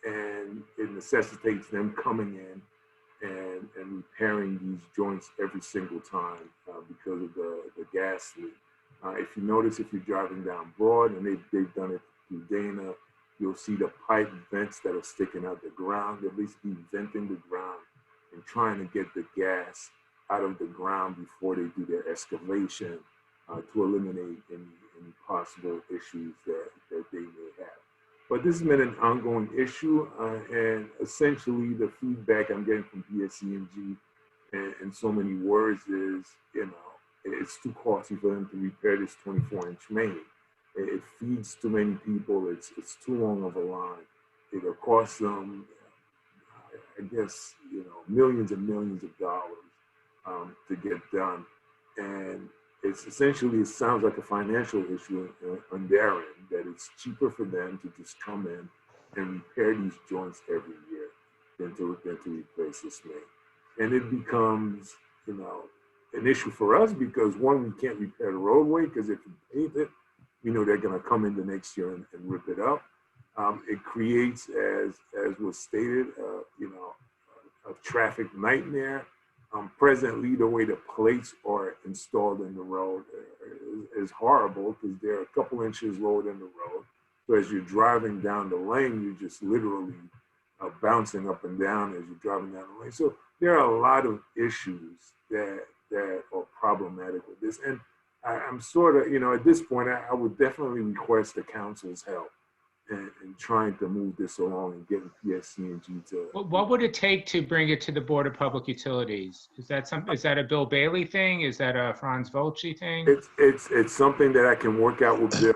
and it necessitates them coming in and repairing these joints every single time because of the gas leak. If you notice, if you're driving down Broad, and they've done it through Dana, you'll see the pipe vents that are sticking out the ground. They'll at least be venting the ground and trying to get the gas out of the ground before they do their excavation to eliminate any possible issues that they may have. But this has been an ongoing issue, and essentially the feedback I'm getting from PSE&G in so many words is, it's too costly for them to repair this 24-inch main. It feeds too many people. It's too long of a line. It'll cost them, I guess, millions and millions of dollars to get done. And it's essentially, it sounds like a financial issue on their end, that it's cheaper for them to just come in and repair these joints every year than to replace this main. And it becomes, an issue for us because, one, we can't repair the roadway because if we pave it, they're going to come in the next year and rip it up. It creates, as was stated, a traffic nightmare. Presently, the way the plates are installed in the road is horrible because they're a couple inches lower than the road. So as you're driving down the lane, you're just literally bouncing up and down as you're driving down the lane. So there are a lot of issues that are problematic with this. And I'm sort of, at this point, I would definitely request the council's help in trying to move this along and getting PSE&G to. What would it take to bring it to the Board of Public Utilities? Is that a Bill Bailey thing? Is that a Franz Volchi thing? It's something that I can work out with Bill,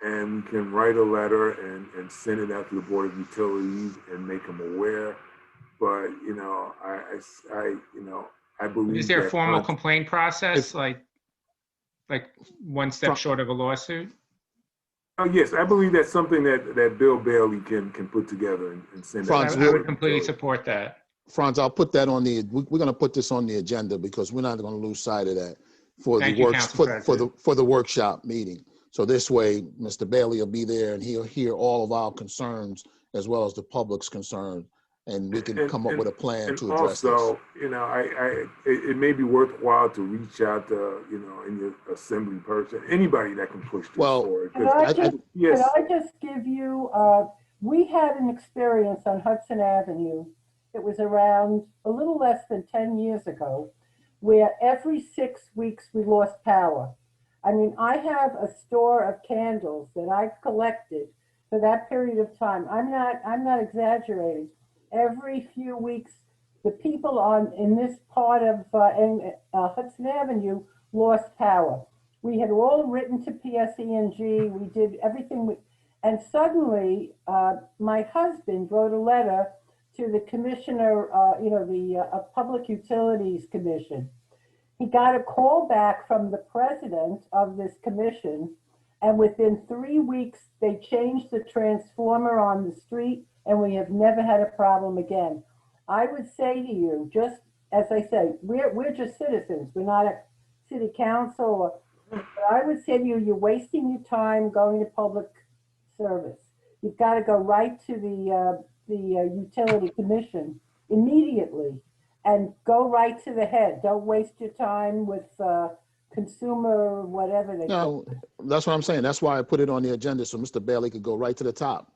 and we can write a letter and send it out to the Board of Utilities and make them aware. But I believe. Is there a formal complaint process, like one step short of a lawsuit? Yes, I believe that's something that Bill Bailey can put together and send Franz, out. I would completely support that. Franz, I'll put that on we're going to put this on the agenda because we're not going to lose sight of that for Thank the you, work Council President. for the workshop meeting. So this way, Mr. Bailey will be there and he'll hear all of our concerns as well as the public's concerns, and we can come up with a plan to address also, you know, it may be worthwhile to reach out to, you know, any assembly person, anybody that can push this forward. Can I just give you, we had an experience on Hudson Avenue. It was around a little less than 10 years ago, where every 6 weeks we lost power. I mean, I have a store of candles that I've collected for that period of time. I'm not exaggerating. Every few weeks, the people in this part of Hudson Avenue lost power. We had all written to PSE&G. We did everything. And suddenly, my husband wrote a letter to the commissioner, the Public Utilities Commission. He got a call back from the president of this commission, and within 3 weeks, they changed the transformer on the street, and we have never had a problem again. I would say to you, just as I say, we're just citizens. We're not a city council. But I would say to you, you're wasting your time going to public service. You've got to go right to the utility commission immediately and go right to the head. Don't waste your time with consumer whatever they No, that's what I'm saying. That's why I put it on the agenda so Mr. Bailey could go right to the top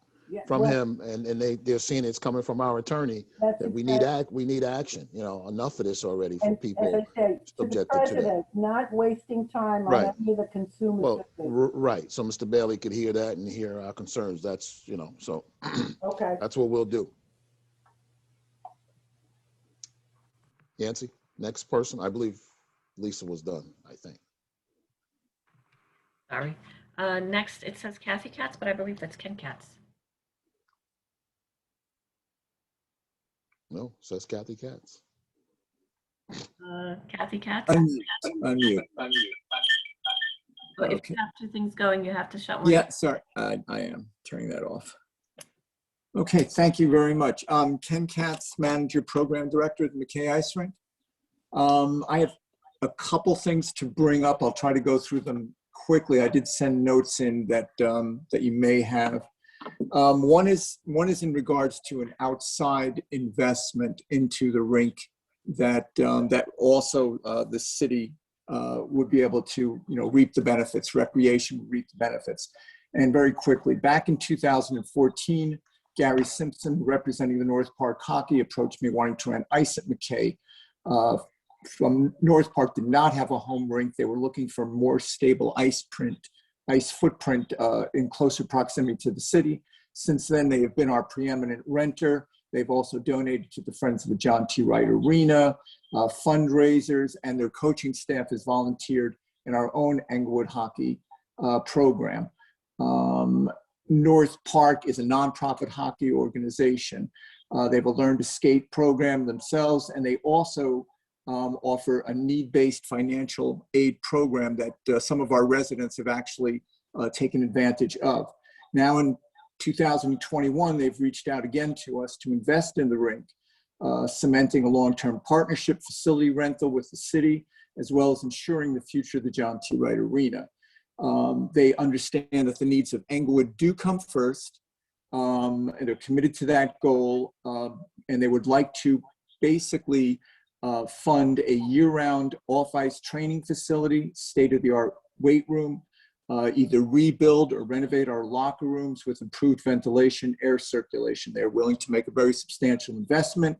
from him, and they're seeing it's coming from our attorney that we need action. You know, enough of this already for people as I say, subjected to that. Not wasting time on any of the consumers. Right. So Mr. Bailey could hear that and hear our concerns. That's, you know, so okay. That's what we'll do. Yancy, next person. I believe Lisa was done, I think. Sorry. Next, it says Kathy Katz, but I believe that's Ken Katz. No, it says Kathy Katz. Kathy Katz? Unmute. So if Okay. you have two things going, you have to shut one. Yeah, sorry, I am turning that off. Okay, thank you very much. Ken Katz, Manager Program Director at the McKay Ice Rink. I have a couple things to bring up. I'll try to go through them quickly. I did send notes in that you may have. One is in regards to an outside investment into the rink that also the city would be able to, reap the benefits. Recreation would reap the benefits. And very quickly, back in 2014, Gary Simpson, representing the North Park Hockey, approached me wanting to rent ice at McKay. From North Park did not have a home rink. They were looking for more stable ice footprint in closer proximity to the city. Since then, they have been our preeminent renter. They've also donated to the Friends of the John T. Wright Arena, fundraisers, and their coaching staff has volunteered in our own Englewood hockey program. North Park is a nonprofit hockey organization. They have a Learn to Skate program themselves, and they also offer a need-based financial aid program that some of our residents have actually taken advantage of. Now in 2021, they've reached out again to us to invest in the rink, cementing a long-term partnership facility rental with the city, as well as ensuring the future of the John T. Wright Arena. They understand that the needs of Englewood do come first, and they're committed to that goal, and they would like to basically fund a year-round off-ice training facility, state-of-the-art weight room, either rebuild or renovate our locker rooms with improved ventilation, air circulation. They're willing to make a very substantial investment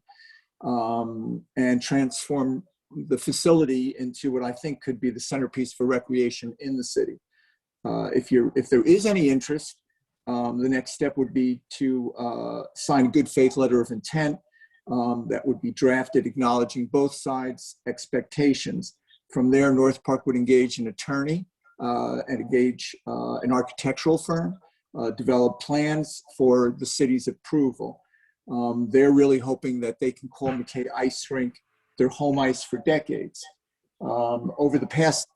and transform the facility into what I think could be the centerpiece for recreation in the city. If there is any interest, the next step would be to sign a good faith letter of intent that would be drafted acknowledging both sides' expectations. From there, North Park would engage an attorney and engage an architectural firm, develop plans for the city's approval. They're really hoping that they can call McKay Ice Rink their home ice for decades. Over the past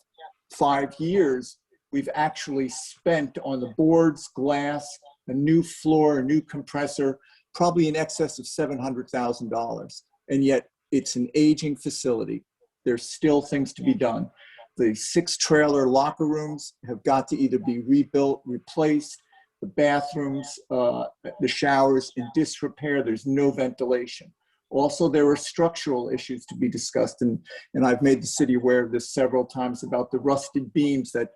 5 years, we've actually spent on the boards, glass, a new floor, a new compressor, probably in excess of $700,000. And yet it's an aging facility. There's still things to be done. The 6 trailer locker rooms have got to either be rebuilt, replaced, the bathrooms, the showers in disrepair. There's no ventilation. Also, there are structural issues to be discussed, and I've made the city aware of this several times about the rusted beams that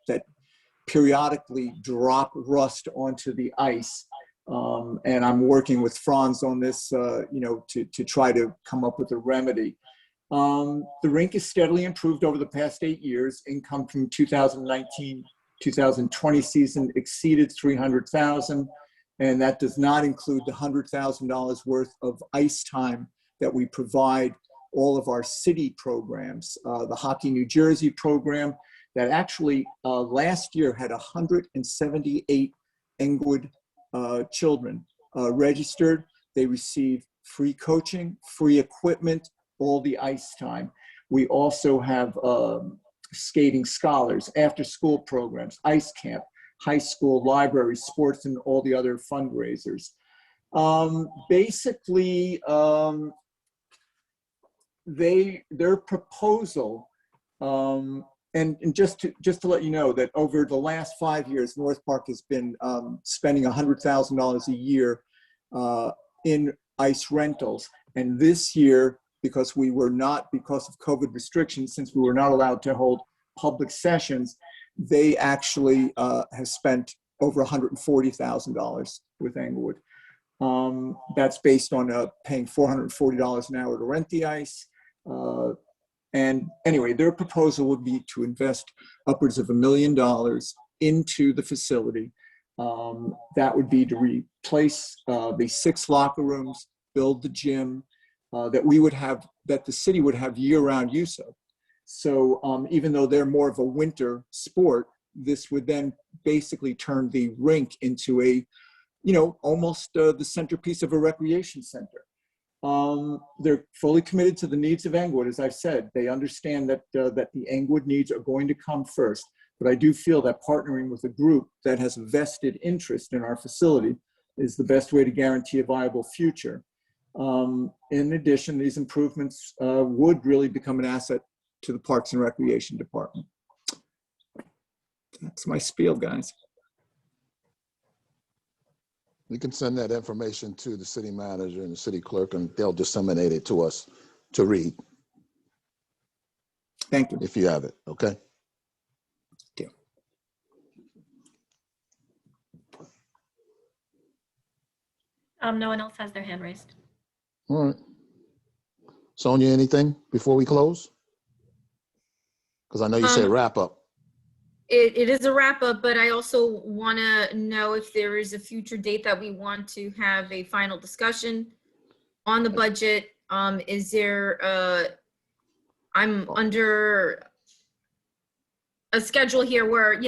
periodically drop rust onto the ice. And I'm working with Franz on this, to try to come up with a remedy. The rink is steadily improved over the past 8 years. Income from 2019-2020 season exceeded $300,000, and that does not include the $100,000 worth of ice time that we provide all of our city programs. The Hockey New Jersey program that actually last year had 178 Englewood children registered. They received free coaching, free equipment, all the ice time. We also have skating scholars, after school programs, ice camp, high school library, sports, and all the other fundraisers. Basically, their proposal, and just to let you know that over the last 5 years, North Park has been spending $100,000 a year in ice rentals. And this year, because of COVID restrictions, since we were not allowed to hold public sessions, they actually have spent over $140,000 with Englewood. That's based on paying $440 an hour to rent the ice. And anyway, their proposal would be to invest upwards of $1 million into the facility. That would be to replace the 6 locker rooms, build the gym, that the city would have year-round use of. So even though they're more of a winter sport, this would then basically turn the rink into a, almost the centerpiece of a recreation center. They're fully committed to the needs of Englewood. As I've said, they understand that the Englewood needs are going to come first. But I do feel that partnering with a group that has a vested interest in our facility is the best way to guarantee a viable future. In addition, these improvements would really become an asset to the Parks and Recreation Department. That's my spiel, guys. We can send that information to the city manager and the city clerk, and they'll disseminate it to us to read. Thank you. If you have it, okay? Thank you. No one else has their hand raised. All right. Sonia, anything before we close? Because I know you said wrap up. It is a wrap up, but I also want to know if there is a future date that we want to have a final discussion on the budget. Is there, I'm under a schedule here where,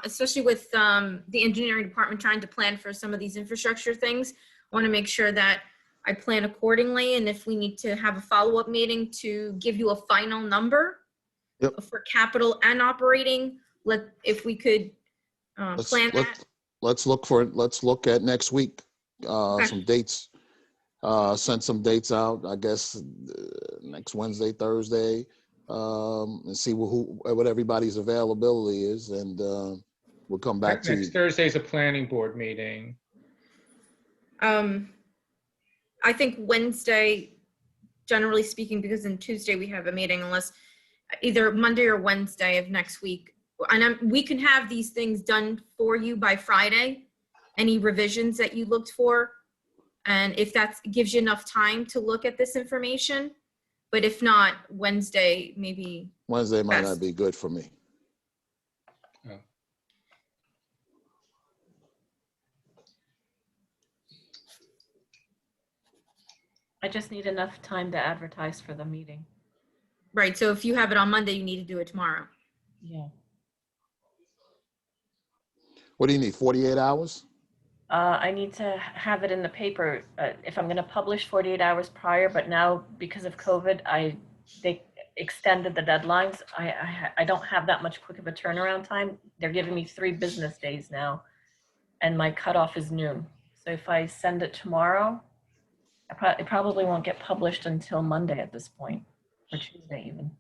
especially with the engineering department trying to plan for some of these infrastructure things, I want to make sure that I plan accordingly. And if we need to have a follow-up meeting to give you a final number for capital and operating, if we could plan that. Let's look at next week. Okay. Some dates. Send some dates out, I guess, next Wednesday, Thursday, and see what everybody's availability is, and we'll come back to you. Next Thursday is a planning board meeting. I think Wednesday, generally speaking, because on Tuesday we have a meeting, unless either Monday or Wednesday of next week. And we can have these things done for you by Friday, any revisions that you looked for. And if that gives you enough time to look at this information, but if not, Wednesday maybe. Wednesday might not be good for me. Oh. I just need enough time to advertise for the meeting. Right, so if you have it on Monday, you need to do it tomorrow. Yeah. What do you need, 48 hours? I need to have it in the paper if I'm going to publish 48 hours prior, but now because of COVID, extended the deadlines. I don't have that much quick of a turnaround time. They're giving me 3 business days now, and my cutoff is noon. So if I send it tomorrow, it probably won't get published until Monday at this point, or Tuesday even.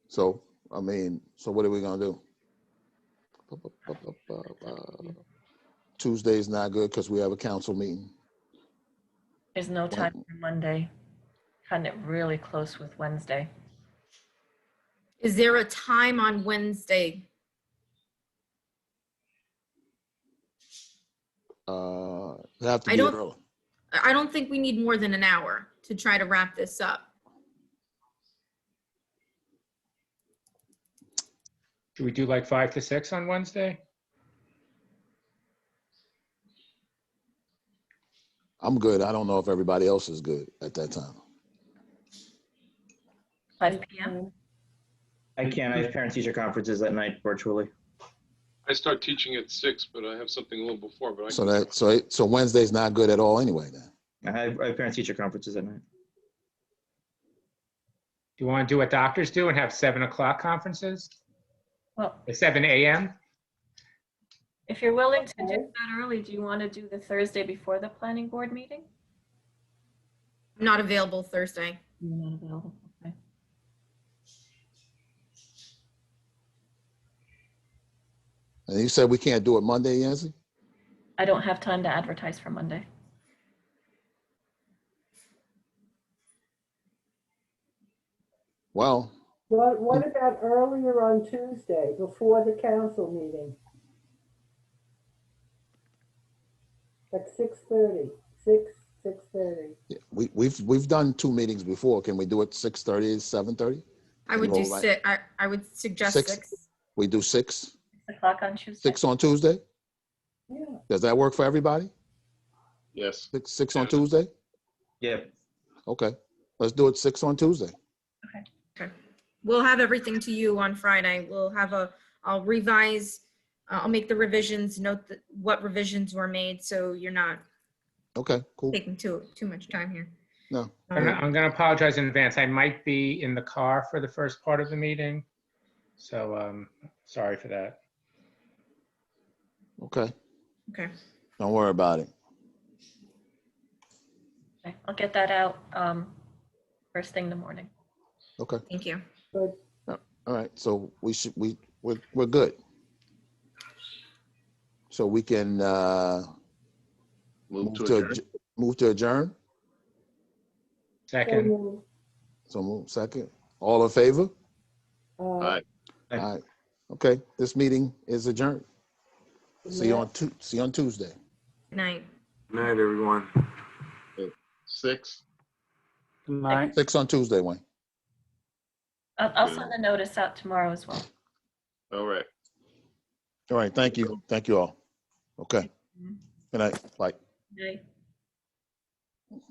So, I mean, so what are we gonna do? Tuesday's not good because we have a council meeting. There's no time for Monday. Cutting it really close with Wednesday. Is there a time on Wednesday? It have to I be don't- early. I don't think we need more than an hour to try to wrap this up. Should we do like 5 to 6 on Wednesday? I'm good. I don't know if everybody else is good at that time. 5 p.m. I can't. I have parent-teacher conferences at night virtually. I start teaching at 6, but I have something a little before, but I So can. so Wednesday's not good at all anyway then. I have parent-teacher conferences at night. Do you want to do what doctors do and have 7 o'clock conferences? Well, At 7 a.m.? if you're willing to do that early, do you want to do the Thursday before the planning board meeting? I'm not available Thursday. You're not available. Okay. And you said we can't do it Monday, Yancy? I don't have time to advertise for Monday. Well, What about earlier on Tuesday, before the council meeting? At 6:30, 6:30. yeah, we've done 2 meetings before. Can we do it 6:30, 7:30? I would Go do right- 6. I would suggest 6? 6. We do 6? 6 o'clock on Tuesday. 6 on Tuesday? Yeah. Does that work for everybody? Yes. 6 on Tuesday? Yeah. Okay, let's do it 6 on Tuesday. Okay. We'll have everything to you on Friday. I'll revise, I'll make the revisions, note what revisions were made, so you're not Okay, cool. taking too much time here. No. I'm going to apologize in advance. I might be in the car for the first part of the meeting. So sorry for that. Okay, Okay. don't worry about it. Okay, I'll get that out first thing in the morning. Okay, Thank you. Good. all right. So we're good. So we can Move to adjourn. move to adjourn. Second. So move second. All in favor? All right. All right. Okay, this meeting is adjourned. See you on Tuesday. Good night. Good night, everyone. 6. Good night. 6 on Tuesday, Wayne. I'll send a notice out tomorrow as well. All right. All right, thank you. Thank you all. Okay. Good night. Bye. Good night.